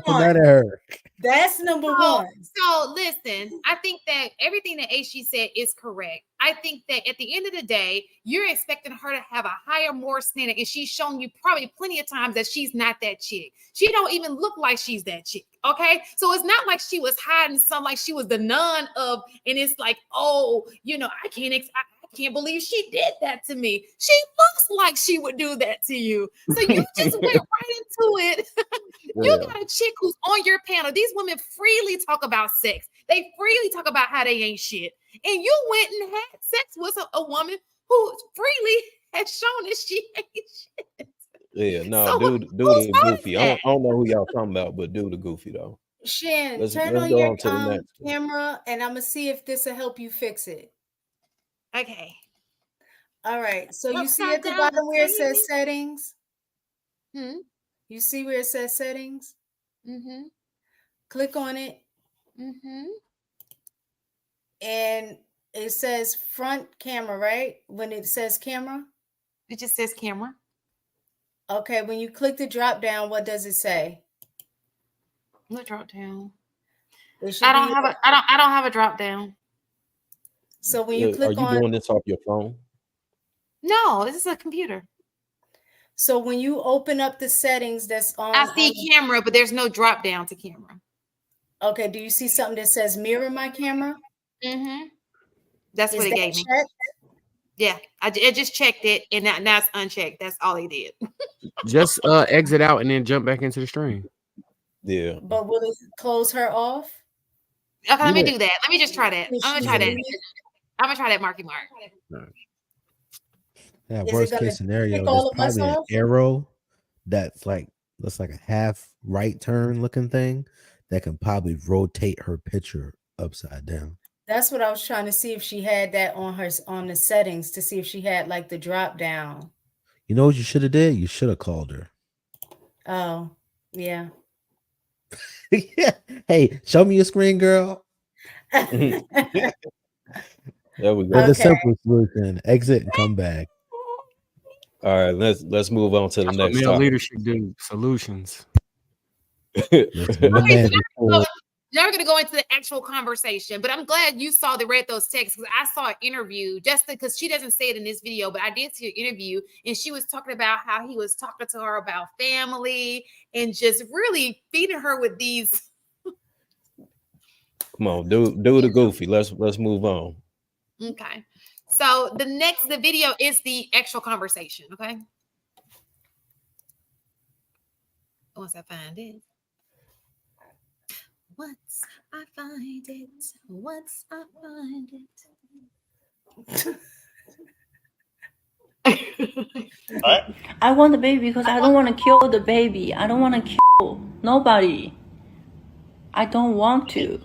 to at her. That's number one. So listen, I think that everything that HG said is correct. I think that at the end of the day, you're expecting her to have a higher moral standard, and she's shown you probably plenty of times that she's not that chick. She don't even look like she's that chick. Okay, so it's not like she was hiding something, like she was the nun of, and it's like, oh, I can't believe she did that to me. She looks like she would do that to you. So you just went right into it. You got a chick who's on your panel. These women freely talk about sex. They freely talk about how they ain't shit. And you went and had sex with a woman who freely has shown that she ain't shit. Yeah, no, so dude is goofy. I don't know who y'all talking about, but dude is goofy though. Shan, turn on your camera, and I'm gonna see if this will help you fix it. Okay. All right. So you see at the bottom where it says settings? You see where it says settings? Click on it. And it says front camera, right? When it says camera? It just says camera. Okay. When you click the drop down, what does it say? What drop down? I don't have a drop down. So when you click are you doing this off your phone? No, this is a computer. So when you open up the settings that's on, I see camera, but there's no drop down to camera. Okay, do you see something that says mirror my camera? Mm-hmm. That's Is what it that gave me. checked? Yeah, I just checked it, and now it's unchecked. That's all he did. Just exit out and then jump back into the stream. Yeah. But will it close her off? Okay, let me Yeah. do that. Let me just try that. I'm gonna try that. I'm gonna try that, Marky Mark. Yeah, Is it worst gonna case scenario, kick there's all of us probably an off? arrow that's like a half right turn looking thing that can probably rotate her picture upside down. That's what I was trying to see if she had that on the settings to see if she had like the drop down. You know what you should have did? You should have called her. Oh, yeah. Hey, show me your screen, girl. There we go. There's a Okay. simple solution. Exit and come back. All right, let's move on to the That's what next male topic. leadership do. Solutions. Listen, my Okay, man so before- now we're gonna go into the actual conversation, but I'm glad you read those texts because I saw an interview just because she doesn't say it in this video, but I did see an interview and she was talking about how he was talking to her about family and just really feeding her with these. Come on, do the goofy. Let's move on. Okay, so the video is the actual conversation. Okay, once I find it. Once I find it, once I find it. I want the baby because I don't want to kill the baby. I don't want to kill nobody. I don't want to.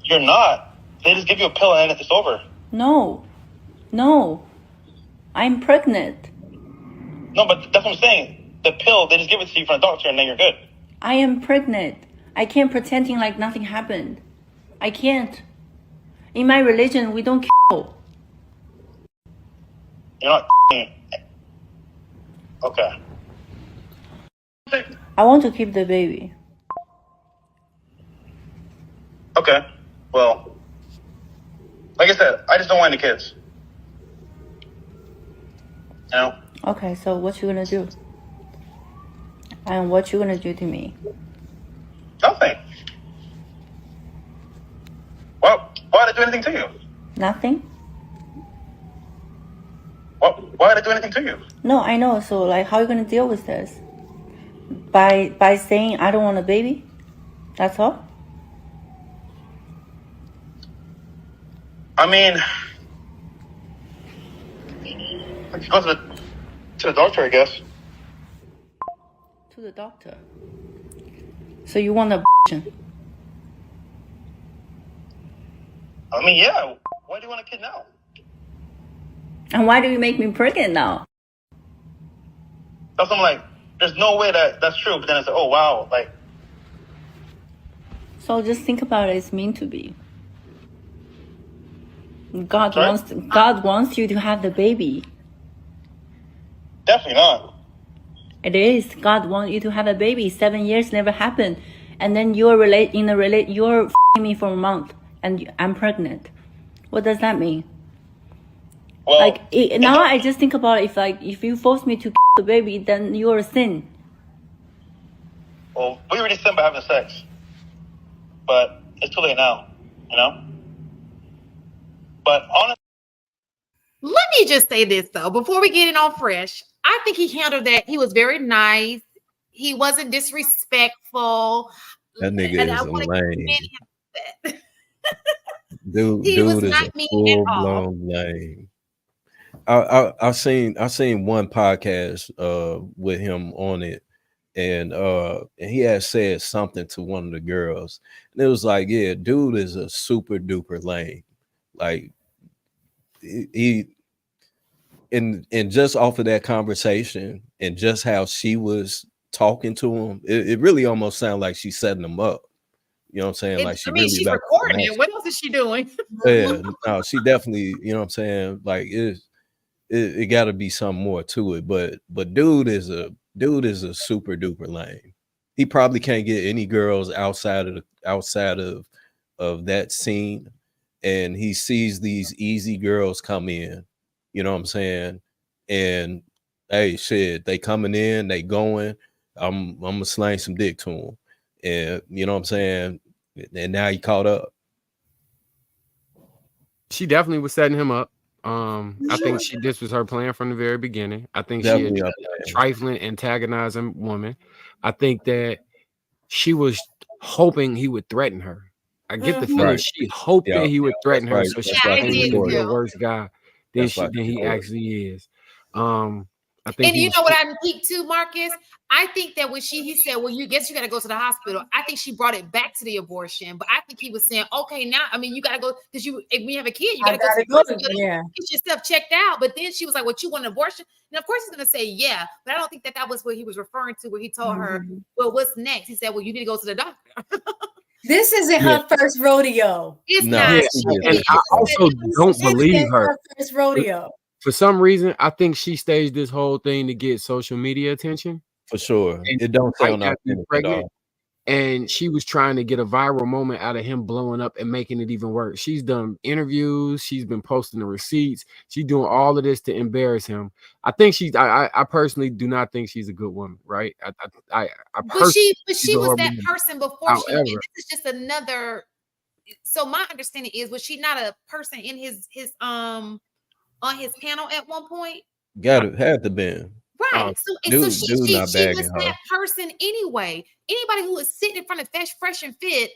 You're not. They just give you a pill and it's over. No. I'm pregnant. No, but that's what I'm saying. The pill, they just give it to you from the doctor and then you're good. I am pregnant. I can't pretending like nothing happened. I can't. In my religion, we don't kill. You're not. Okay. I want to keep the baby. Okay. Well, like I said, I just don't want any kids. You know? Okay, so what you gonna do? And what you gonna do to me? Nothing. Well, why did I do anything to you? Nothing? Why did I do anything to you? No, I know. So like, how are you gonna deal with this? By saying I don't want a baby? That's all? I mean, I could go to the doctor, I guess. To the doctor. So you want an abortion? I mean, yeah. Why do you want a kid now? And why do you make me pregnant now? That's what I'm like. There's no way that's true. But then it's like, oh wow, like. So just think about it. It's meant to be. God Sorry? wants you to have the baby. Definitely not. It is. God wants you to have a baby. 7 years never happened, and then you're you're f***ing me for a month, and I'm pregnant. What does that mean? Well, Now I just think about it, if you force me to the baby, then you're a sin. Well, we already sinned by having sex, but it's too late now. You know. But honestly, Let me just say this though, before we get in on fresh, I think he handled that. He was very nice. He wasn't disrespectful. That nigga And I is a wanna lame. commend him for that. Dude was is not a mean full at all. blown lame. I seen one podcast with him on it, and he had said something to one of the girls, and it was like, yeah, dude is a super duper lame. Like he and just off of that conversation and just how she was talking to him, it really almost sounded like she's setting him up. You know what I'm saying? Like She's about to recording smash it. What else is she doing? Yeah, no, she definitely, you know what I'm saying? Like it got to be something more to it, but dude is a super duper lame. He probably can't get any girls outside of that scene, and he sees these easy girls come in, you know what I'm saying? And Hey, shit, they coming in, they going. I'm gonna slang some dick to him, and you know what I'm saying. And now he caught up. She definitely was setting him up. I think this was her plan from the very beginning. I think Definitely she had a trifling, antagonizing woman. I think that she was hoping he would threaten her. I get the feeling she hoped that he would threaten her, so she I claimed did he would be a too. worse guy than he actually is. I think And you know what I peep too, Marcus? I think that when he said, well, you guess you got to go to the hospital. I think she brought it back to the abortion, but I think he was saying, okay, now, I mean, you got to go because if we have a kid, you got to go to the hospital, get yourself checked out. But then she was like, what, you want an abortion? And of course he's going to say, yeah, but I don't think that was what he was referring to, where he told her, well, what's next? He said, well, you need to go to the doctor. This isn't her first rodeo. It's not. And I also don't believe her. Her first rodeo. For some reason, I think she staged this whole thing to get social media attention. For sure. It don't sound authentic at all. And she was trying to get a viral moment out of him blowing up and making it even worse. She's done interviews. She's been posting the receipts. She's doing all of this to embarrass him. I think I personally do not think she's a good woman, right? But she was that person before. However, this is just another. So my understanding is, was she not a person in his on his panel at one point? Had to been. Right. So she was that person anyway. Anybody who is sitting in front of Fresh and Fit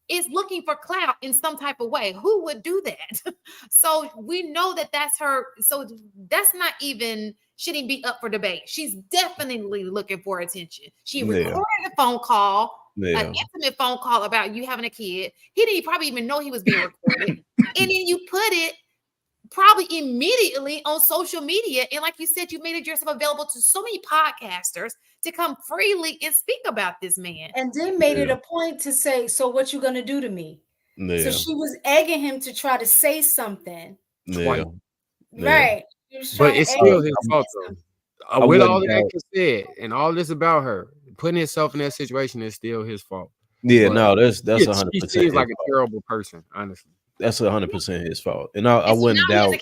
is looking for clout in some type of way. Who would do that? So we know that that's her. So that's not even, shouldn't be up for debate. She's definitely looking for attention. She recorded a phone call, an intimate phone call about you having a kid. He didn't probably even know he was being recorded. And then you put it probably immediately on social media. And like you said, you made it yourself available to so many podcasters to come freely and speak about this man. And then made it a point to say, so what you gonna do to me? So she was egging him to try to say something. Right. But it's still his fault though. With all that said and all this about her, putting himself in that situation is still his fault. Yeah, but that's 100%. She seems like a terrible person, honestly. That's 100% his fault, and I wouldn't doubt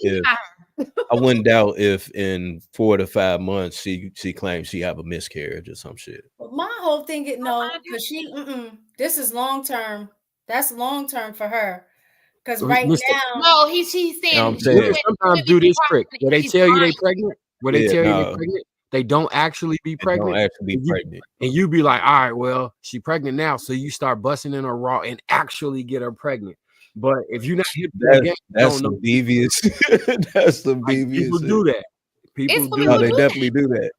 if in 4 to 5 months she claims she have a miscarriage or some shit. But my whole thing is because she this is long term. That's long term for her. Because right now, he's saying, sometimes do this trick where they tell you they pregnant. Where they tell you they pregnant, they don't actually be pregnant. And you be like, all right, well, she pregnant now, so you start busting in her raw and actually get her pregnant. But if you're not hip to the game, that's the devious. That's the devious. People do that. People do. No, they definitely do that.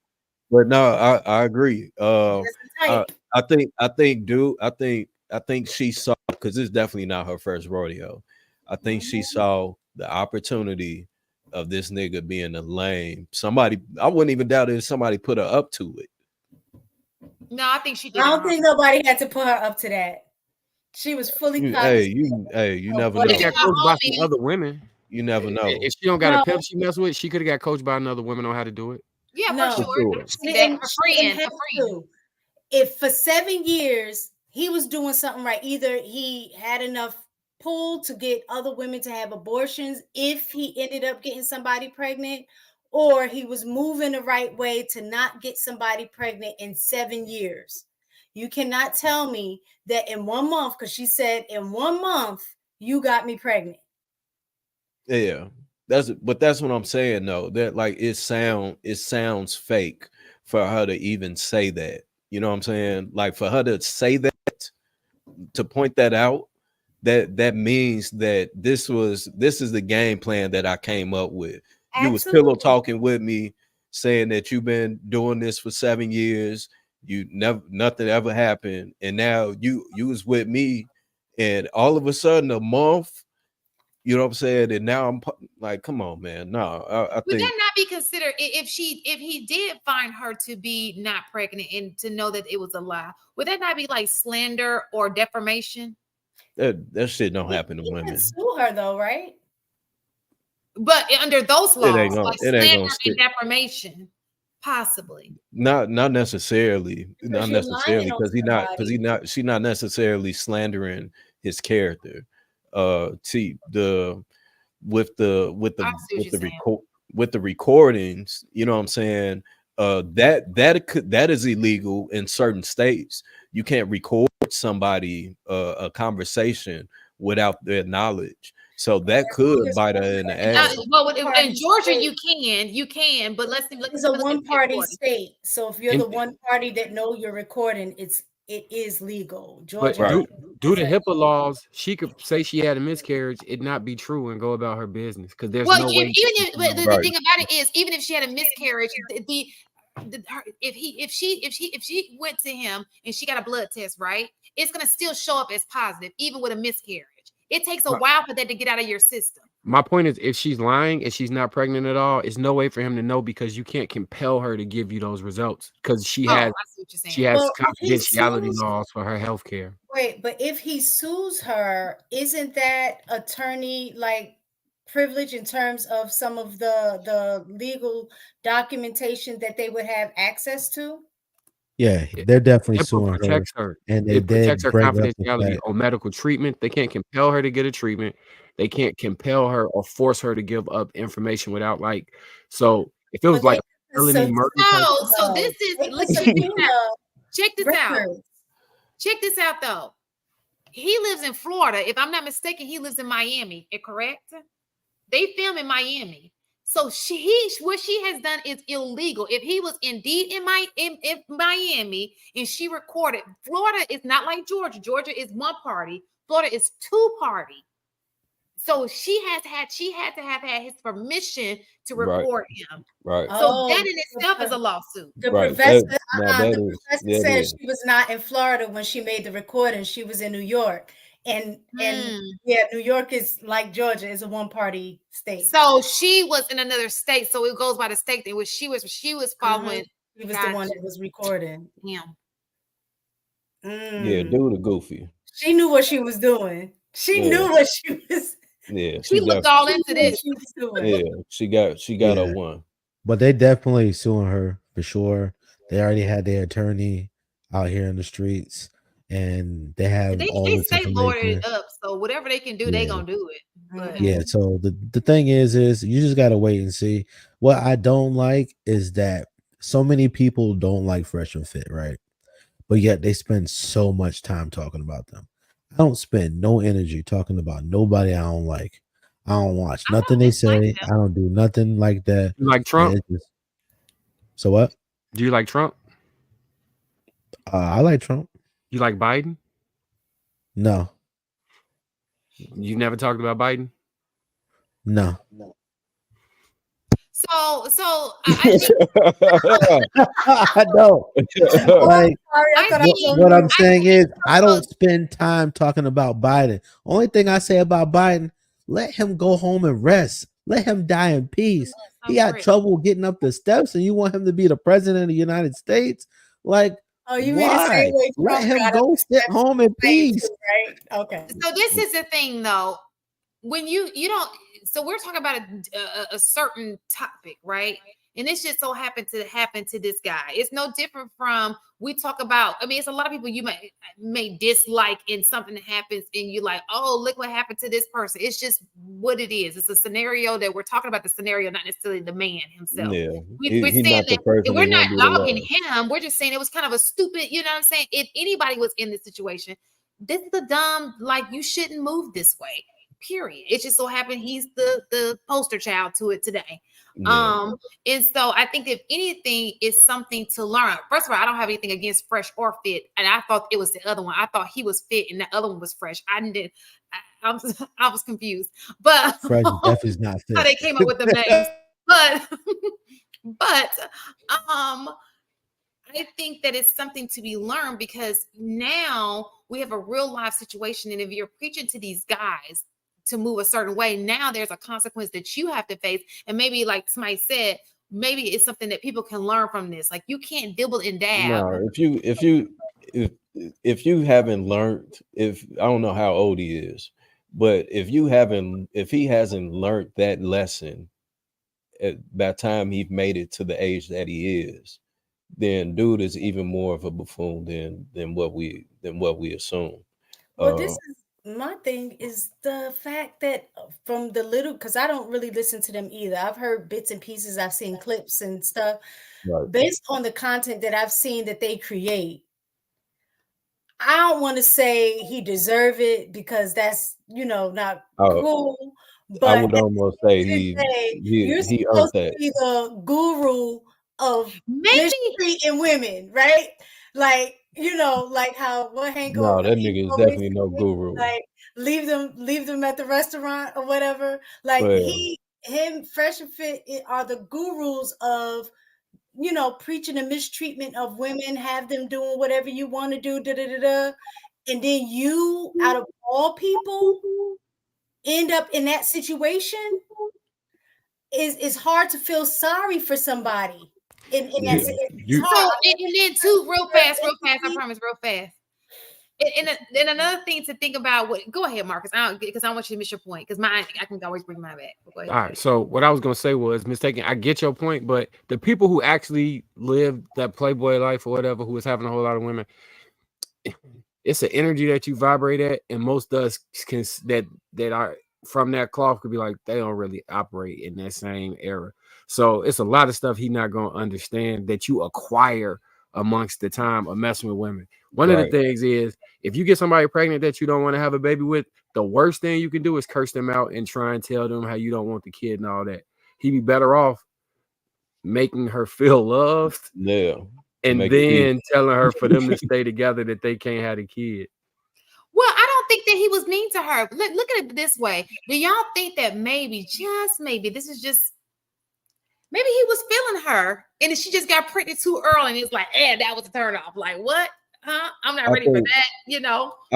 But no, I agree. I think she saw, because it's definitely not her first rodeo. I think she saw the opportunity of this nigga being a lame. Somebody, I wouldn't even doubt if somebody put her up to it. No, I think she did. I don't think nobody had to put her up to that. She was fully you never know. She got coached by some other women. You never know. If she don't got a pimp she mess with, she could have got coached by another woman on how to do it. Yeah, for sure. If for 7 years he was doing something right, either he had enough pull to get other women to have abortions if he ended up getting somebody pregnant, or he was moving the right way to not get somebody pregnant in 7 years. You cannot tell me that in 1 month, because she said in 1 month you got me pregnant. Yeah, that's what I'm saying though. That like it sounds fake for her to even say that. You know what I'm saying? Like for her to say that, to point that out, that means that this is the game plan that I came up with. Absolutely. You was pillow talking with me, saying that you've been doing this for 7 years. Nothing ever happened, and now you was with me, and all of a sudden a month, you know what I'm saying, and now I'm like, come on, man. No, I think would that not be considered if he did find her to be not pregnant and to know that it was a lie? Would that not be like slander or defamation? That shit don't happen to women. Sue her though, right? But under those laws, like slander and defamation. Possibly not necessarily because she's not necessarily slandering his character. With the with the recordings, you know what I'm saying? That is illegal in certain states. You can't record somebody a conversation without their knowledge. So that could bite her in the ass. Well, in Georgia, you can, but let's It's a one-party state. So if you're the one party that know you're recording, it is legal. Georgia. But due to HIPAA laws, she could say she had a miscarriage, it not be true, and go about her business because there's no way. The thing about it is, even if she had a miscarriage, if she went to him and she got a blood test, right, it's gonna still show up as positive, even with a miscarriage. It takes a while for that to get out of your system. My point is, if she's lying and she's not pregnant at all, it's no way for him to know because you can't compel her to give you those results because she has confidentiality laws for her health care. Wait, but if he sues her, isn't that attorney like privilege in terms of some of the legal documentation that they would have access to? Yeah, they're definitely suing her. And it protects her confidentiality on medical treatment. They can't compel her to get a treatment. They can't compel her or force her to give up information without so if it was like felony murder. So this is check this out. Check this out though. He lives in Florida. If I'm not mistaken, he lives in Miami. Correct? They film in Miami. So what she has done is illegal. If he was indeed in Miami and she recorded, Florida is not like Georgia. Georgia is one party. Florida is two party. So she had to have had his permission to record him. Right. So that in itself is a lawsuit. The professor said she was not in Florida when she made the recording. She was in New York. And yeah, New York is like Georgia, is a one-party state. So she was in another state. So it goes by the state in which she was following. He was the one that was recording. Yeah. Yeah, dude, a goofy. She knew what she was doing. She knew what she was. Yeah, she looked all into this. Yeah, she got a one. But they definitely suing her for sure. They already had their attorney out here in the streets. And they have they stay loaded up, so whatever they can do, they gonna do it. But. Yeah. So the thing is you just gotta wait and see. What I don't like is that so many people don't like Fresh and Fit, right? But yet they spend so much time talking about them. I don't spend no energy talking about nobody I don't like. I don't watch nothing they say. I don't do nothing like that. You like Trump? So what? Do you like Trump? I like Trump. You like Biden? No. You never talked about Biden? No. So I don't. Like, what I'm saying is I don't spend time talking about Biden. Only thing I say about Biden, let him go home and rest. Let him die in peace. He had trouble getting up the steps, and you want him to be the president of the United States? Like, you mean the same way let him go sit home in peace, right? Okay. So this is the thing, though. When you don't, so we're talking about a certain topic, right? And this just so happened to happen to this guy. It's no different from we talk about. I mean, it's a lot of people you may dislike in something that happens, and you're like, oh, look what happened to this person. It's just what it is. It's a scenario that we're talking about. The scenario, not necessarily the man himself. Yeah, we're saying that we're not dogging him. We're just saying it was kind of a stupid. You know what I'm saying? If anybody was in this situation, this is the dumb. Like, you shouldn't move this way. Period. It just so happened he's the poster child to it today. Yeah. And so I think if anything is something to learn. First of all, I don't have anything against Fresh or Fit, and I thought it was the other one. I thought he was Fit, and the other one was Fresh. I was confused, but Fresh definitely is not Fit. How they came up with the names, but I think that it's something to be learned because now we have a real life situation, and if you're preaching to these guys to move a certain way, now there's a consequence that you have to face. And maybe, like somebody said, maybe it's something that people can learn from this. Like, you can't dibble and dab. No, if you haven't learned, I don't know how old he is, but if he hasn't learned that lesson by the time he made it to the age that he is, then dude is even more of a buffoon than what we assume. Well, this is My thing is the fact that from the little, because I don't really listen to them either. I've heard bits and pieces, I've seen clips and stuff. Right. Based on the content that I've seen that they create, I don't want to say he deserve it because that's not cool. I But would almost say you're he earned supposed to that. be the guru of Maybe mistreating women, right? Like like how what Hank No, that he nigga is always definitely no say, guru. like leave them at the restaurant or whatever. Like Well, him, Fresh and Fit are the gurus of preaching the mistreatment of women, have them doing whatever you want to do, and then you, out of all people, end up in that situation. Is hard to feel sorry for somebody. In that yeah, it's you hard. so. And then too, real fast. I promise, real fast. And another thing to think about. Go ahead, Marcus. I don't because I don't want you to miss your point because mine I can always bring mine back. Go ahead. All right. So what I was gonna say was mistaken. I get your point, but the people who actually live that Playboy life or whatever, who is having a whole lot of women, it's an energy that you vibrate at, and most does can that are from that cloth could be like they don't really operate in that same era. So it's a lot of stuff he's not gonna understand that you acquire amongst the time of messing with women. One of the right. things is if you get somebody pregnant that you don't want to have a baby with, the worst thing you can do is curse them out and try and tell them how you don't want the kid and all that. He'd be better off making her feel loved Yeah. and Make it easy. then telling her for them to stay together that they can't have a kid. Well, I don't think that he was mean to her. Look at it this way. Do y'all think that maybe, just maybe, maybe he was feeling her and she just got pregnant too early and it's like, that was a turn off. Like, what? Huh? I'm not ready for that, I He should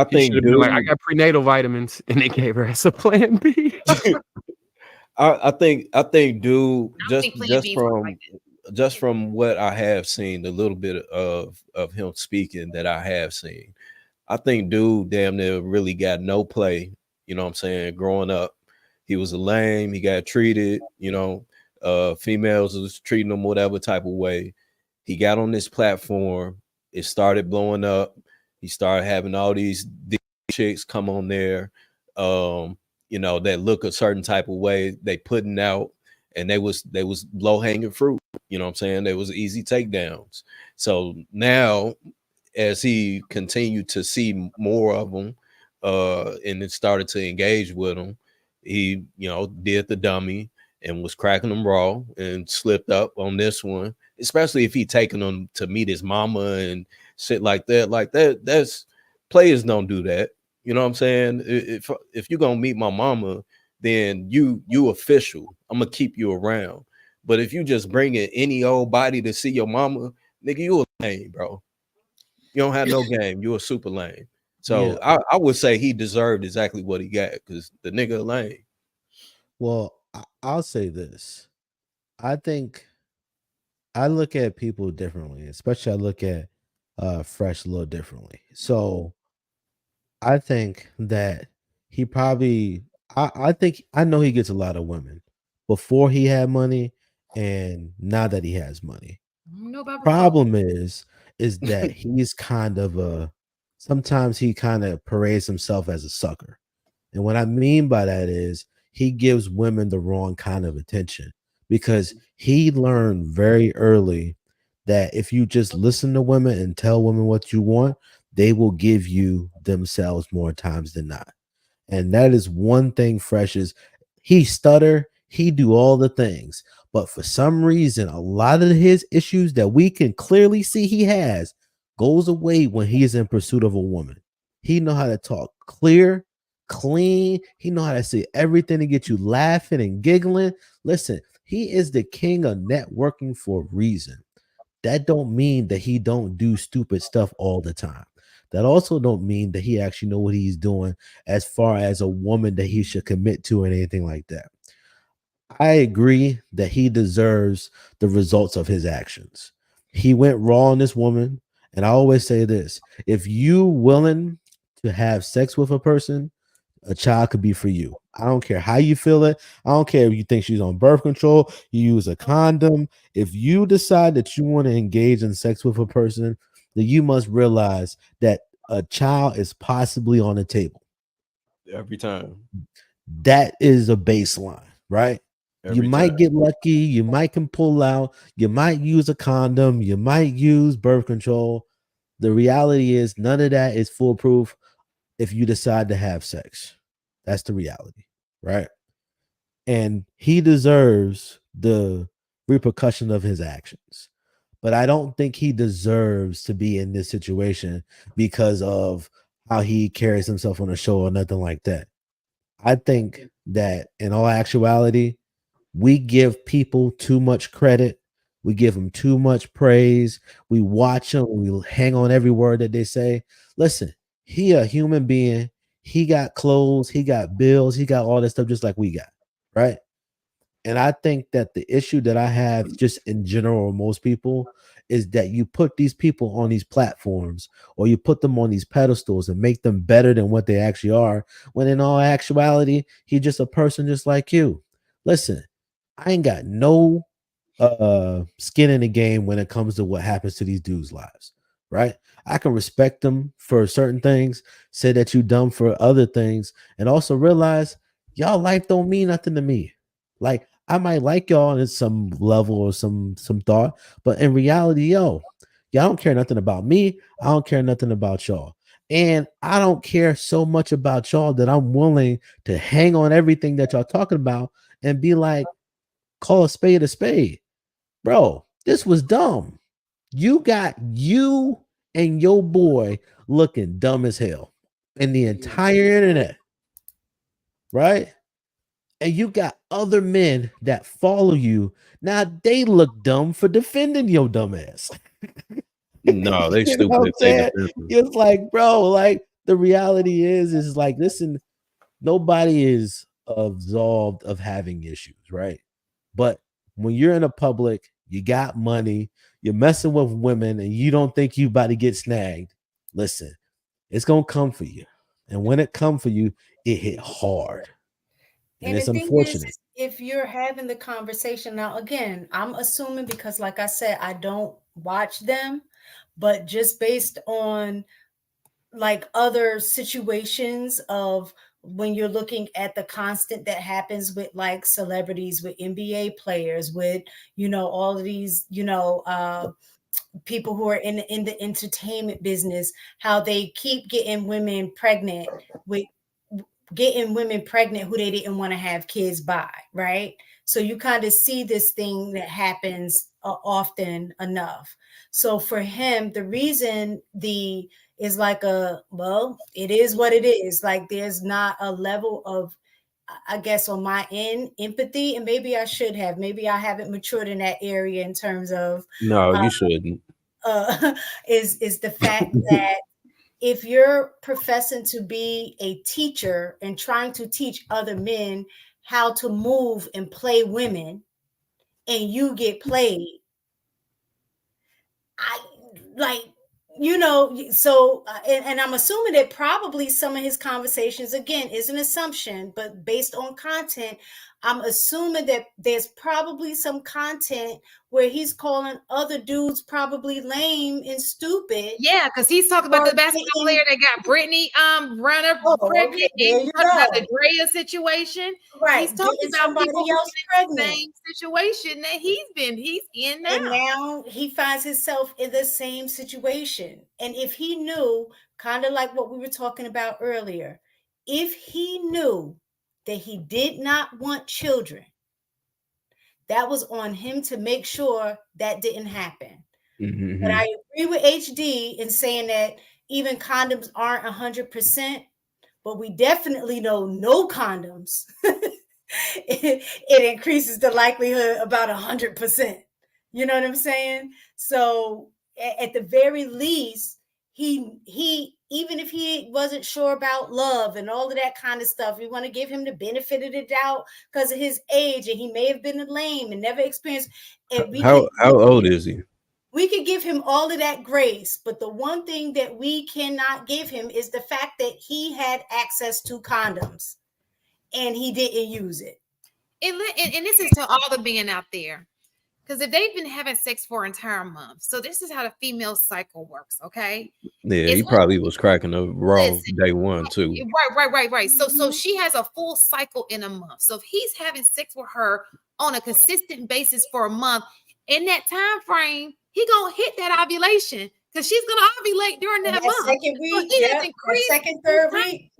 think have been like, I got prenatal vitamins, and they gave her as a plan B. I think dude, I don't think plan B's work like that. just from what I have seen, the little bit of him speaking that I have seen, I think dude damn near really got no play. You know what I'm saying? Growing up, he was a lame. He got treated. Females was treating him whatever type of way. He got on this platform. It started blowing up. He started having all these chicks come on there. That look a certain type of way. They putting out, and they was low hanging fruit. You know what I'm saying? They was easy takedowns. So now, as he continued to see more of them, and then started to engage with them, he did the dummy and was cracking them raw and slipped up on this one. Especially if he taking them to meet his mama and shit like that. That's players don't do that. You know what I'm saying? If you're gonna meet my mama, then you official. I'm gonna keep you around. But if you just bring in any old body to see your mama, nigga, you a lame, bro. You don't have no game. You a super lame. So Yeah. I would say he deserved exactly what he got because the nigga lame. Well, I'll say this. I think I look at people differently, especially I look at Fresh a little differently. So I think that he probably I think I know he gets a lot of women before he had money and now that he has money. I don't know about before. Problem is that he's kind of sometimes he kind of parades himself as a sucker. And what I mean by that is he gives women the wrong kind of attention because he learned very early that if you just listen to women and tell women what you want, they will give you themselves more times than not. And that is one thing Fresh is. He stutter, he do all the things, but for some reason, a lot of his issues that we can clearly see he has goes away when he is in pursuit of a woman. He know how to talk clear, clean. He know how to say everything to get you laughing and giggling. Listen, he is the king of networking for a reason. That don't mean that he don't do stupid stuff all the time. That also don't mean that he actually know what he's doing as far as a woman that he should commit to and anything like that. I agree that he deserves the results of his actions. He went raw on this woman, and I always say this: if you willing to have sex with a person, a child could be for you. I don't care how you feel it. I don't care if you think she's on birth control, you use a condom. If you decide that you want to engage in sex with a person, then you must realize that a child is possibly on the table. Every time. That is a baseline, right? You Every might time. get lucky, you might can pull out, you might use a condom, you might use birth control. The reality is none of that is foolproof if you decide to have sex. That's the reality, right? And he deserves the repercussion of his actions. But I don't think he deserves to be in this situation because of how he carries himself on the show or nothing like that. I think that in all actuality, we give people too much credit. We give them too much praise. We watch them. We hang on every word that they say. Listen, he a human being. He got clothes. He got bills. He got all that stuff just like we got, right? And I think that the issue that I have just in general, most people, is that you put these people on these platforms or you put them on these pedestals and make them better than what they actually are, when in all actuality, he's just a person just like you. Listen, I ain't got no skin in the game when it comes to what happens to these dudes' lives, right? I can respect them for certain things, say that you dumb for other things, and also realize y'all life don't mean nothing to me. Like, I might like y'all in some level or some thought, but in reality, y'all don't care nothing about me. I don't care nothing about y'all. And I don't care so much about y'all that I'm willing to hang on everything that y'all talking about and be like, call a spade a spade. Bro, this was dumb. You got you and your boy looking dumb as hell in the entire internet, right? And you got other men that follow you. Now they look dumb for defending your dumb ass. No, they You know stupid what I'm if they saying? defend them. It's like, bro, like the reality is like, listen, nobody is absolved of having issues, right? But when you're in a public, you got money, you're messing with women, and you don't think you about to get snagged. Listen, it's gonna come for you, and when it come for you, it hit hard, and And the it's thing unfortunate. is, if you're having the conversation now, again, I'm assuming because, like I said, I don't watch them, but just based on like other situations of when you're looking at the constant that happens with like celebrities, with NBA players, with, you know, all of these, you know, people who are in the entertainment business, how they keep getting women pregnant with who they didn't want to have kids by, right? So you kind of see this thing that happens often enough. So for him, the reason is like it is what it is. Like there's not a level of, I guess, on my end, empathy, and maybe I should have. Maybe I haven't matured in that area in terms of No, you shouldn't. is the fact that if you're professing to be a teacher and trying to teach other men how to move and play women, and you get played, I like, you know, so and I'm assuming that probably some of his conversations, again, is an assumption, but based on content, I'm assuming that there's probably some content where he's calling other dudes probably lame and stupid. Yeah, because he's talking about the basketball player that got Brittany runner pregnant, okay, and he's talking about the Drea situation. Right, He's talking getting about somebody people else in the pregnant. same situation that he's in now. And now he finds himself in the same situation. And if he knew, kind of like what we were talking about earlier, if he knew that he did not want children, that was on him to make sure that didn't happen. Mm-hmm. But I agree with HD in saying that even condoms aren't 100%, but we definitely know no condoms. it increases the likelihood about 100%. You know what I'm saying? So at the very least, he even if he wasn't sure about love and all of that kind of stuff, we want to give him the benefit of the doubt because of his age, and he may have been lame and never experienced. How old is he? We could give him all of that grace, but the one thing that we cannot give him is the fact that he had access to condoms and he didn't use it. And this is to all the men out there. Because if they've been having sex for an entire month, so this is how the female cycle works, okay? Yeah, It's he probably was cracking a raw day one too. Right. So she has a full cycle in a month. So if he's having sex with her on a consistent basis for a month, in that time frame, he gonna hit that ovulation because she's gonna ovulate during that month. Second week, so yeah, second, third week.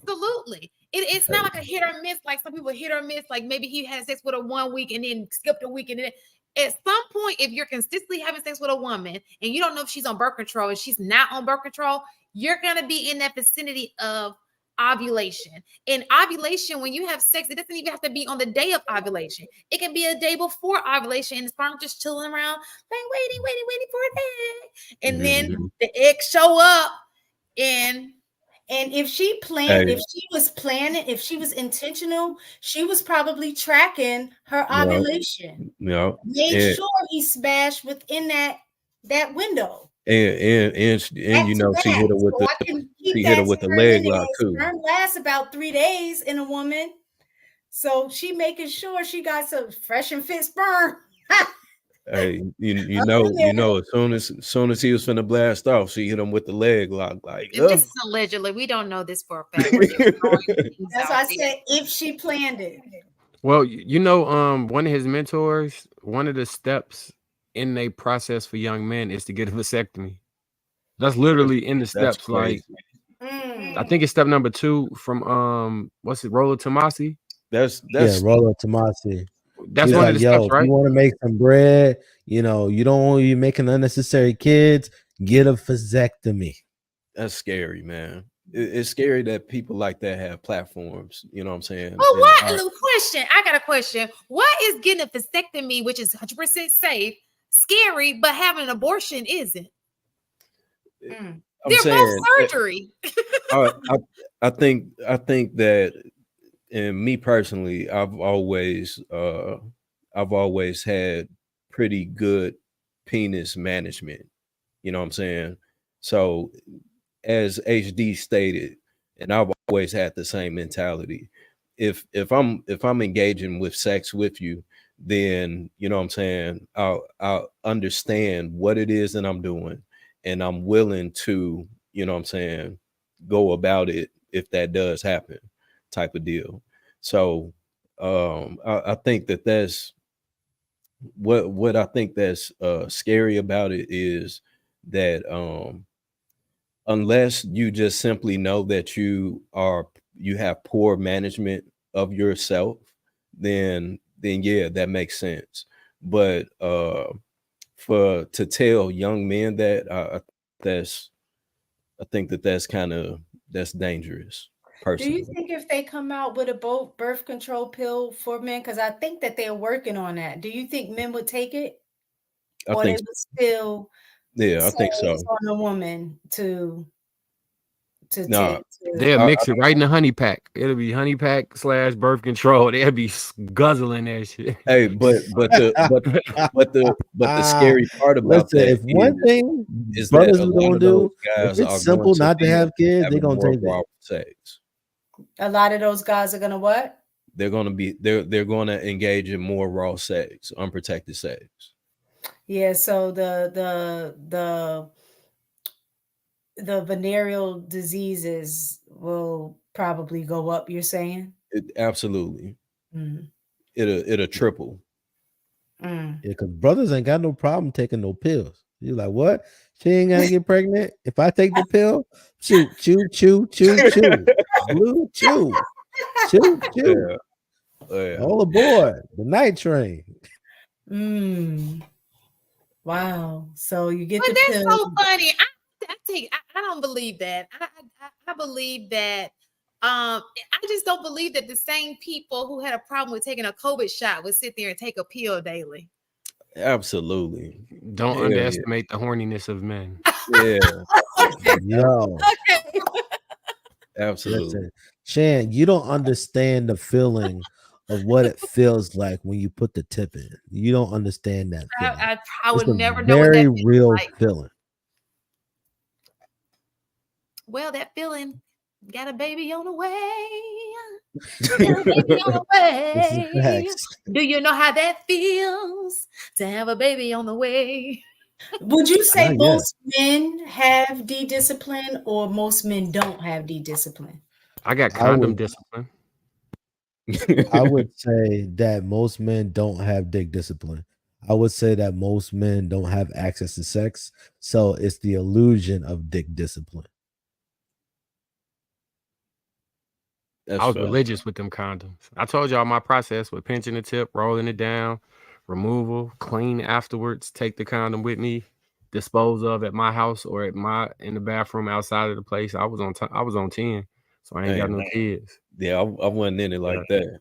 Absolutely. It's not like a hit or miss, like some people hit or miss, like maybe he had sex with her 1 week and then skipped a week. And then at some point, if you're consistently having sex with a woman and you don't know if she's on birth control and she's not on birth control, you're going to be in that vicinity of ovulation. And ovulation, when you have sex, it doesn't even have to be on the day of ovulation. It can be a day before ovulation and the sperm just chilling around, like waiting for an egg. And then the eggs show up and if she planned, if she was planning, if she was intentional, she was probably tracking her ovulation. Made sure he smashed within that window. And you know, she hit her with the leg lock too. Sperm lasts about 3 days in a woman, so she making sure she got some fresh and fit sperm. Hey, you know, as soon as he was finna blast off, she hit him with the leg lock. Like, this is allegedly, we don't know this for a fact. That's why I said if she planned it. Well, you know, one of his mentors, one of the steps in a process for young men is to get a vasectomy. That's literally in the steps. Like, I think it's step number 2 from what's it, Rollo Tomasi? That's Rollo Tomasi. That's one of the steps, right? If you want to make some bread, you know, you don't want you making unnecessary kids, get a vasectomy. That's scary, man. It's scary that people like that have platforms. You know what I'm saying? Oh, what? Question. I got a question. What is getting a vasectomy, which is 100% safe, scary, but having an abortion isn't? They're both surgery. I think that, and me personally, I've always had pretty good penis management. You know what I'm saying? So as HD stated, and I've always had the same mentality. If I'm engaging with sex with you, then you know what I'm saying, I'll understand what it is that I'm doing, and I'm willing to, you know what I'm saying, go about it if that does happen, type of deal. So I think that's what I think that's scary about it is that unless you just simply know that you have poor management of yourself, then yeah, that makes sense. But to tell young men that, I think that's dangerous. Personally. Do you think if they come out with a birth control pill for men, because I think that they're working on that, do you think men would take it? Or they would still I think so. It's on a woman to No, take. They'll mix it right in the honey pack. It'll be honey pack / birth control. They'll be guzzling that shit. Hey, but the scary part about that if one thing is brothers that are gonna do, if it's simple not to have kids, they're gonna take it. Sex. A lot of those guys are gonna what? They're gonna engage in more raw sex, unprotected sex. Yeah, so the venereal diseases will probably go up, you're saying? Absolutely. It'll triple. Yeah, because brothers ain't got no problem taking no pills. You're like, what? She ain't gonna get pregnant if I take the pill? Chew. Blue, chew. Yeah. All aboard the night train. Wow. So you get but the that's pill. so funny. I don't believe that. I believe that I just don't believe that the same people who had a problem with taking a COVID shot would sit there and take a pill daily. Absolutely. Don't underestimate the horniness of men. Yeah. Yo. Okay. Absolutely. Listen, Shan, you don't understand the feeling of what it feels like when you put the tip in. You don't understand that feeling. I would It's never a know what that very feels real like. feeling. Well, that feeling got a baby on the way. Have a baby on the This is way. facts. Do you know how that feels to have a baby on the way? Would you say Not yet. most men have D-discipline or most men don't have D-discipline? I got I condom would- discipline. I would say that most men don't have dick discipline. I would say that most men don't have access to sex. So it's the illusion of dick discipline. I was religious with them condoms. I told y'all my process with pinching the tip, rolling it down, removal, clean afterwards, take the condom with me, dispose of at my house or in the bathroom outside of the place. I was on 10, so I ain't got no kids. Yeah, I wasn't in it like that.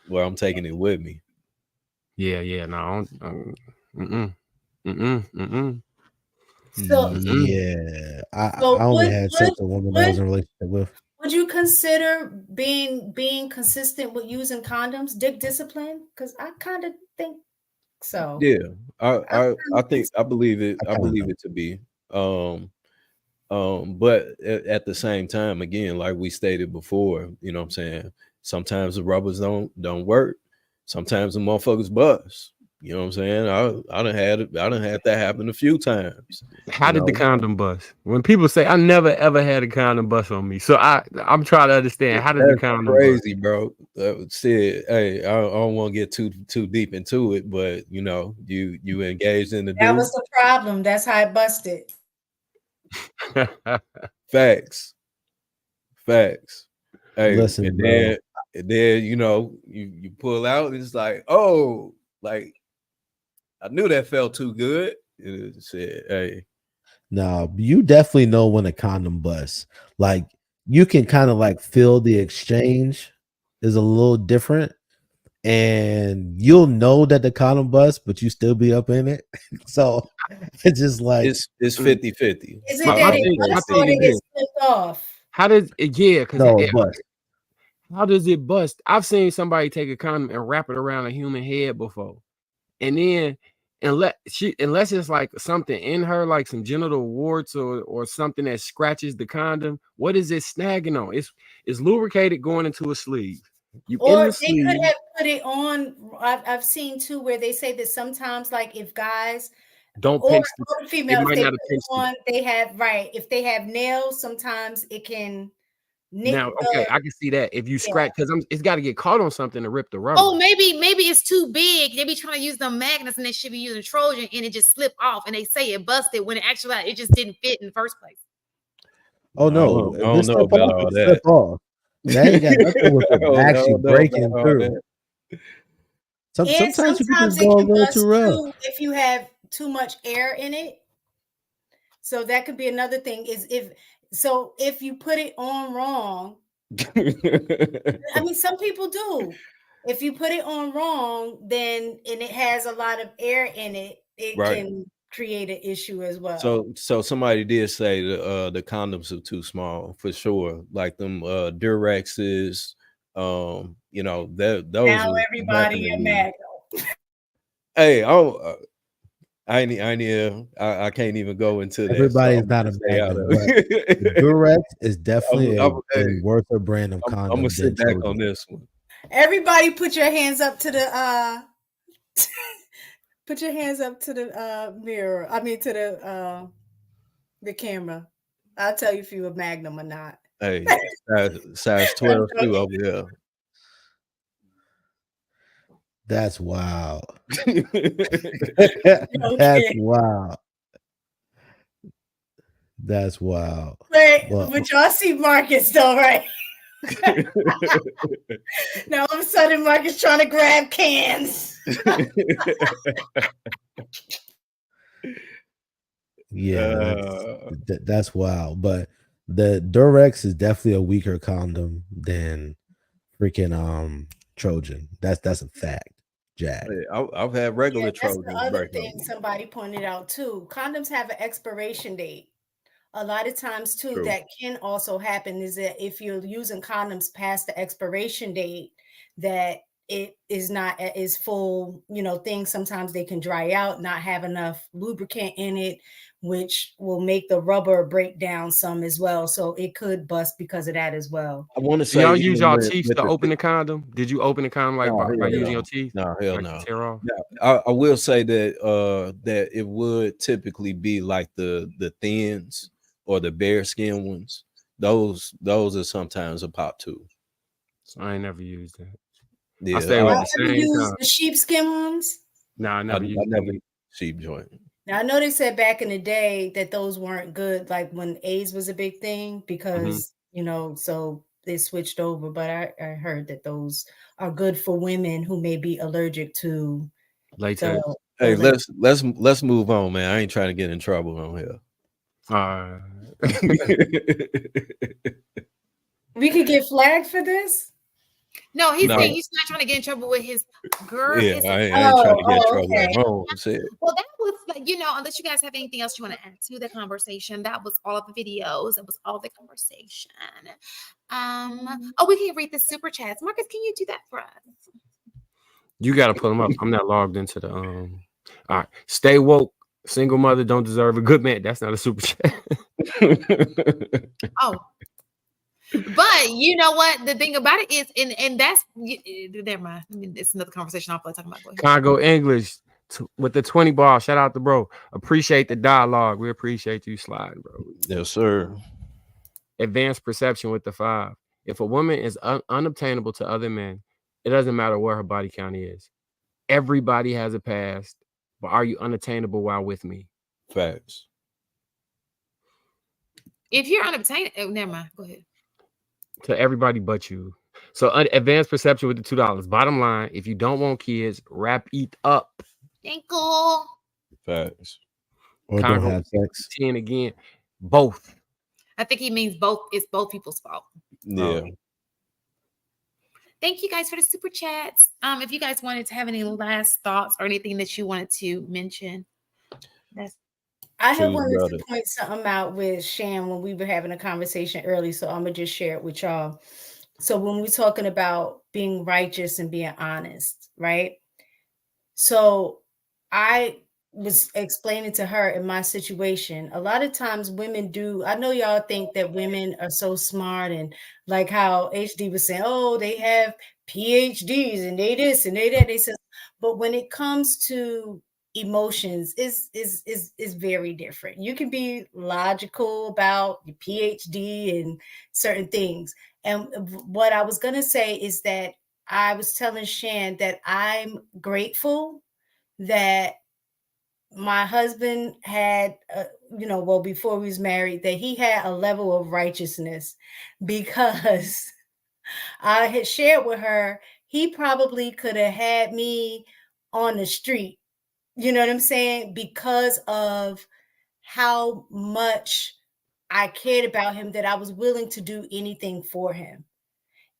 Where I'm taking it with me. Yeah, no, So yeah, I So only would- had sex would- with women I was in a relationship with. Would you consider being consistent with using condoms dick discipline? Because I kind of think so. Yeah, I believe it. I believe it to be. But at the same time, again, like we stated before, you know what I'm saying? Sometimes the rubbers don't work. Sometimes the motherfuckers bust. You know what I'm saying? I done had that happen a few times. How did the condom bust? When people say I never ever had a condom bust on me, so I'm trying to understand how did the condom crazy, bust? bro. Said, hey, I don't want to get too deep into it, but you know, you engaged in the That was the problem. That's how it busted. Facts. Hey, Listen, and bro. then you know, you pull out, it's like, oh, like I knew that felt too good. It said, hey. No, you definitely know when a condom busts. Like you can kind of like feel the exchange is a little different, and you'll know that the condom busts, but you still be up in it. So it's just like it's 50-50. Is it that it busts or it gets flipped off? How does it? Yeah, because No, it busts. How does it bust? I've seen somebody take a condom and wrap it around a human head before, and then unless it's like something in her, like some genital warts or something that scratches the condom, what is it snagging on? It's lubricated going into a sleeve. You in Or the they sleeve. could have put it on. I've seen too where they say that sometimes, like if guys Don't or pinch females, might they not put have it pinched it. on. They have if they have nails, sometimes it can. Now, okay, I can see that if you scratch because it's got to get caught on something to rip the rubber. Oh, maybe it's too big. They be trying to use the magnets and they should be using Trojan and it just slipped off and they say it busted when actually it just didn't fit in the first place. Oh no, I don't know about all that. Slip off. That ain't got nothing with it actually breaking through. Sometimes you can just go a little too rough. If you have too much air in it. So that could be another thing is if you put it on wrong. I mean, some people do. If you put it on wrong, then and it has a lot of air in it, it can create an issue as well. So somebody did say the condoms are too small for sure. Like them Durexes, you know, those now everybody a Magnum. Hey, I can't even go into that. Everybody's not a Magnum, but Durex is definitely a worth a brand of condom. I'm gonna sit back on this one. Everybody put your hands up to the put your hands up to the mirror. I mean to the camera. I'll tell you if you a Magnum or not. Hey, size 12 too over here. That's wild. That's wild. That's wild. But y'all see Marcus though, right? Now all of a sudden Marcus trying to grab cans. Yeah, that's wild. But the Durex is definitely a weaker condom than freaking Trojan. That's a fact, Jack. I've had regular Trojans. That's the other thing somebody pointed out too. Condoms have an expiration date. A lot of times too, True. That can also happen is that if you're using condoms past the expiration date, that it is not as full, things. Sometimes they can dry out, not have enough lubricant in it, which will make the rubber break down some as well. So it could bust because of that as well. I want to Do say, y'all use y'all teeth to open the condom? Did you open the condom by using your teeth? No, hell like no. Tear off? I will say that that it would typically be like the thins or the bare skin ones. Those are sometimes a pop too. So I ain't never used that. Yeah, I stay with Y'all the ever same use kind. the sheepskin ones? No, I never used I never sheep joint. Now I know they said back in the day that those weren't good, like when AIDS was a big thing, because so they switched over. But I heard that those are good for women who may be allergic to latex. Hey, let's move on, man. I ain't trying to get in trouble on here. We could get flagged for this. No, he's saying he's not trying to get in trouble with his girl. Yeah, I ain't trying to get in trouble at home. Well, that was like, unless you guys have anything else you want to add to the conversation, that was all of the videos. It was all the conversation. We can read the super chats. Marcus, can you do that for us? You got to pull them up. I'm not logged into the All right. Stay woke. Single mother don't deserve a good man. That's not a super chat. But you know what? The thing about it is, and that's never mind. I mean, it's another conversation I'll talking about. Congo English with the 20 ball. Shout out to bro. Appreciate the dialogue. We appreciate you sliding, bro. Yes, sir. Advanced perception with the 5. If a woman is unobtainable to other men, it doesn't matter where her body count is. Everybody has a past, but are you unattainable while with me? Facts. If you're unobtainable, never mind. Go ahead. To everybody but you. So advanced perception with the $2. Bottom line, if you don't want kids, wrap it up. Thank you. Facts. Or don't have sex. 10 again. Both. I think he means both. It's both people's fault. Yeah. Thank you guys for the super chats. If you guys wanted to have any last thoughts or anything that you wanted to mention, I had wanted to point something out with Shan when we were having a conversation early, so I'm gonna just share it with y'all. So when we're talking about being righteous and being honest, right? So I was explaining to her in my situation, a lot of times women do, I know y'all think that women are so smart, and like how HD was saying, oh, they have PhDs and they this and they that. They said, but when it comes to emotions is very different. You can be logical about your PhD and certain things. And what I was going to say is that I was telling Shan that I'm grateful that my husband had, before we was married, that he had a level of righteousness, because I had shared with her, he probably could have had me on the street. You know what I'm saying? Because of how much I cared about him, that I was willing to do anything for him.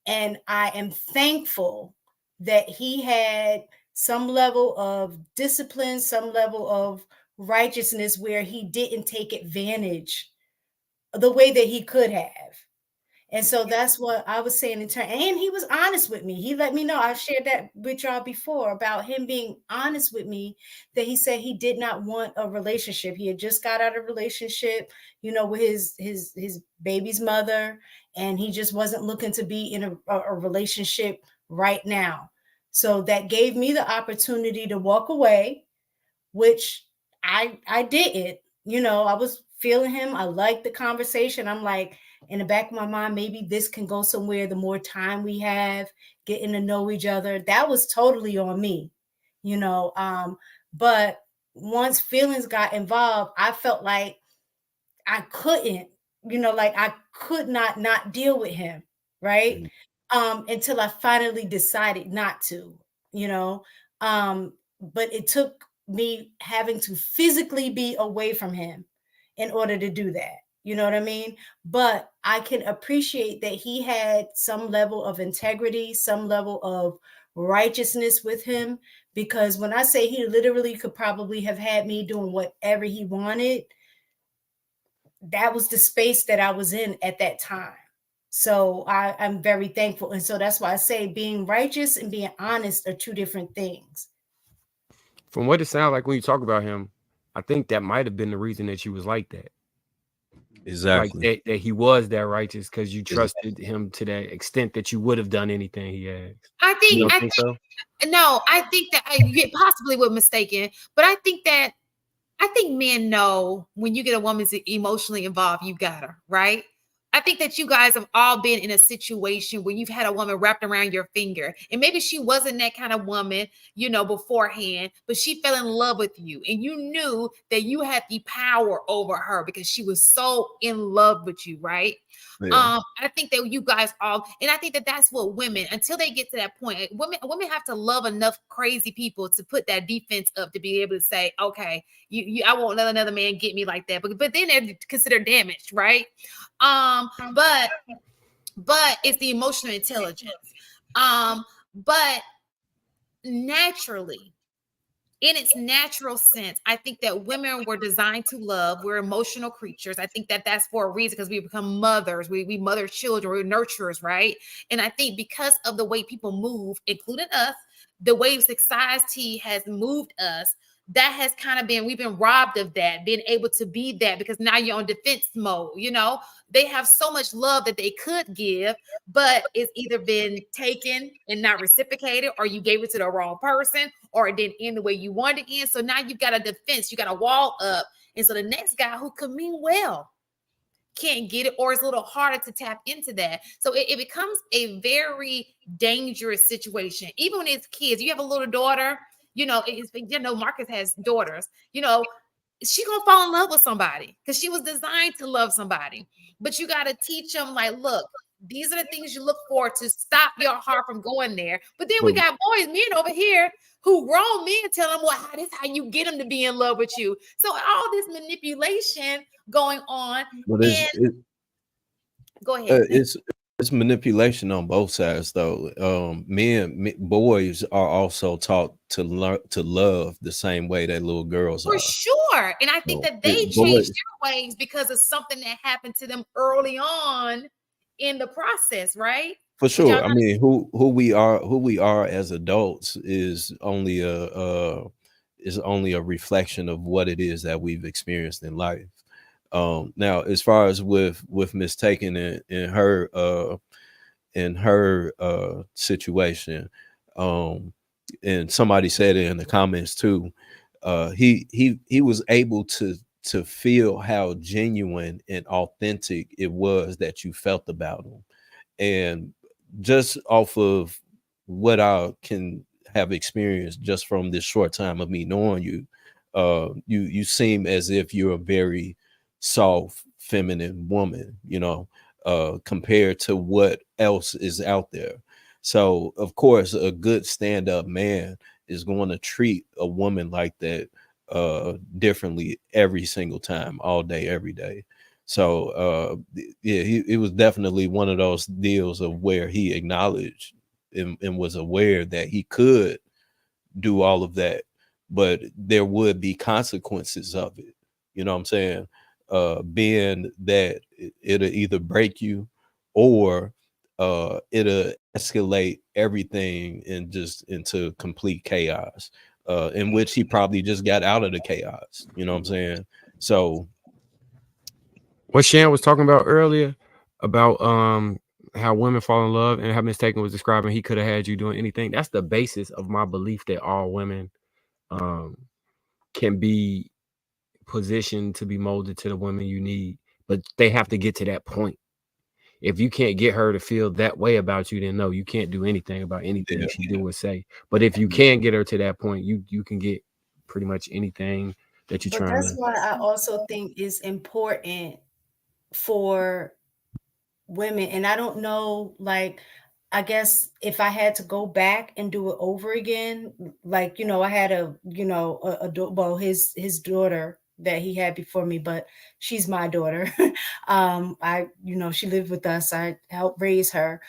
And I am thankful that he had some level of discipline, some level of righteousness, where he didn't take advantage the way that he could have. And so that's what I was saying in turn. And he was honest with me. He let me know. I've shared that with y'all before about him being honest with me, that he said he did not want a relationship. He had just got out of a relationship, with his baby's mother, and he just wasn't looking to be in a relationship right now. So that gave me the opportunity to walk away, which I didn't. I was feeling him. I liked the conversation. I'm like, in the back of my mind, maybe this can go somewhere the more time we have getting to know each other. That was totally on me, but once feelings got involved, I felt like I couldn't, I could not deal with him, right? Until I finally decided not to, but it took me having to physically be away from him in order to do that. You know what I mean? But I can appreciate that he had some level of integrity, some level of righteousness with him, because when I say he literally could probably have had me doing whatever he wanted, that was the space that I was in at that time. So I'm very thankful. And so that's why I say being righteous and being honest are two different things. From what it sounds like when you talk about him, I think that might have been the reason that you was like that. Exactly. Like that he was that righteous because you trusted him to that extent that you would have done anything he asked. I think, You don't think so? No, I think that you possibly were mistaken, but I think men know when you get a woman emotionally involved, you got her, right? I think that you guys have all been in a situation where you've had a woman wrapped around your finger, and maybe she wasn't that kind of woman, beforehand, but she fell in love with you, and you knew that you had the power over her because she was so in love with you, right? Yeah. I think that you guys all, and I think that that's what women, until they get to that point, women have to love enough crazy people to put that defense up to be able to say, okay, I won't let another man get me like that, but then they're considered damaged, right? But it's the emotional intelligence. But naturally, in its natural sense, I think that women were designed to love. We're emotional creatures. I think that that's for a reason, because we become mothers. We mother children. We're nurturers, right? And I think because of the way people move, including us, the way society has moved us, that has kind of been, we've been robbed of that, being able to be that, because now you're on defense mode. They have so much love that they could give, but it's either been taken and not reciprocated, or you gave it to the wrong person, or it didn't end the way you wanted it in. So now you've got a defense, you got a wall up. And so the next guy who could mean well can't get it, or it's a little harder to tap into that. So it becomes a very dangerous situation. Even when it's kids, you have a little daughter, Marcus has daughters, she gonna fall in love with somebody because she was designed to love somebody. But you got to teach them, like, look, these are the things you look for to stop your heart from going there. But then we got men over here who grown men tell them, well, this is how you get them to be in love with you. So all this manipulation going on. But Go ahead. It's manipulation on both sides, though. Boys are also taught to love the same way that little girls are. For sure. And I think that they changed their ways because of something that happened to them early on in the process, right? For sure. I mean, who we are as adults is only a reflection of what it is that we've experienced in life. Now, as far as with Miss Taken in her situation, and somebody said it in the comments too, he was able to feel how genuine and authentic it was that you felt about him. And just off of what I can have experienced just from this short time of me knowing you, you seem as if you're a very soft, feminine woman, compared to what else is out there. So, of course, a good stand-up man is going to treat a woman like that differently every single time, all day, every day. So, it was definitely one of those deals of where he acknowledged and was aware that he could do all of that, but there would be consequences of it. You know what I'm saying? Being that it'll either break you or it'll escalate everything into complete chaos, in which he probably just got out of the chaos. You know what I'm saying? So what Shan was talking about earlier about how women fall in love and how Miss Taken was describing he could have had you doing anything. That's the basis of my belief that all women can be positioned to be molded to the woman you need, but they have to get to that point. If you can't get her to feel that way about you, then no, you can't do anything about anything she do or say. But if you can get her to that point, you can get pretty much anything that you're trying to. That's why I also think it's important for women, and I don't know, like, I guess if I had to go back and do it over again, like, I had his daughter that he had before me, but she's my daughter. She lived with us. I helped raise her.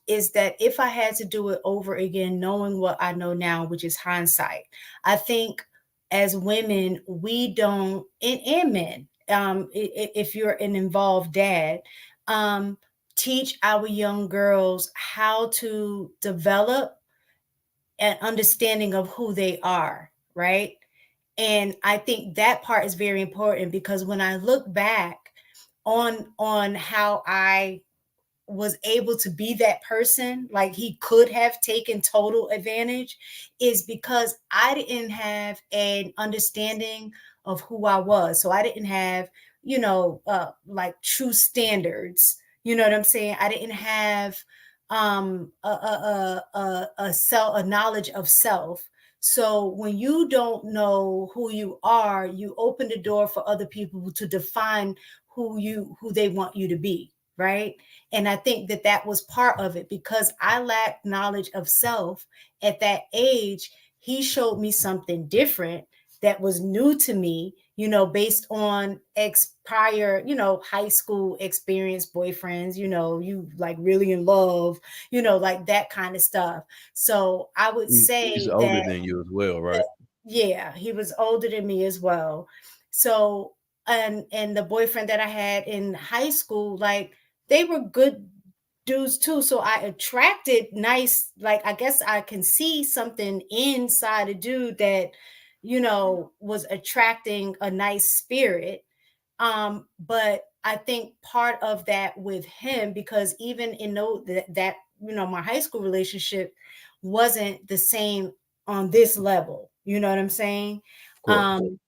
Is that if I had to do it over again, knowing what I know now, which is hindsight, I think as women, we don't, and men, if you're an involved dad, teach our young girls how to develop an understanding of who they are, right? And I think that part is very important, because when I look back on how I was able to be that person, like he could have taken total advantage, is because I didn't have an understanding of who I was. So I didn't have, like true standards. You know what I'm saying? I didn't have a knowledge of self. So when you don't know who you are, you open the door for other people to define who they want you to be, right? And I think that was part of it, because I lacked knowledge of self at that age. He showed me something different that was new to me, based on prior, high school experience, boyfriends, you like really in love, like that kind of stuff. So I would say He's older than you as well, right? Yeah, he was older than me as well. So, and the boyfriend that I had in high school, like they were good dudes too. So I attracted nice, like I guess I can see something inside a dude that, was attracting a nice spirit. But I think part of that with him, because even in that my high school relationship wasn't the same on this level. You know what I'm saying? And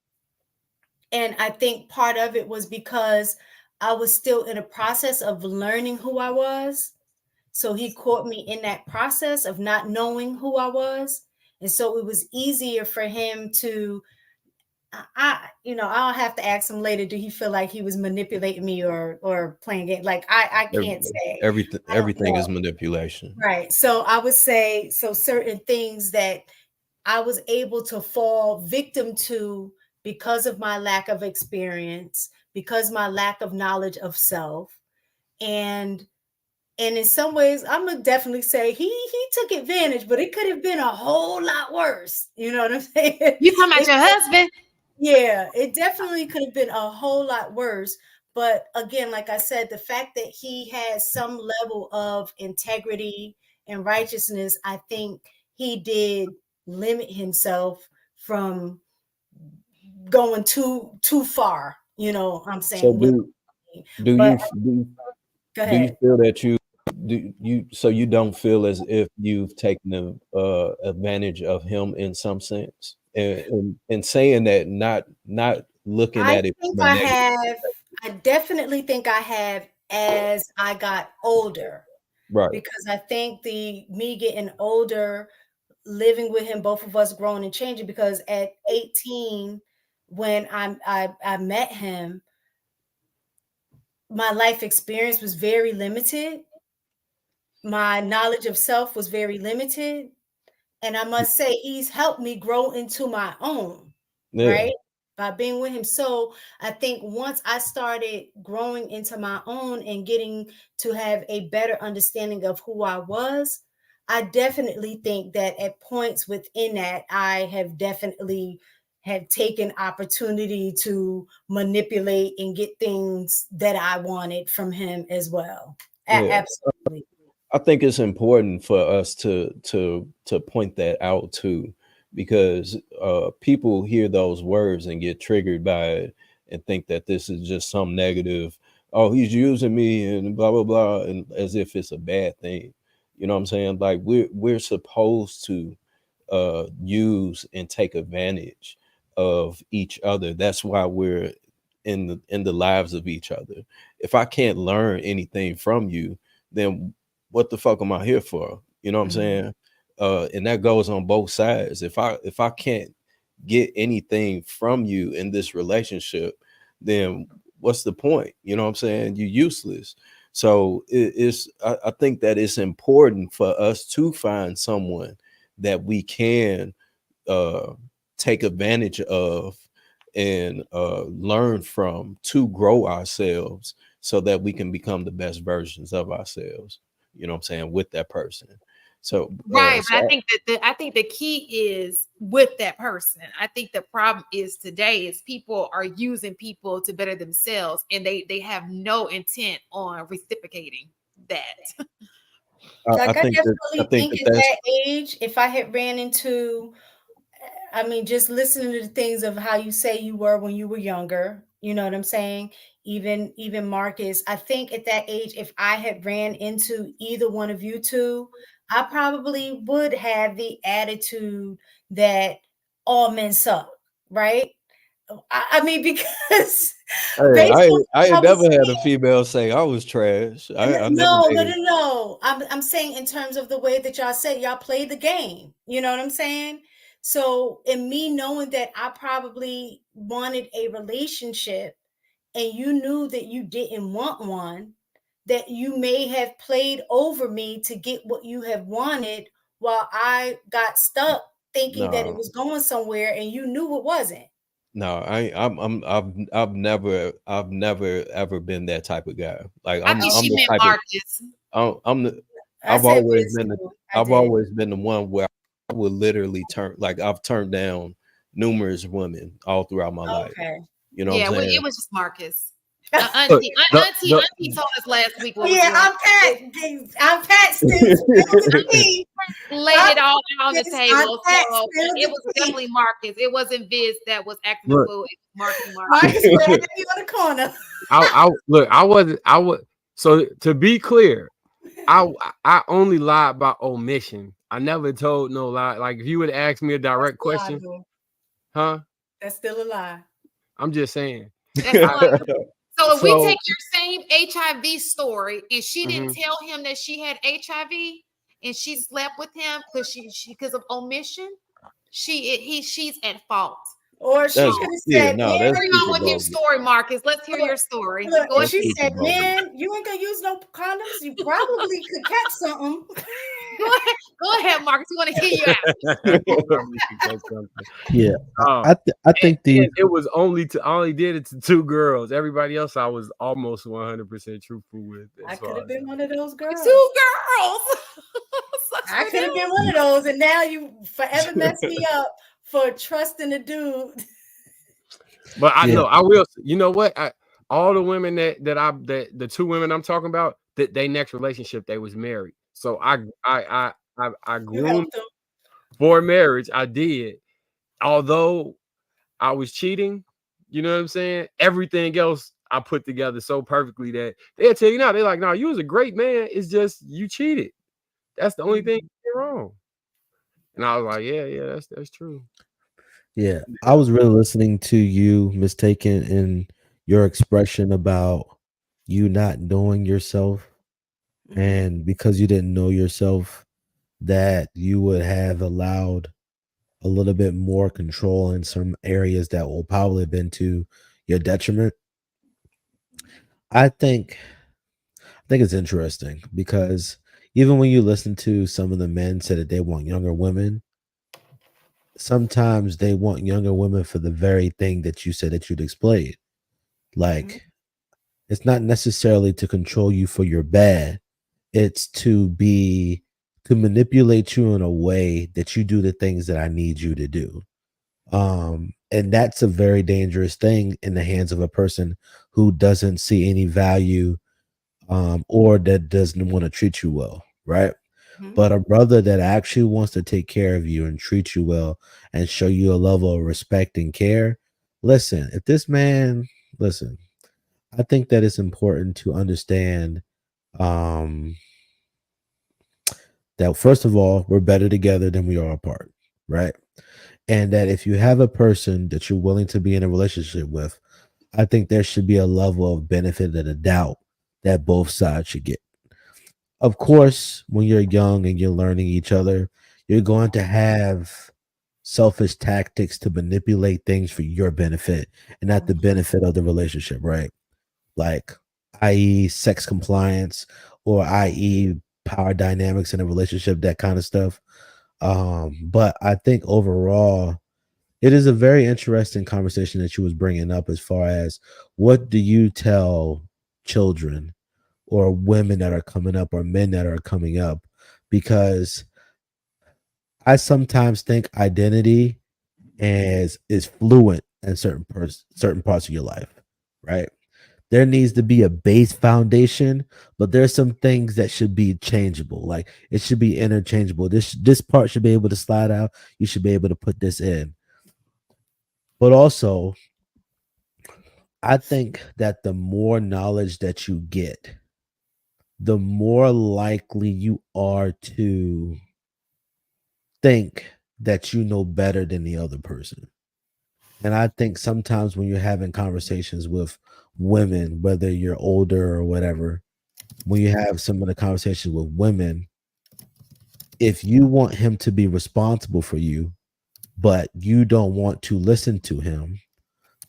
I think part of it was because I was still in a process of learning who I was. So he caught me in that process of not knowing who I was. And so it was easier for him to, I'll have to ask him later, do he feel like he was manipulating me or playing it? Like, I can't say. Everything is manipulation. Right. So I would say, so certain things that I was able to fall victim to because of my lack of experience, because my lack of knowledge of self. And in some ways, I'm gonna definitely say he took advantage, but it could have been a whole lot worse. You know what I'm saying? You talking about your husband? Yeah, it definitely could have been a whole lot worse. But again, like I said, the fact that he has some level of integrity and righteousness, I think he did limit himself from going too far. You know what I'm saying? So do But you go do you ahead. feel that you don't feel as if you've taken advantage of him in some sense, and saying that, not looking I at it think from a I negative. have. I definitely think I have as I got older, Right. because I think me getting older, living with him, both of us growing and changing, because at 18, when I met him, my life experience was very limited. My knowledge of self was very limited. And I must say, he's helped me grow into my own, Yeah. right? By being with him. So I think once I started growing into my own and getting to have a better understanding of who I was, I definitely think that at points within that, I have definitely have taken opportunity to manipulate and get things that I wanted from him as well. Yeah. Absolutely. I think it's important for us to point that out too, because people hear those words and get triggered by it and think that this is just some negative. Oh, he's using me and blah blah blah, and as if it's a bad thing. You know what I'm saying? Like we're supposed to use and take advantage of each other. That's why we're in the lives of each other. If I can't learn anything from you, then what the fuck am I here for? You know what I'm saying? And that goes on both sides. If I can't get anything from you in this relationship, then what's the point? You know what I'm saying? You're useless. So I think that it's important for us to find someone that we can take advantage of and learn from to grow ourselves, so that we can become the best versions of ourselves. You know what I'm saying? With that person. So Right, but I think the key is with that person. I think the problem is today is people are using people to better themselves, and they have no intent on reciprocating. that. Like I think definitely think at that's that age, if I had ran into, I mean, just listening to the things of how you say you were when you were younger, you know what I'm saying? Even Marcus, I think at that age, if I had ran into either one of you two, I probably would have the attitude that all men suck, right? I mean, because Hey, based on I what ain't I was never had a seeing, female say I was trash. I never no, no, dated. no, no. I'm saying in terms of the way that y'all said y'all played the game. You know what I'm saying? So in me knowing that I probably wanted a relationship and you knew that you didn't want one, that you may have played over me to get what you have wanted while I got stuck thinking that it No, was going somewhere and you knew it wasn't. no, I've never ever been that type of guy. Like I think Okay. she I'm the meant type of Marcus. I'm the I said Vince too. I I've did. always been the one where I would literally I've turned down numerous women all throughout my life. Okay. You know what Yeah, I'm well, saying? it was just Marcus. Look, Auntie told us last week what was Yeah, going I'm Pat still spilling the tea. laid it all out on the I'm table. Pat So spilled it the was tea. definitely Marcus. It wasn't Viz that was acting a Look. fool. It was Marcus. Marcus grabbed me on the corner. I was so to be clear, I only lied about omission. I never told no lie. Like if you would ask me a direct question, huh? That's still a lie. I'm just saying. That's like, so if we So- take your same HIV story and she didn't Mhm. tell him that she had HIV and she slept with him because of omission, she's at fault. Or she That's could have yeah, said, no, man, that's Carry on super with your bogus. story, Marcus. Let's hear your story. look, Go and ahead. she That's said, super bogus. man, you ain't gonna use no condoms. You probably could catch something. Go ahead, Marcus. We want to hear you out. Yeah, Oh, I think the and it was I only did it to 2 girls. Everybody else I was almost 100% truthful with. I as could far have been one of those girls. 2 girls. Sucks I for could have them. been one of those, and now you forever mess me up for trusting a dude. But I Yeah. know I will. You know what? All the women that the 2 women I'm talking about, that they next relationship they was married. So I You groomed helped them. for marriage. I did, although I was cheating. You know what I'm saying? Everything else I put together so perfectly that they'll tell you now. They're like, "No, you was a great man. It's just you cheated. That's the only thing you did wrong." And I was like, "Yeah, that's true." Yeah, I was really listening to you, mistaken in your expression about you not knowing yourself, and because you didn't know yourself, that you would have allowed a little bit more control in some areas that will probably have been to your detriment. I think it's interesting because even when you listen to some of the men say that they want younger women, sometimes they want younger women for the very thing that you said that you'd explain. Like, it's not necessarily to control you for your bad. It's to manipulate you in a way that you do the things that I need you to do. And that's a very dangerous thing in the hands of a person who doesn't see any value, or that doesn't want to treat you well, right? But a brother that actually wants to take care of you and treat you well and show you a level of respect and care. Listen, I think that it's important to understand that first of all, we're better together than we are apart, right? And that if you have a person that you're willing to be in a relationship with, I think there should be a level of benefit of the doubt that both sides should get. Of course, when you're young and you're learning each other, you're going to have selfish tactics to manipulate things for your benefit and not the benefit of the relationship, right? Like, i.e., sex compliance, or i.e., power dynamics in a relationship, that kind of stuff. But I think overall, it is a very interesting conversation that you was bringing up as far as what do you tell children or women that are coming up or men that are coming up, because I sometimes think identity is fluent in certain parts of your life, right? there needs to be a base foundation, but there's some things that should be changeable. Like it should be interchangeable. This part should be able to slide out. You should be able to put this in. But also, I think that the more knowledge that you get, the more likely you are to think that you know better than the other person. And I think sometimes when you're having conversations with women, whether you're older or whatever, when you have some of the conversations with women, if you want him to be responsible for you, but you don't want to listen to him,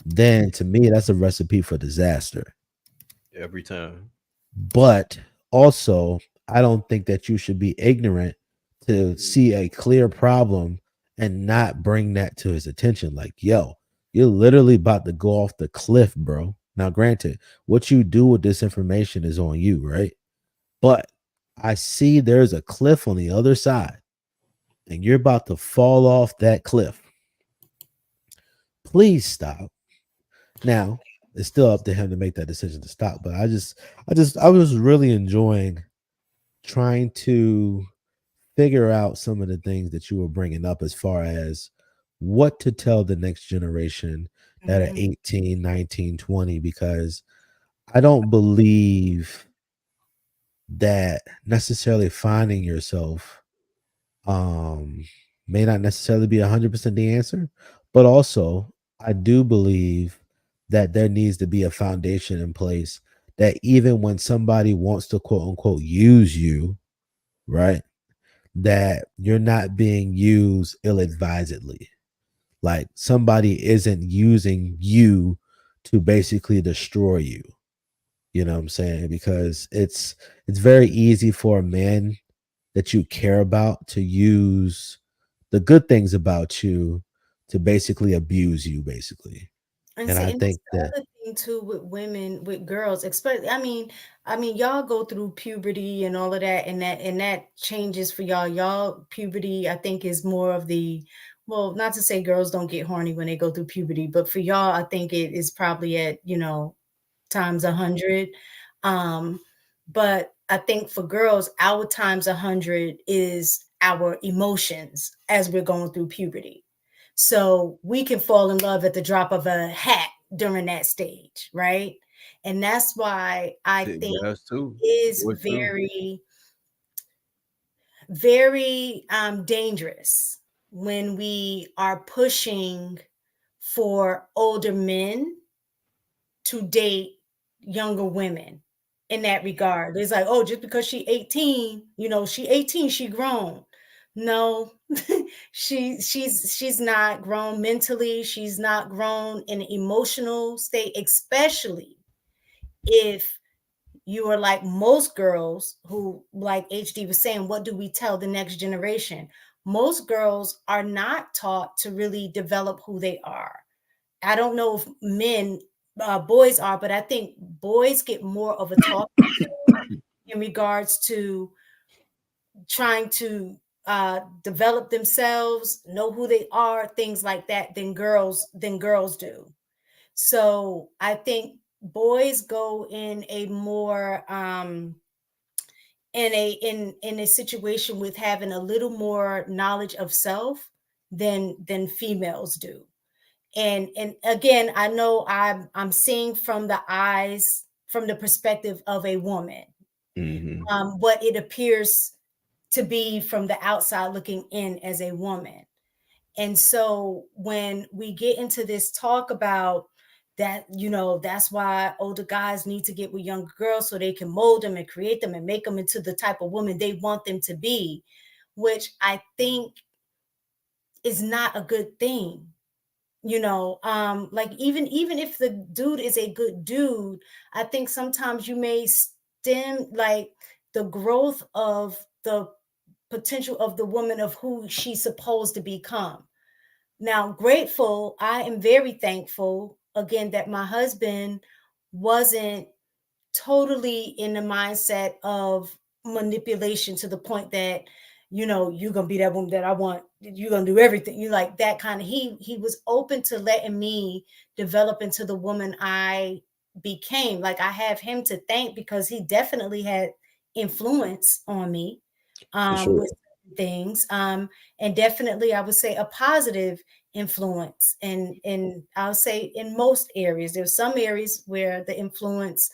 then to me, that's a recipe for disaster. Every time. But also, I don't think that you should be ignorant to see a clear problem and not bring that to his attention. Like, yo, you're literally about to go off the cliff, bro. Now, granted, what you do with this information is on you, right? But I see there's a cliff on the other side, and you're about to fall off that cliff. Please stop. Now, it's still up to him to make that decision to stop. But I was really enjoying trying to figure out some of the things that you were bringing up as far as what to tell the next generation that are 18, 19, 20, because I don't believe that necessarily finding yourself may not necessarily be 100% the answer, but also I do believe that there needs to be a foundation in place that even when somebody wants to quote unquote use you, right, that you're not being used ill-advisedly. Like somebody isn't using you to basically destroy you. You know what I'm saying? Because it's very easy for a man that you care about to use the good things about you to basically abuse you, basically. And And see, I and that's think the that other thing too with women, with girls, especially. I mean, y'all go through puberty and all of that, and that changes for y'all. Y'all puberty, I think, is more of the, well, not to say girls don't get horny when they go through puberty, but for y'all, I think it is probably at times 100. But I think for girls, our times 100 is our emotions as we're going through puberty. So we can fall in love at the drop of a hat during that stage, right? And that's why I think Guys too. it is Boys too. very, very dangerous when we are pushing for older men to date younger women in that regard. It's like, oh, just because she 18, she 18, she grown. No, she's not grown mentally, she's not grown in an emotional state, especially if you are like most girls who, like HD was saying, what do we tell the next generation? Most girls are not taught to really develop who they are. I don't know if boys are, but I think boys get more of a talk in regards to trying to develop themselves, know who they are, things like that, than girls do. So I think boys go in a more in a situation with having a little more knowledge of self than females do. And again, I know I'm seeing from the perspective of a woman, what it appears to be from the outside looking in as a woman. And so when we get into this talk about that, that's why older guys need to get with younger girls so they can mold them and create them and make them into the type of woman they want them to be, which I think is not a good thing. Like even if the dude is a good dude, I think sometimes you may stem like the growth of the potential of the woman of who she's supposed to become. Now, I am very thankful again that my husband wasn't totally in the mindset of manipulation to the point that you're gonna be that woman that I want, you're gonna do everything, you like that kind of. He was open to letting me develop into the woman I became. Like, I have him to thank because he definitely had influence on me with things. And definitely I would say a positive influence. And I would say in most areas, there's some areas where the influence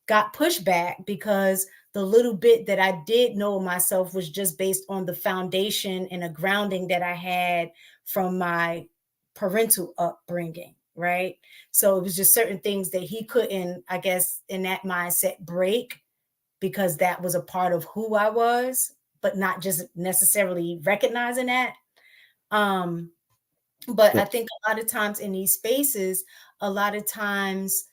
got pushed back because the little bit that I did know myself was just based on the foundation and a grounding that I had from my parental upbringing, right? So it was just certain things that he couldn't, I guess, in that mindset break, because that was a part of who I was, but not just necessarily recognizing that. But I think a lot of times in these spaces, a lot of times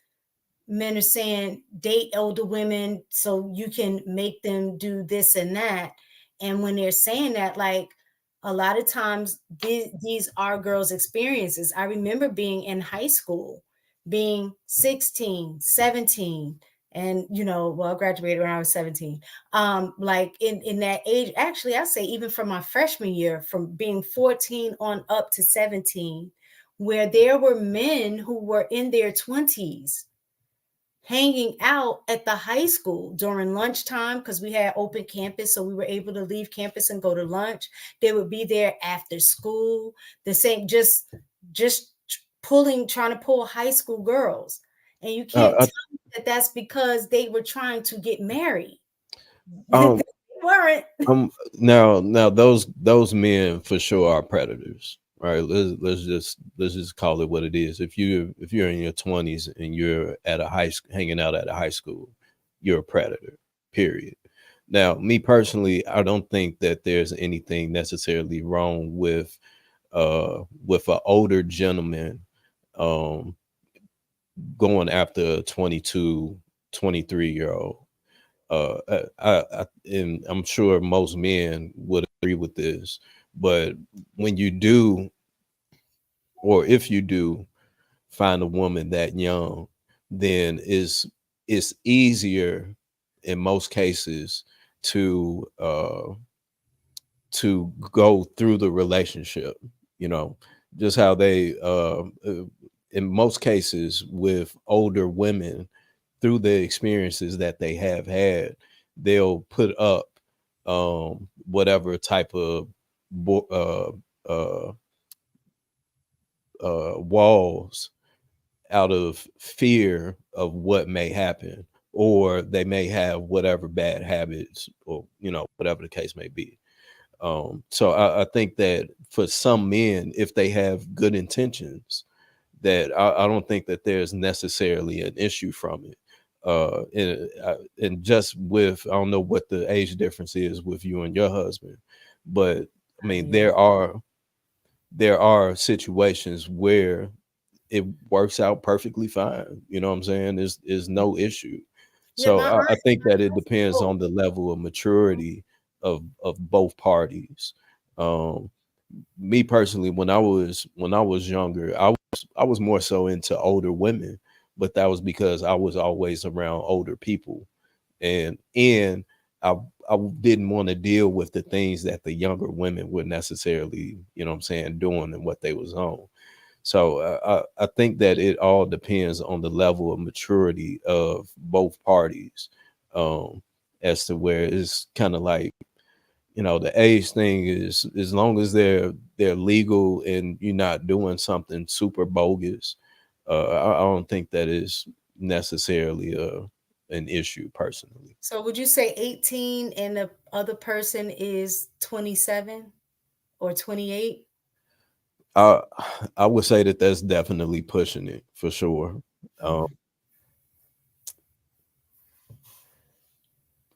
men are saying date older women so you can make them do this and that. And when they're saying that, like, a lot of times these are girls' experiences. I remember being in high school, being 16, 17, and I graduated when I was 17. Like in that age, actually, I say even from my freshman year, from being 14 on up to 17, where there were men who were in their 20s hanging out at the high school during lunchtime, because we had open campus, so we were able to leave campus and go to lunch. They would be there after school, the same, just trying to pull high school girls. And you can't tell me that that's because they were trying to get married. They weren't. Now those men for sure are predators, right? Let's just call it what it is. If you're in your 20s and you're at a hanging out at a high school, you're a predator, period. Now, me personally, I don't think that there's anything necessarily wrong with an older gentleman going after a 22, 23-year-old. And I'm sure most men would agree with this, but when you do, or if you do find a woman that young, then it's easier in most cases to go through the relationship, just how they in most cases with older women, through the experiences that they have had, they'll put up whatever type of walls out of fear of what may happen, or they may have whatever bad habits, or whatever the case may be. So I think that for some men, if they have good intentions, that I don't think that there's necessarily an issue from it. And just with, I don't know what the age difference is with you and your husband, but I mean, there are situations where it works out perfectly fine. You know what I'm saying? There's no issue. So I think that it depends on the level of maturity of both parties. Me personally, when I was younger, I was more so into older women, but that was because I was always around older people, and I didn't want to deal with the things that the younger women were necessarily, doing and what they was on. So I think that it all depends on the level of maturity of both parties, as to where it's kind of like, the age thing is, as long as they're legal and you're not doing something super bogus, I don't think that is necessarily an issue personally. So would you say 18 and the other person is 27 or 28? I would say that that's definitely pushing it for sure.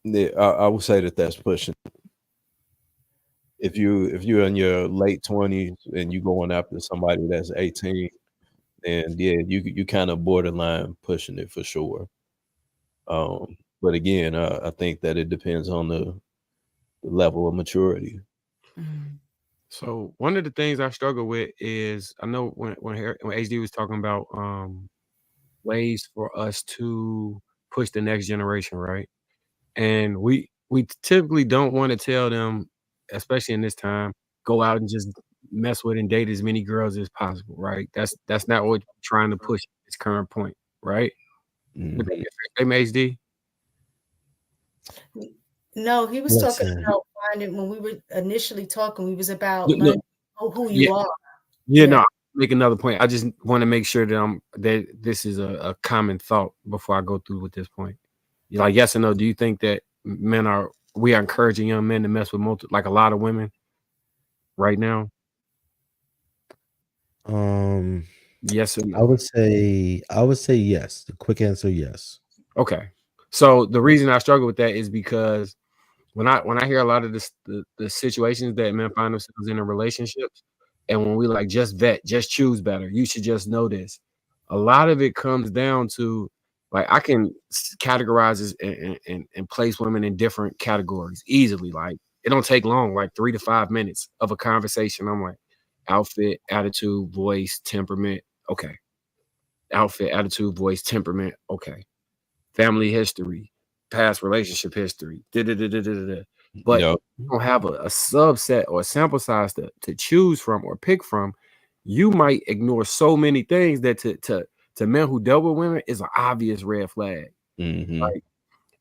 Yeah, I would say that that's pushing. If you're in your late 20s and you going after somebody that's 18, then yeah, you kind of borderline pushing it for sure. But again, I think that it depends on the level of maturity. So one of the things I struggle with is, I know when HD was talking about ways for us to push the next generation, right? And we typically don't want to tell them, especially in this time, go out and just mess with and date as many girls as possible, right? That's not what we're trying to push at this current point, right? Hey, HD. No, he was talking about finding when we were initially talking. We was about learning who you are. Yeah, no. Make another point. I just want to make sure that this is a common thought before I go through with this point. Like, yes or no? Do you think that we are encouraging young men to mess with like a lot of women right now? Yes or no? I would say yes. The quick answer, yes. Okay. So the reason I struggle with that is because when I hear a lot of the situations that men find themselves in relationships, and when we like just choose better, you should just know this. A lot of it comes down to like I can categorize this and place women in different categories easily. Like it don't take long, like 3 to 5 minutes of a conversation. I'm like outfit, attitude, voice, temperament. Okay. Outfit, attitude, voice, temperament. Okay. Family history, past relationship history. But you don't have a subset or a sample size to choose from or pick from. You might ignore so many things that to men who dealt with women is an obvious red flag. Like,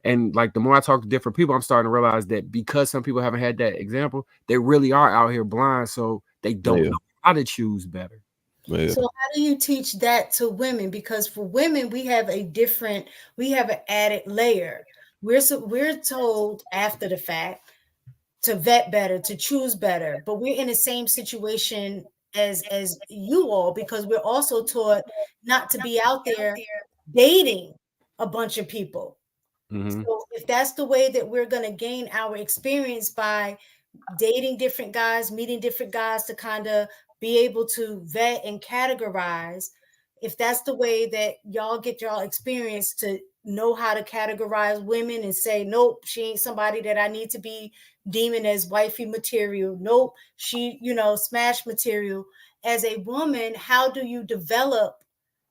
and like the more I talk to different people, I'm starting to realize that because some people haven't had that example, they really are out here blind, so they don't know how to choose better. So how do you teach that to women? Because for women, we have an added layer. We're told after the fact to vet better, to choose better, but we're in the same situation as you all, because we're also taught not to be out there dating a bunch of people. So if that's the way that we're going to gain our experience, by dating different guys, meeting different guys to kind of be able to vet and categorize, if that's the way that y'all get y'all experience to know how to categorize women and say, nope, she ain't somebody that I need to be deeming as wifey material. Nope, she, smash material. As a woman, how do you develop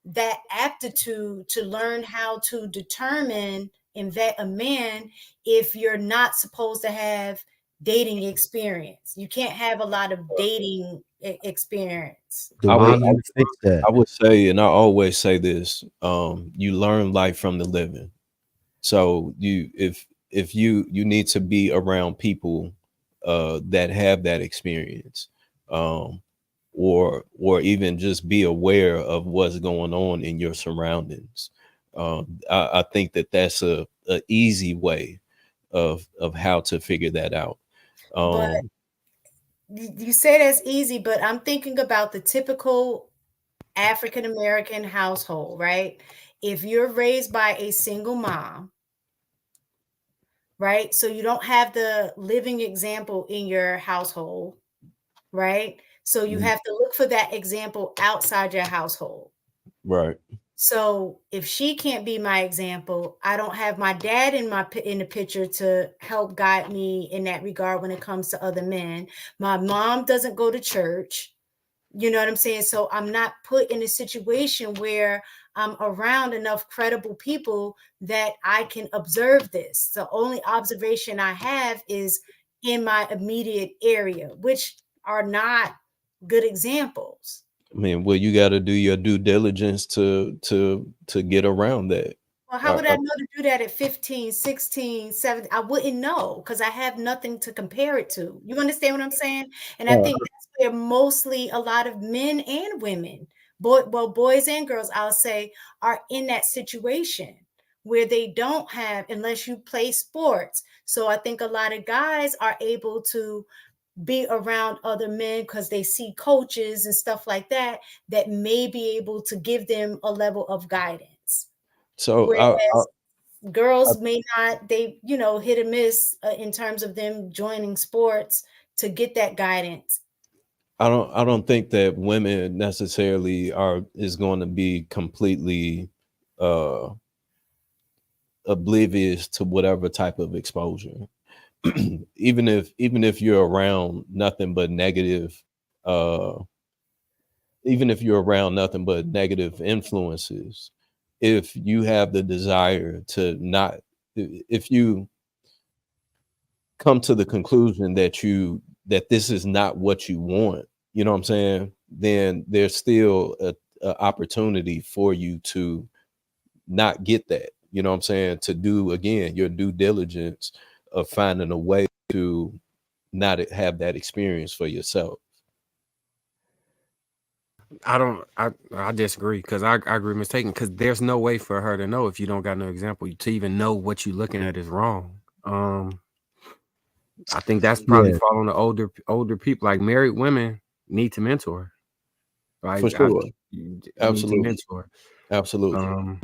that aptitude to learn how to determine and vet a man if you're not supposed to have dating experience? You can't have a lot of dating experience. The way you fix that. I would say, and I always say this, you learn life from the living. So if you need to be around people that have that experience, or even just be aware of what's going on in your surroundings. I think that's a easy way of how to figure that out. But you say that's easy, but I'm thinking about the typical African-American household, right? If you're raised by a single mom, right? So you don't have the living example in your household, right? So you have to look for that example outside your household. Right. So if she can't be my example, I don't have my dad in the picture to help guide me in that regard when it comes to other men. My mom doesn't go to church. You know what I'm saying? So I'm not put in a situation where I'm around enough credible people that I can observe this. The only observation I have is in my immediate area, which are not good examples. I mean, well, you got to do your due diligence to get around that. Well, how would I know to do that at 15, 16, 17? I wouldn't know because I have nothing to compare it to. You understand what I'm saying? And I think that's where mostly a lot of men and women, boys and girls, I'll say, are in that situation where they don't have, unless you play sports. So I think a lot of guys are able to be around other men because they see coaches and stuff like that may be able to give them a level of guidance. So whereas girls may not, they hit or miss in terms of them joining sports to get that guidance. I don't think that women necessarily is going to be completely oblivious to whatever type of exposure. even if you're around nothing but negative, even if you're around nothing but negative influences, if you have the desire to not, if you come to the conclusion that this is not what you want, you know what I'm saying, then there's still a opportunity for you to not get that. You know what I'm saying? To do, again, your due diligence of finding a way to not have that experience for yourself. I disagree, because I agree mistaken, because there's no way for her to know if you don't got no example to even know what you're looking at is wrong. I think that's probably following the older people. Like, married women need to mentor. Like, For sure. Absolutely. Need to mentor. Absolutely.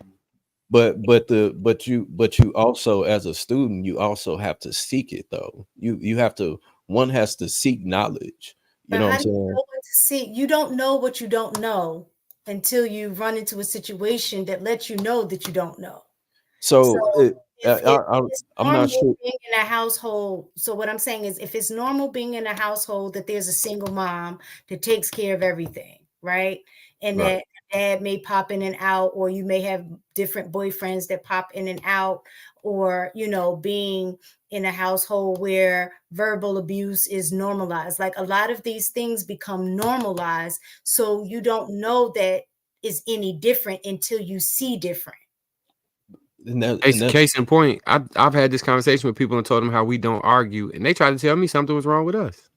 But you also, as a student, you also have to seek it, though. You have to, one has to seek knowledge. You know what I'm saying? You know what to see? You don't know what you don't know until you run into a situation that lets you know that you don't know. I'm not sure. Being in a household. So what I'm saying is, if it's normal being in a household that there's a single mom that takes care of everything, right? And that dad may pop in and out, or you may have different boyfriends that pop in and out, or, you know, being in a household where verbal abuse is normalized. Like, a lot of these things become normalized. So you don't know that is any different until you see different. Case in point, I've had this conversation with people and told them how we don't argue, and they tried to tell me something was wrong with us.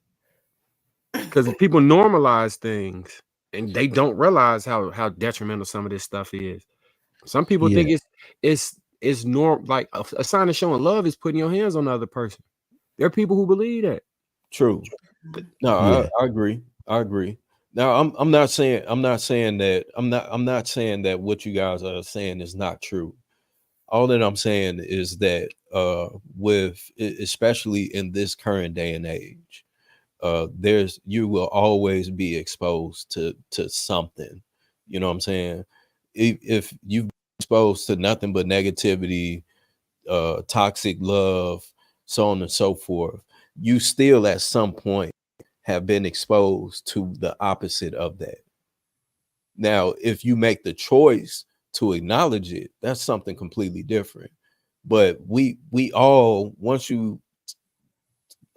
Because people normalize things and they don't realize how detrimental some of this stuff is. Some people think it's normal. Like, a sign of showing love is putting your hands on the other person. There are people who believe that. True. No, I agree. I agree. Now, I'm not saying that what you guys are saying is not true. All that I'm saying is that especially in this current day and age, you will always be exposed to something. You know what I'm saying? If you've been exposed to nothing but negativity, toxic love, so on and so forth, you still at some point have been exposed to the opposite of that. Now, if you make the choice to acknowledge it, that's something completely different. But we all, once you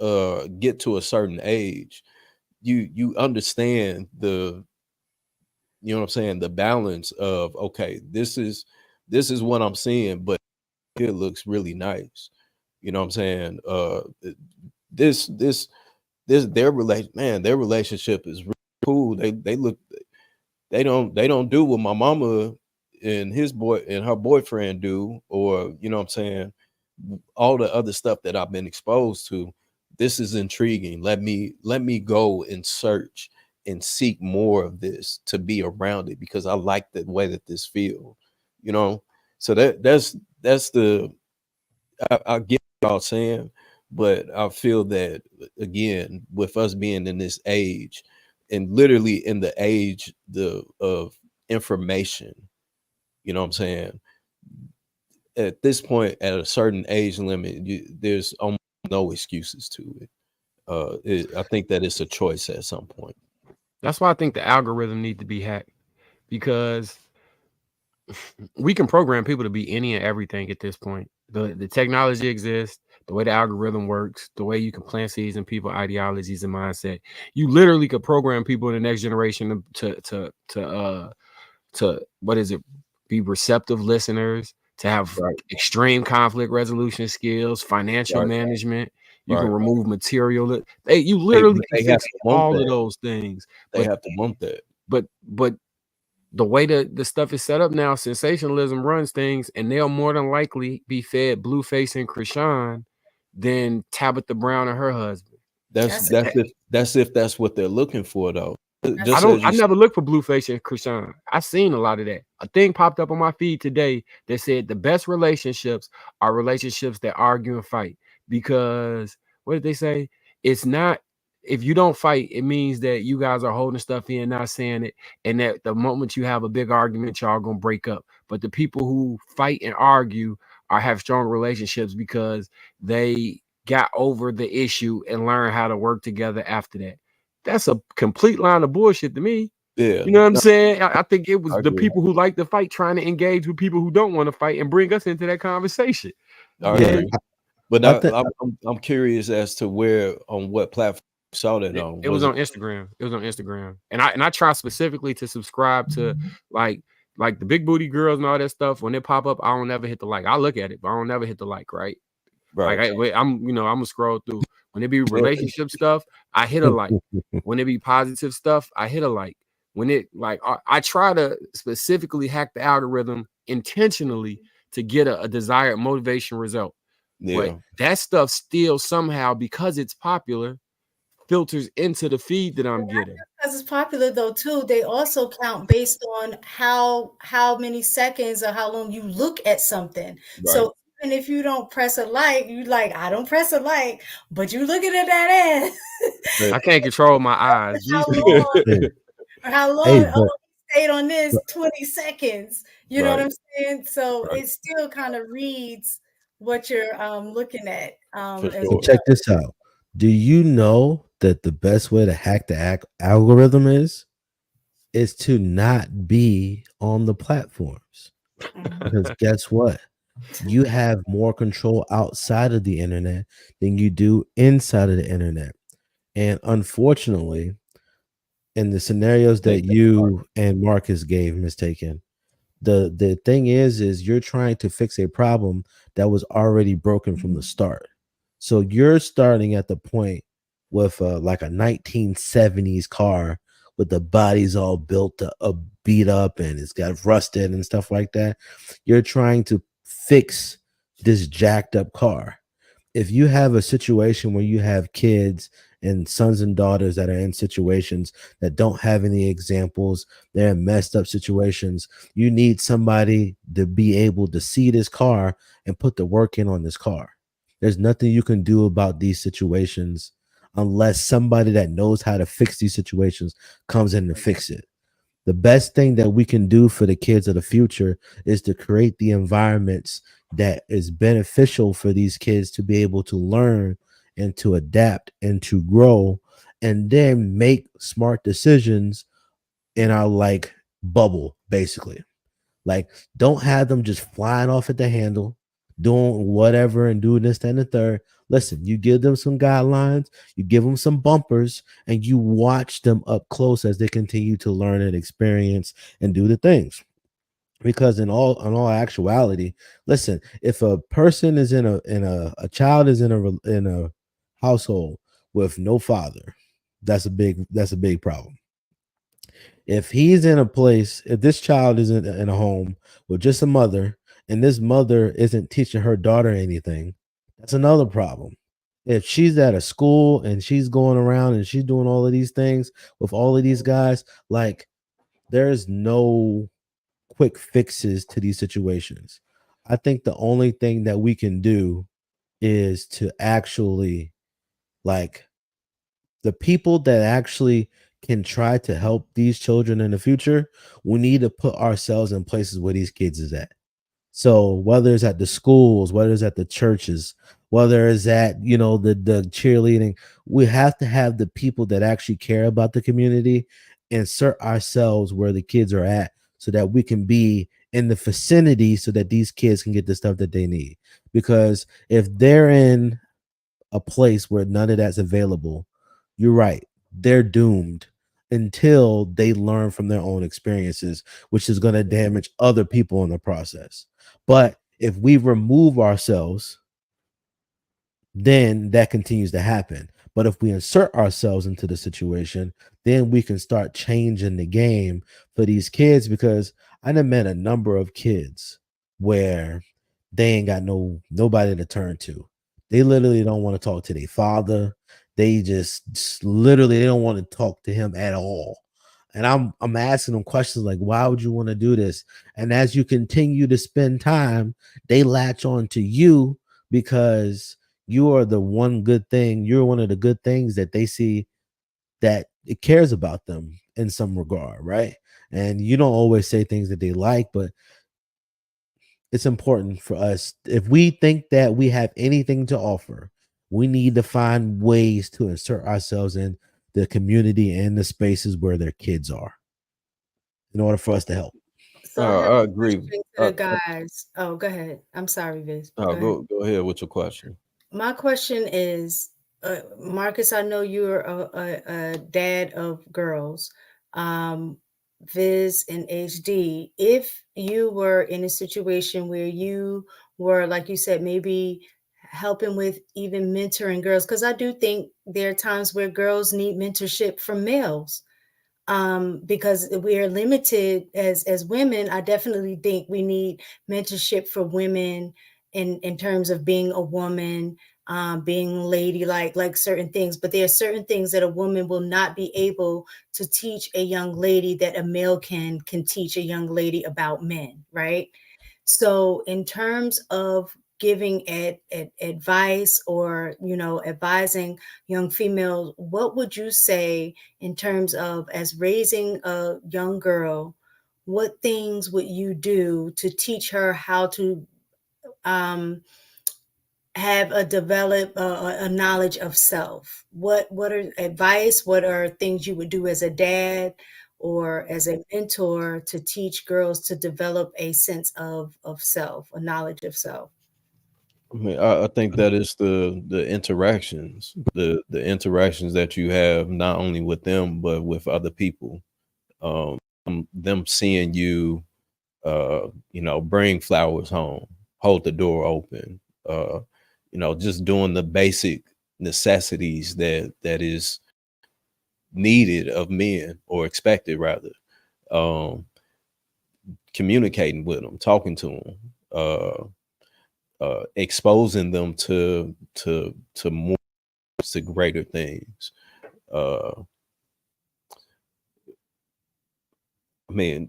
get to a certain age, you understand the, you know what I'm saying, the balance of, okay, this is what I'm seeing, but it looks really nice. You know what I'm saying? Their relationship is really cool. They don't do what my mama and her boyfriend do, or, you know what I'm saying, all the other stuff that I've been exposed to. This is intriguing. Let me go and search and seek more of this to be around it, because I like the way that this feels, you know. So that's the, I get what y'all saying, but I feel that, again, with us being in this age, and literally in the age of information, you know what I'm saying, at this point, at a certain age limit, there's almost no excuses to it. I think that it's a choice at some point. That's why I think the algorithm needs to be hacked, because we can program people to be any and everything at this point. The technology exists, the way the algorithm works, the way you can plant seeds in people's ideologies and mindset. You literally could program people in the next generation to what is it? Be receptive listeners, to have extreme conflict resolution skills, financial management. You can remove material. You literally can fix all of those things. They have to want that. But the way that the stuff is set up now, sensationalism runs things, and they'll more than likely be fed Blueface and Krishan than Tabitha Brown and her husband. That's if that's what they're looking for, though. I never looked for Blueface and Krishan. I've seen a lot of that. A thing popped up on my feed today that said the best relationships are relationships that argue and fight. Because what did they say? It's not, if you don't fight, it means that you guys are holding stuff in, not saying it, and that the moment you have a big argument, y'all gonna break up. But the people who fight and argue have strong relationships because they got over the issue and learn how to work together after that. That's a complete line of bullshit to me. Yeah, you know what I'm saying? I think it was the people who like to fight trying to engage with people who don't want to fight and bring us into that conversation. I agree. But I'm curious as to on what platform you saw that on. It was on Instagram. It was on Instagram. And I try specifically to subscribe to like like the big booty girls and all that stuff, when they pop up, I don't never hit the like. I look at it, but I don't never hit the like, right? Right. Like I'm gonna scroll through. When it be relationship stuff, I hit a like. When it be positive stuff, I hit a like. When it like I try to specifically hack the algorithm intentionally to get a desired motivation result. Yeah. But that stuff still somehow, because it's popular, filters into the feed that I'm getting. Because it's popular though too, they also count based on how many seconds or how long you look at something. Right. So even if you don't press a like, you like, I don't press a like, but you looking at that ass. I can't control my eyes. How Jesus. long? Or how long? Hey, Oh, he stayed on this 20 seconds. You know what Right. I'm saying? So Right. it still kind of reads what you're looking at. For As sure. so check this out. Do you know that the best way to hack the algorithm is to not be on the platforms? Because guess what? You have more control outside of the internet than you do inside of the internet. And unfortunately, in the scenarios that you and Marcus gave, mistaken, the thing is you're trying to fix a problem that was already broken from the start. So you're starting at the point with like a 1970s car with the bodies all built up, beat up, and it's got rusted and stuff like that. You're trying to fix this jacked up car. If you have a situation where you have kids and sons and daughters that are in situations that don't have any examples, they're in messed up situations, you need somebody to be able to see this car and put the work in on this car. There's nothing you can do about these situations unless somebody that knows how to fix these situations comes in and fix it. The best thing that we can do for the kids of the future is to create the environments that is beneficial for these kids to be able to learn and to adapt and to grow, and then make smart decisions in our like bubble, basically. Like, don't have them just flying off at the handle, doing whatever and doing this, that, and the third. Listen, you give them some guidelines, you give them some bumpers, and you watch them up close as they continue to learn and experience and do the things. Because in all actuality, listen, if a person is in a child is in a household with no father, that's a big problem. If he's in a place, if this child is in a home with just a mother, and this mother isn't teaching her daughter anything, that's another problem. If she's at a school and she's going around and she's doing all of these things with all of these guys, like, there's no quick fixes to these situations. I think the only thing that we can do is to actually, like, the people that actually can try to help these children in the future, we need to put ourselves in places where these kids is at. So whether it's at the schools, whether it's at the churches, whether it's at, the cheerleading, we have to have the people that actually care about the community insert ourselves where the kids are at, so that we can be in the vicinity so that these kids can get the stuff that they need. Because if they're in a place where none of that's available, you're right, they're doomed until they learn from their own experiences, which is going to damage other people in the process. But if we remove ourselves, then that continues to happen. But if we insert ourselves into the situation, then we can start changing the game for these kids. Because I done met a number of kids where they ain't got nobody to turn to. They literally don't want to talk to their father. They just literally, they don't want to talk to him at all. And I'm asking them questions like, why would you want to do this? And as you continue to spend time, they latch on to you because you are the one good thing. You're one of the good things that they see, that it cares about them in some regard, right? And you don't always say things that they like, but it's important for us. If we think that we have anything to offer, we need to find ways to insert ourselves in the community and the spaces where their kids are in order for us to help. So I have I a agree. question to the guys. Oh, go ahead. I'm sorry, Viz. Go ahead. Go ahead with your question. My question is, Marcus, I know you're a dad of girls. Viz and HD, if you were in a situation where you were, like you said, maybe helping with even mentoring girls, because I do think there are times where girls need mentorship from males, because we are limited as women. I definitely think we need mentorship for women in terms of being a woman, being ladylike, like certain things. But there are certain things that a woman will not be able to teach a young lady that a male can teach a young lady about men, right? So in terms of giving advice, or advising young females, what would you say in terms of, as raising a young girl, what things would you do to teach her how to have a knowledge of self? What are advice, what are things you would do as a dad or as a mentor to teach girls to develop a sense of self, a knowledge of self? I mean, I think that is the interactions, the interactions that you have not only with them but with other people. Them seeing you, bring flowers home, hold the door open, just doing the basic necessities that is needed of men, or expected rather. Communicating with them, talking to them, exposing them to more, to greater things. I mean,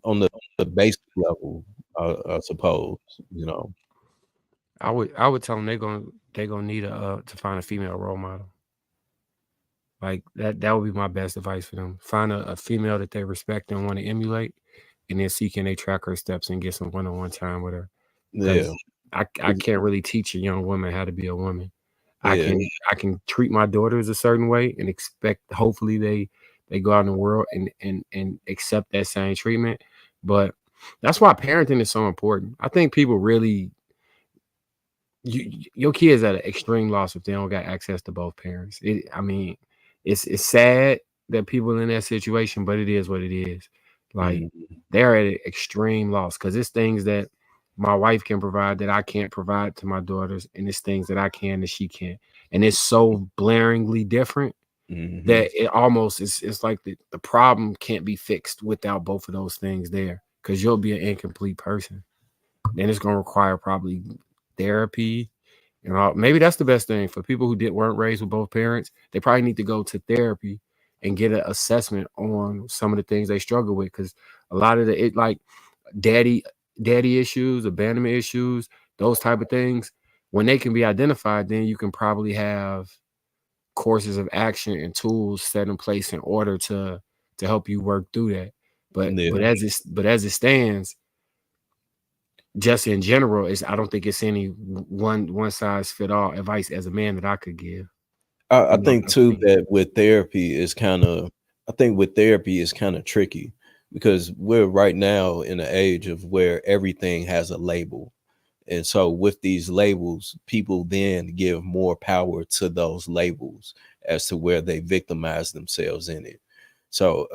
on the basic level, I suppose, I would tell them they're gonna need to find a female role model. Like that would be my best advice for them. Find a female that they respect and want to emulate, and then see can they track her steps and get some one-on-one time with her. Because yeah, I can't really teach a young woman how to be a woman. yeah. I can treat my daughters a certain way and expect hopefully they go out in the world and accept that same treatment. But that's why parenting is so important. I think people really your kids at an extreme loss if they don't got access to both parents. I mean, it's sad that people in that situation, but it is what it is. Like they're at an extreme loss because it's things that my wife can provide that I can't provide to my daughters, and it's things that I can that she can't. And it's so blaringly different that it almost it's like the problem can't be fixed without both of those things there, because you'll be an incomplete person. Then it's gonna require probably therapy. Maybe that's the best thing for people who weren't raised with both parents. They probably need to go to therapy and get an assessment on some of the things they struggle with, because a lot of like daddy issues, abandonment issues, those type of things, when they can be identified, then you can probably have courses of action and tools set in place in order to help you work through that. But as it stands, just in general, I don't think it's any one size fit all advice as a man that I could give. I think too that with therapy is kind of tricky, because we're right now in an age of where everything has a label. And so with these labels, people then give more power to those labels as to where they victimize themselves in it. So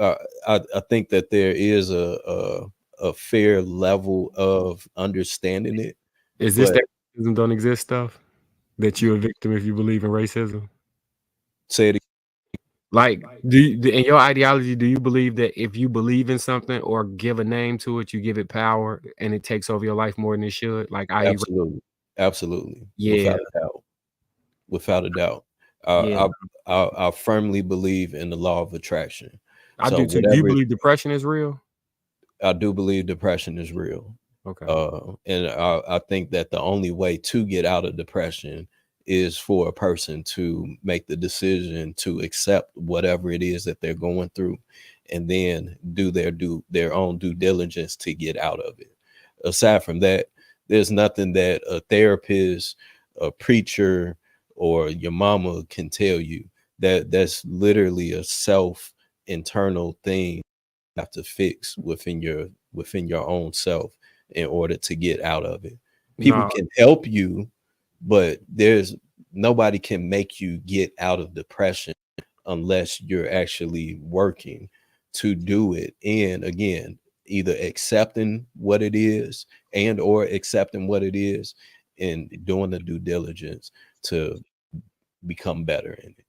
I think that there is a fair level of understanding it. Is this that racism don't exist stuff? That you're a victim if you believe in racism? Say it again. Like, in your ideology, do you believe that if you believe in something or give a name to it, you give it power and it takes over your life more than it should? Like, Absolutely. Yeah. Without a doubt. Yeah. I firmly believe in the law of attraction. I do too. Do you believe depression is real? I do believe depression is real. Okay. And I think that the only way to get out of depression is for a person to make the decision to accept whatever it is that they're going through, and then do their own due diligence to get out of it. Aside from that, there's nothing that a therapist, a preacher, or your mama can tell you. That's literally a internal thing you have to fix within your own self in order to get out of it. People can help you, but nobody can make you get out of depression unless you're actually working to do it. And again, either accepting what it is and or accepting what it is and doing the due diligence to become better in it.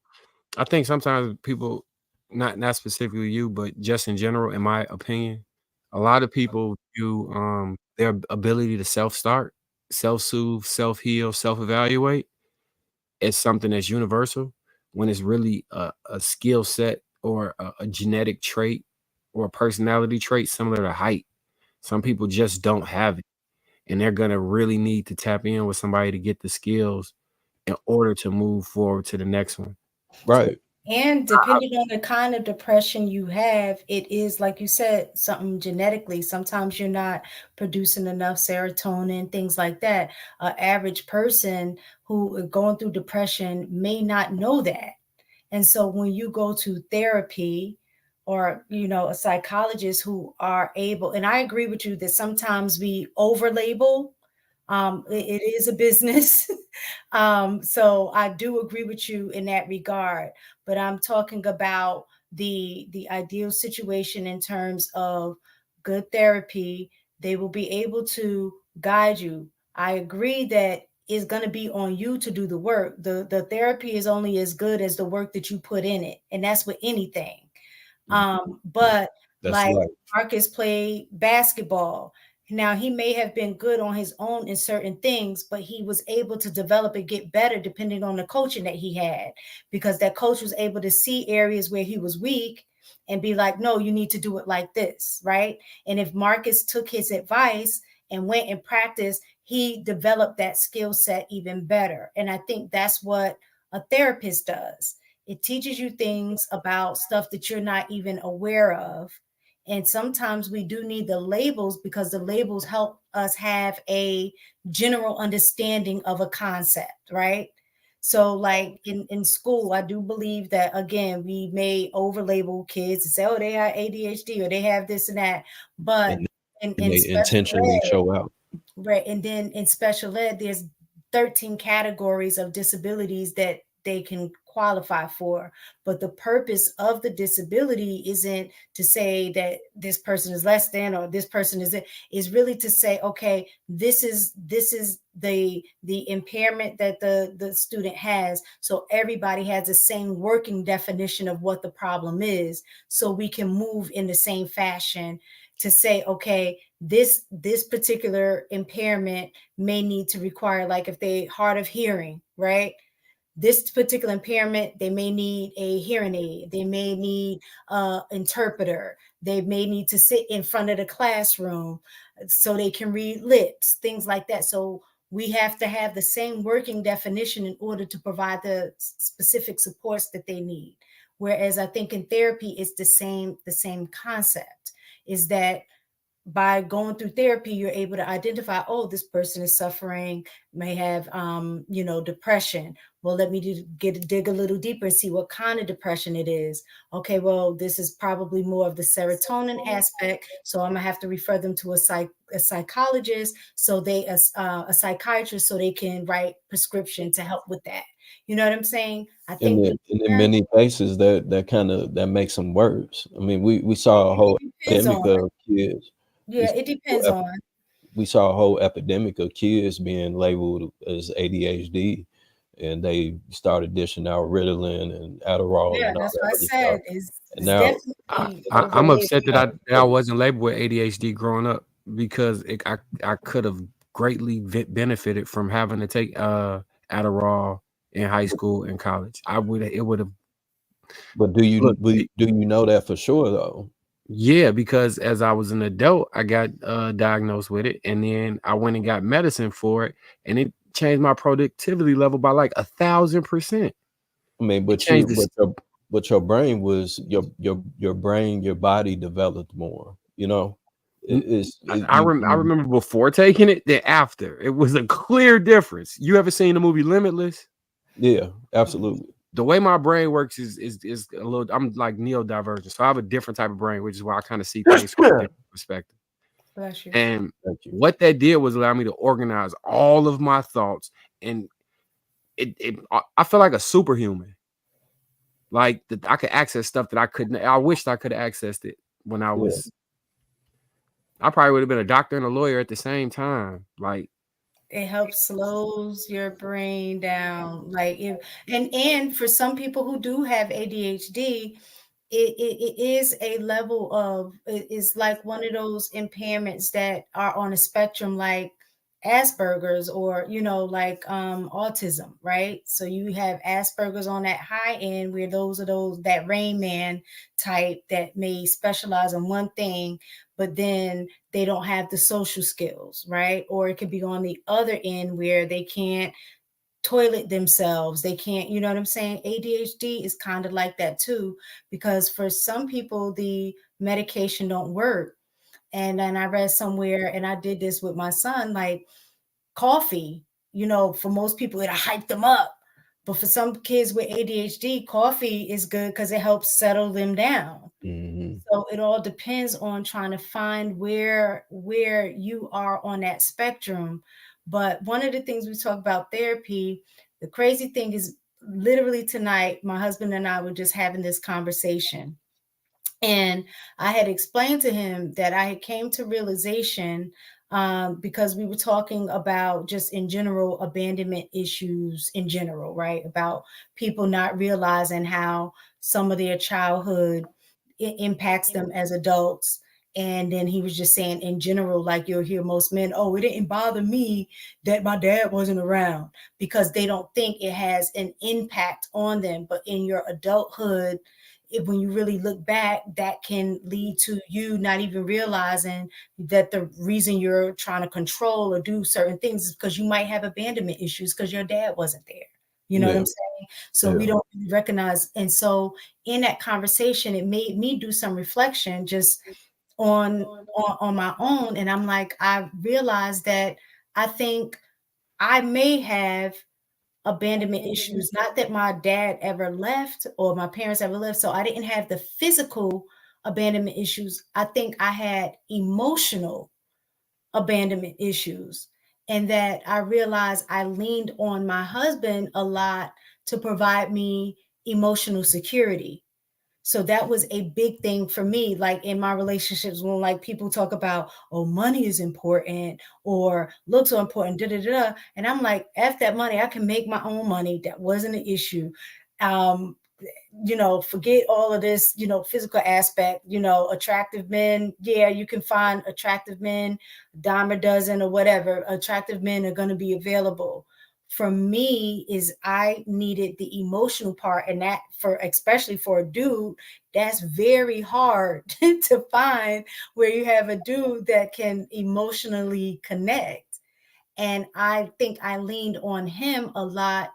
I think sometimes people, not specifically you, but just in general, in my opinion, a lot of people view their ability to self-start, self-soothe, self-heal, self-evaluate as something that's universal, when it's really a skill set or a genetic trait or a personality trait similar to height. Some people just don't have it, and they're gonna really need to tap in with somebody to get the skills in order to move forward to the next one. Right. And depending on the kind of depression you have, it is, like you said, something genetically. Sometimes you're not producing enough serotonin, things like that. An average person who is going through depression may not know that. And so when you go to therapy or, a psychologist who are able, and I agree with you that sometimes we over label. It is a business. So I do agree with you in that regard, but I'm talking about the ideal situation in terms of good therapy. They will be able to guide you. I agree that it's going to be on you to do the work. The therapy is only as good as the work that you put in it, and that's with anything. But That's like right. Marcus played basketball. Now, he may have been good on his own in certain things, but he was able to develop and get better depending on the coaching that he had, because that coach was able to see areas where he was weak and be like, no, you need to do it like this, right? And if Marcus took his advice and went and practiced, he developed that skill set even better. And I think that's what a therapist does. It teaches you things about stuff that you're not even aware of. And sometimes we do need the labels, because the labels help us have a general understanding of a concept, right? So like in school, I do believe that, again, we may over label kids and say, oh, they have ADHD or they have this and that. But And in they special intentionally ed, show out. right. And then in special ed, there's 13 categories of disabilities that they can qualify for. But the purpose of the disability isn't to say that this person is less than or this person is really to say, okay, this is the impairment that the student has. So everybody has the same working definition of what the problem is. So we can move in the same fashion to say, okay, this particular impairment may need to require, like if they hard of hearing, right? This particular impairment, they may need a hearing aid. They may need an interpreter. They may need to sit in front of the classroom so they can read lips, things like that. So we have to have the same working definition in order to provide the specific supports that they need. Whereas I think in therapy, it's the same concept, is that by going through therapy, you're able to identify, oh, this person is suffering, may have, depression. Well, let me dig a little deeper and see what kind of depression it is. Okay, well, this is probably more of the serotonin aspect. So I'm gonna have to refer them to a psychologist, a psychiatrist, so they can write prescription to help with that. You know what I'm saying? I think And in many cases that makes them worse. I mean, we saw a whole epidemic of kids. Yeah, it depends on. We saw a whole epidemic of kids being labeled as ADHD, and they started dishing out Ritalin and Adderall. Yeah, and all that's that what I other said. stuff. It's And now definitely I'm upset that overrated. I wasn't labeled with ADHD growing up, because I could have greatly benefited from having to take Adderall in high school and college. It would have. But do you know that for sure though? Yeah, because as I was an adult, I got diagnosed with it, and then I went and got medicine for it, and it changed my productivity level by like 1,000%. I mean, but your brain was your brain, your body developed more. You know, I remember before taking it, then after. It was a clear difference. You ever seen the movie Limitless? Yeah, absolutely. The way my brain works is a little. I'm like neurodivergent, so I have a different type of brain, which is why I kind of see things from a different perspective. Bless you. And what that did was allow me to organize all of my thoughts, and I feel like a superhuman. Like I could access stuff that I couldn't. I wished I could have accessed it when I was. I probably would have been a doctor and a lawyer at the same time. Like it helps slows your brain down. Like if and for some people who do have ADHD, it is a level of it is like one of those impairments that are on a spectrum like Asperger's or like autism, right? So you have Asperger's on that high end where those are those that Rain Man type that may specialize in one thing, but then they don't have the social skills, right? Or it could be on the other end where they can't toilet themselves. They can't, you know what I'm saying? ADHD is kind of like that too, because for some people, the medication don't work. And then I read somewhere, and I did this with my son, like coffee, for most people, it'll hype them up. But for some kids with ADHD, coffee is good because it helps settle them down. Mm-hmm. So it all depends on trying to find where you are on that spectrum. But one of the things we talk about therapy, the crazy thing is literally tonight, my husband and I were just having this conversation. And I had explained to him that I had came to realization because we were talking about just in general abandonment issues in general, right? About people not realizing how some of their childhood impacts them as adults. And then he was just saying in general, like you'll hear most men, oh, it didn't bother me that my dad wasn't around, because they don't think it has an impact on them. But in your adulthood, when you really look back, that can lead to you not even realizing that the reason you're trying to control or do certain things is because you might have abandonment issues because your dad wasn't there. You know what I'm saying? So we don't recognize. And so in that conversation, it made me do some reflection just on my own. And I'm like, I realized that I think I may have abandonment issues, not that my dad ever left or my parents ever left. So I didn't have the physical abandonment issues. I think I had emotional abandonment issues. And that I realized I leaned on my husband a lot to provide me emotional security. So that was a big thing for me, like in my relationships, when like people talk about, oh, money is important or looks are important, da da da. And I'm like, F that money, I can make my own money. That wasn't an issue. Forget all of this, physical aspect, attractive men. Yeah, you can find attractive men, dime a dozen or whatever. Attractive men are going to be available. For me, is I needed the emotional part, and that especially for a dude, that's very hard to find, where you have a dude that can emotionally connect. And I think I leaned on him a lot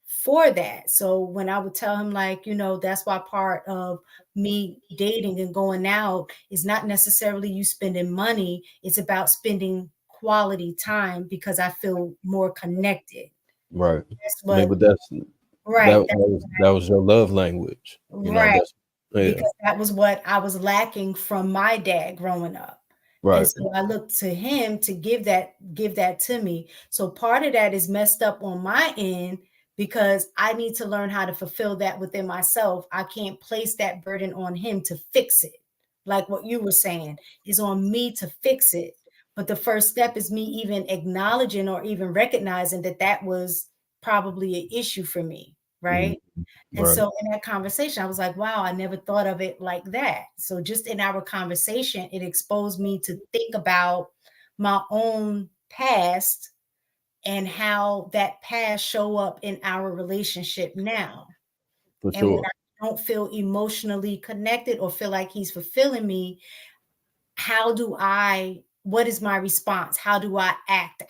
for that. So when I would tell him, like, that's why part of me dating and going out is not necessarily you spending money. It's about spending quality time because I feel more connected. Right. That's what, I mean, but that's right. that was your love language. Right. Yeah. Because that was what I was lacking from my dad growing up. Right. And so I looked to him to give that to me. So part of that is messed up on my end because I need to learn how to fulfill that within myself. I can't place that burden on him to fix it. Like what you were saying, is on me to fix it. But the first step is me even acknowledging or even recognizing that was probably an issue for me, right? And so in that conversation, I was like, wow, I never thought of it like that. So just in our conversation, it exposed me to think about my own past and how that past show up in our relationship now. For and when sure. I don't feel emotionally connected or feel like he's fulfilling me, what is my response? How do I act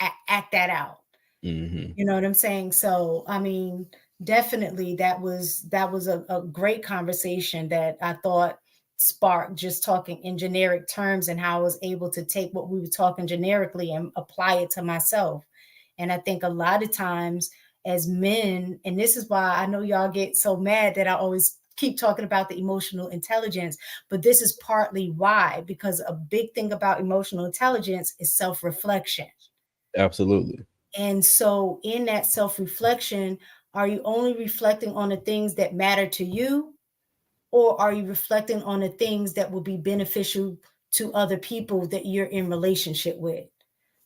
that out? Mm-hmm. You know what I'm saying? So, I mean, definitely that was a great conversation that I thought sparked just talking in generic terms and how I was able to take what we were talking generically and apply it to myself. And I think a lot of times as men, and this is why I know y'all get so mad that I always keep talking about the emotional intelligence, but this is partly why, because a big thing about emotional intelligence is self-reflection. Absolutely. And so in that self-reflection, Are you only reflecting on the things that matter to you? Or are you reflecting on the things that will be beneficial to other people that you're in relationship with?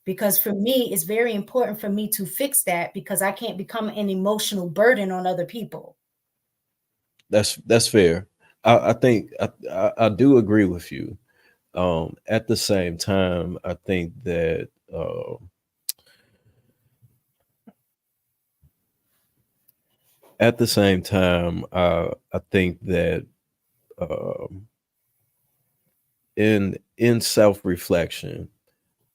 Because for me, it's very important for me to fix that, because I can't become an emotional burden on other people. That's fair. I think I do agree with you. At the same time, I think that at the same time, I think that in self-reflection,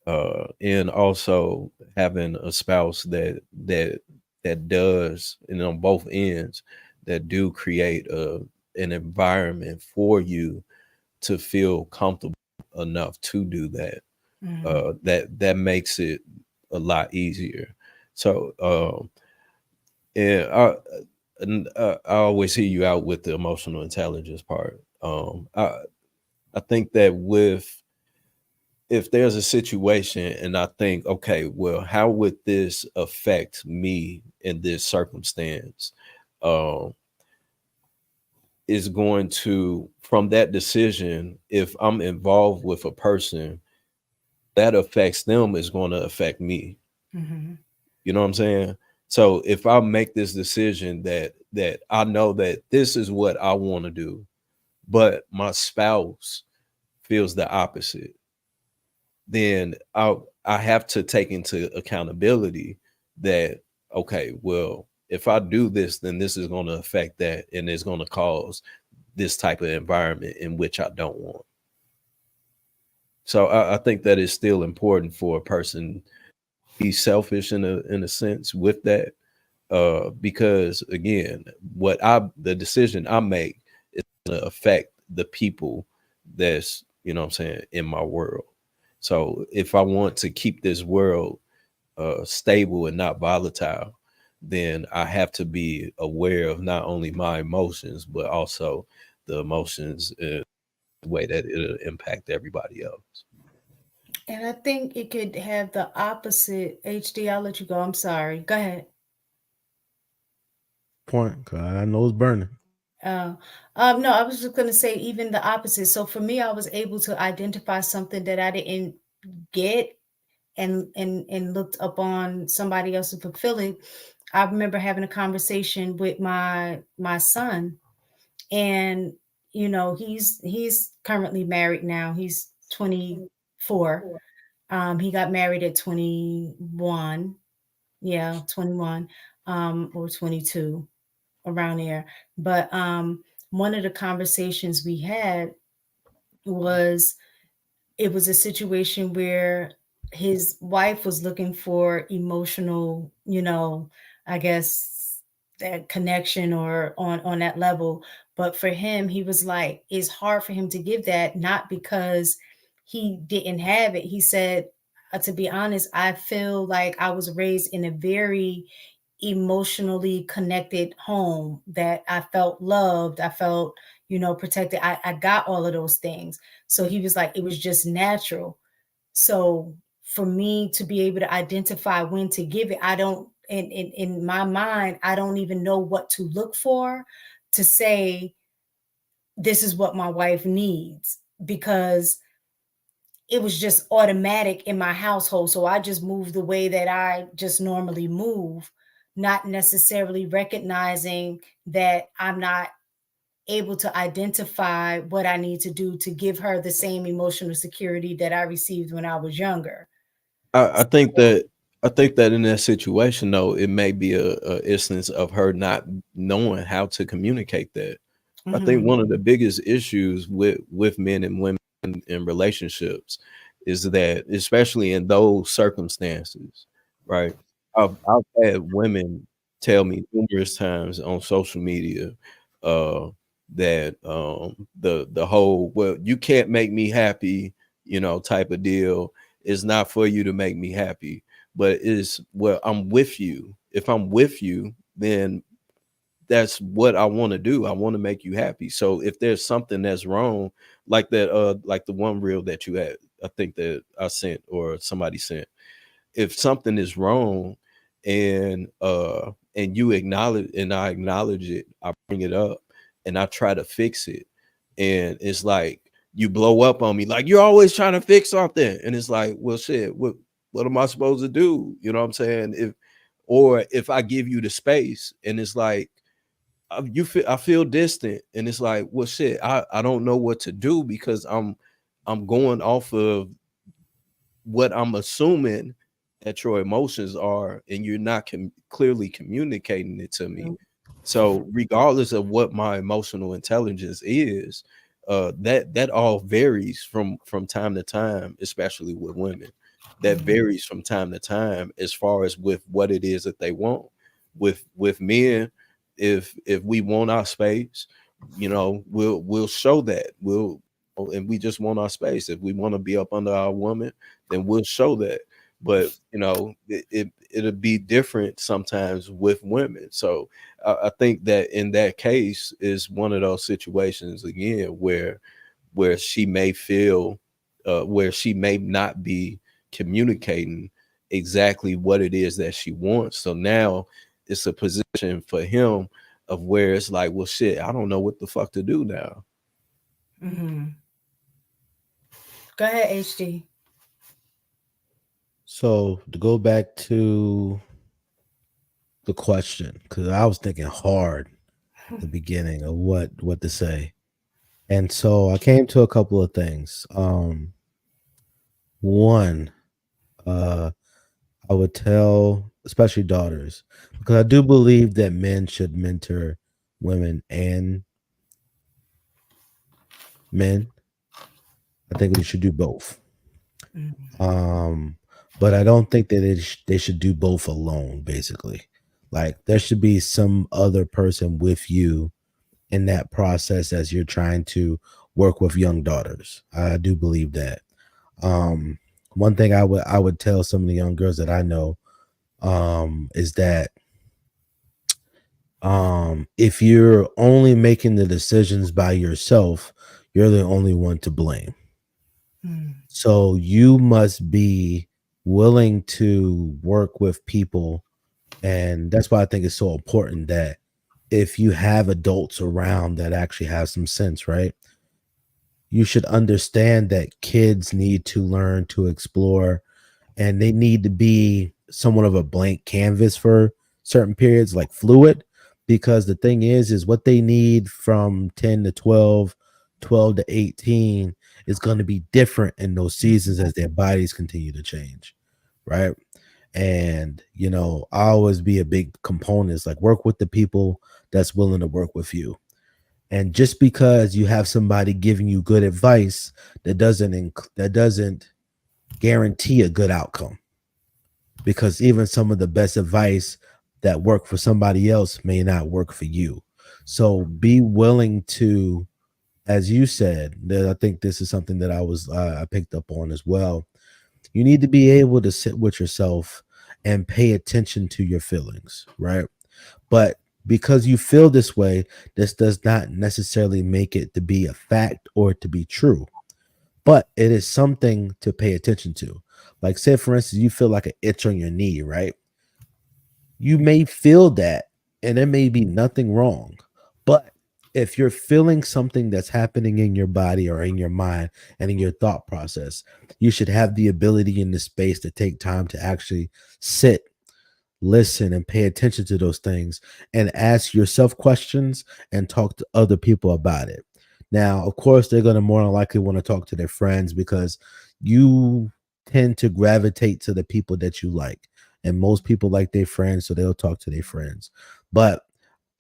and also having a spouse that does, and on both ends, that do create an environment for you to feel comfortable enough to do that. That makes it a lot easier. So I always hear you out with the emotional intelligence part. I think that if there's a situation and I think, okay, well, how would this affect me in this circumstance? Is going to, from that decision, if I'm involved with a person that affects them, is going to affect me. You know what I'm saying? So if I make this decision that I know that this is what I want to do, but my spouse feels the opposite, then I have to take into accountability that, okay, well, if I do this, then this is going to affect that, and it's going to cause this type of environment in which I don't want. So I think that is still important for a person to be selfish in a sense with that, because again, the decision I make is going to affect the people that's, you know what I'm saying, in my world. So if I want to keep this world stable and not volatile, then I have to be aware of not only my emotions, but also the emotions in the way that it'll impact everybody else. And I think it could have the opposite. HD, I'll let you go. I'm sorry. Go ahead. Point, 'cause I know it's burning. No, I was just going to say even the opposite. So for me, I was able to identify something that I didn't get and looked up on somebody else to fulfill it. I remember having a conversation with my son, and he's currently married now. He's 24. He got married at 21. Yeah, 21 or 22, around there. But one of the conversations we had was, it was a situation where his wife was looking for emotional, I guess, that connection or on that level. But for him, he was like, it's hard for him to give that, not because he didn't have it. He said, to be honest, I feel like I was raised in a very emotionally connected home, that I felt loved, I felt, protected. I got all of those things. So he was like, it was just natural. So for me to be able to identify when to give it, I don't, in my mind, I don't even know what to look for to say, this is what my wife needs, because it was just automatic in my household. So I just moved the way that I just normally move, not necessarily recognizing that I'm not able to identify what I need to do to give her the same emotional security that I received when I was younger. I think that in that situation, though, it may be a instance of her not knowing how to communicate that. I think one of the biggest issues with men and women in relationships is that, especially in those circumstances, right? I've had women tell me numerous times on social media that the whole, well, you can't make me happy, type of deal is not for you to make me happy, but is, well, I'm with you. If I'm with you, then that's what I want to do. I want to make you happy. So if there's something that's wrong, like that, like the one reel that you had, I think that I sent or somebody sent, if something is wrong and you acknowledge, and I acknowledge it, I bring it up, and I try to fix it, and it's like you blow up on me like you're always trying to fix something, and it's like, well, shit, what am I supposed to do? You know what I'm saying? If I give you the space, and it's like I feel distant, and it's like, well, shit, I don't know what to do, because I'm going off of what I'm assuming that your emotions are, and you're not clearly communicating it to me. So regardless of what my emotional intelligence is, that all varies from time to time, especially with women. That varies from time to time as far as with what it is that they want. With men, if we want our space, you know, we'll show that. And we just want our space. If we want to be up under our woman, then we'll show that. But you know, it'll be different sometimes with women. So I think that in that case is one of those situations again where she may feel where she may not be communicating exactly what it is that she wants. So now it's a position for him of where it's like, well, shit, I don't know what the fuck to do now. Go ahead, HD. So to go back to the question, because I was thinking hard at the beginning of what to say. And so I came to a couple of things. One, I would tell, especially daughters, because I do believe that men should mentor women and men. I think we should do both. But I don't think that they should do both alone, basically. Like there should be some other person with you in that process as you're trying to work with young daughters. I do believe that. One thing I would tell some of the young girls that I know is that if you're only making the decisions by yourself, you're the only one to blame. So you must be willing to work with people. And that's why I think it's so important that if you have adults around that actually have some sense, right? You should understand that kids need to learn to explore, and they need to be somewhat of a blank canvas for certain periods, like fluid, because the thing is what they need from 10 to 12, 12 to 18 is going to be different in those seasons as their bodies continue to change, right? And you know, I always be a big component. It's like work with the people that's willing to work with you. And just because you have somebody giving you good advice, that doesn't guarantee a good outcome. Because even some of the best advice that work for somebody else may not work for you. So be willing to, as you said, that I think this is something that I picked up on as well. You need to be able to sit with yourself and pay attention to your feelings, right? But because you feel this way, this does not necessarily make it to be a fact or to be true. But it is something to pay attention to. Like, say, for instance, you feel like an itch on your knee, right? You may feel that, and there may be nothing wrong. But if you're feeling something that's happening in your body or in your mind and in your thought process, you should have the ability in the space to take time to actually sit, listen, and pay attention to those things and ask yourself questions and talk to other people about it. Now, of course, they're going to more than likely want to talk to their friends because you tend to gravitate to the people that you like. And most people like their friends, so they'll talk to their friends. But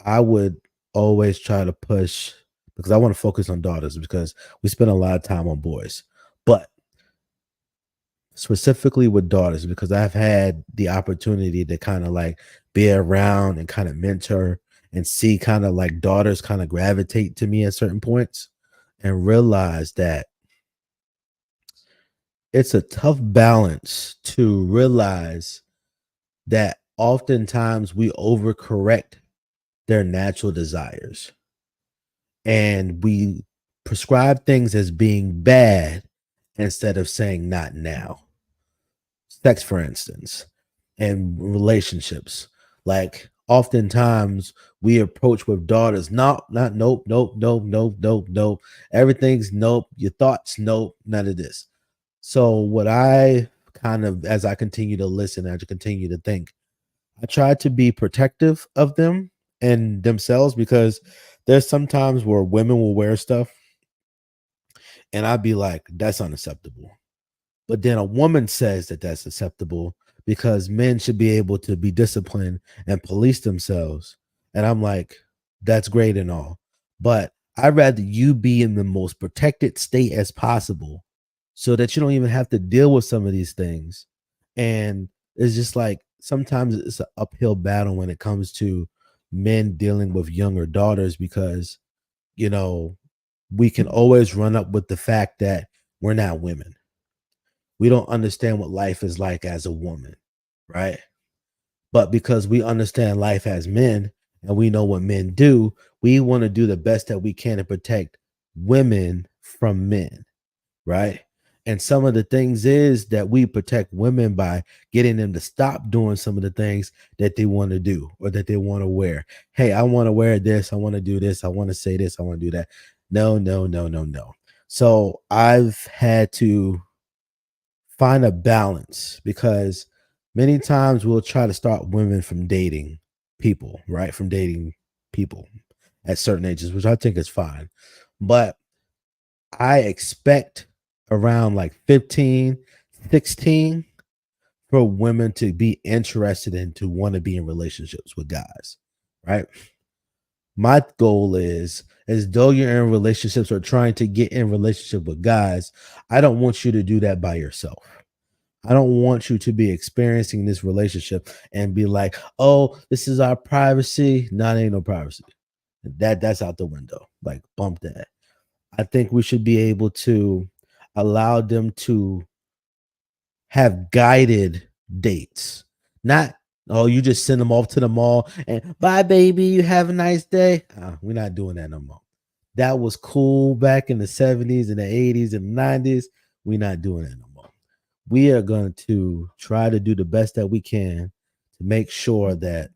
I would always try to push, because I want to focus on daughters because we spend a lot of time on boys. But specifically with daughters, because I've had the opportunity to kind of like be around and kind of mentor and see kind of like daughters kind of gravitate to me at certain points and realize that it's a tough balance to realize that oftentimes we overcorrect their natural desires and we prescribe things as being bad instead of saying not now. Sex, for instance, and relationships. Like oftentimes we approach with daughters, not nope, nope, nope, nope, nope, nope. Everything's nope. Your thoughts, nope, none of this. So what I kind of, as I continue to listen, as I continue to think, I try to be protective of them and themselves, because there's sometimes where women will wear stuff and I'd be like, that's unacceptable. But then a woman says that that's acceptable because men should be able to be disciplined and police themselves. And I'm like, that's great and all. But I'd rather you be in the most protected state as possible so that you don't even have to deal with some of these things. And it's just like sometimes it's an uphill battle when it comes to men dealing with younger daughters, because, you know, we can always run up with the fact that we're not women. We don't understand what life is like as a woman, right? But because we understand life as men and we know what men do, we want to do the best that we can to protect women from men, right? And some of the things is that we protect women by getting them to stop doing some of the things that they want to do or that they want to wear. Hey, I want to wear this. I want to do this. I want to say this. I want to do that. No, no, no, no, no. So I've had to find a balance, because many times we'll try to start women from dating people, right? From dating people at certain ages, which I think is fine. But I expect around like 15, 16 for women to be interested and to want to be in relationships with guys, right? My goal is, as though you're in relationships or trying to get in relationship with guys, I don't want you to do that by yourself. I don't want you to be experiencing this relationship and be like, oh, this is our privacy. No, it ain't no privacy. That's out the window. Like, bump that. I think we should be able to allow them to have guided dates. Not, oh, you just send them off to the mall and bye, baby, you have a nice day. We're not doing that no more. That was cool back in the 70s and the 80s and the 90s. We're not doing that no more. We are going to try to do the best that we can to make sure that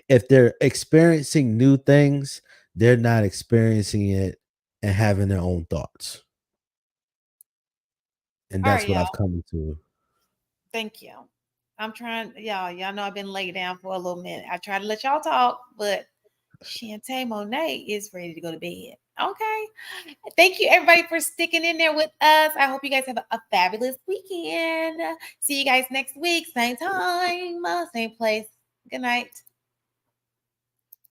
if they're experiencing new things, they're not experiencing it and having their own thoughts. And All that's right, what y'all. I've come to. Thank you. I'm trying, y'all know I've been laid down for a little minute. I try to let y'all talk, but Shantae Monet is ready to go to bed. Okay. Thank you, everybody, for sticking in there with us. I hope you guys have a fabulous weekend. See you guys next week. Same time, same place. Good night.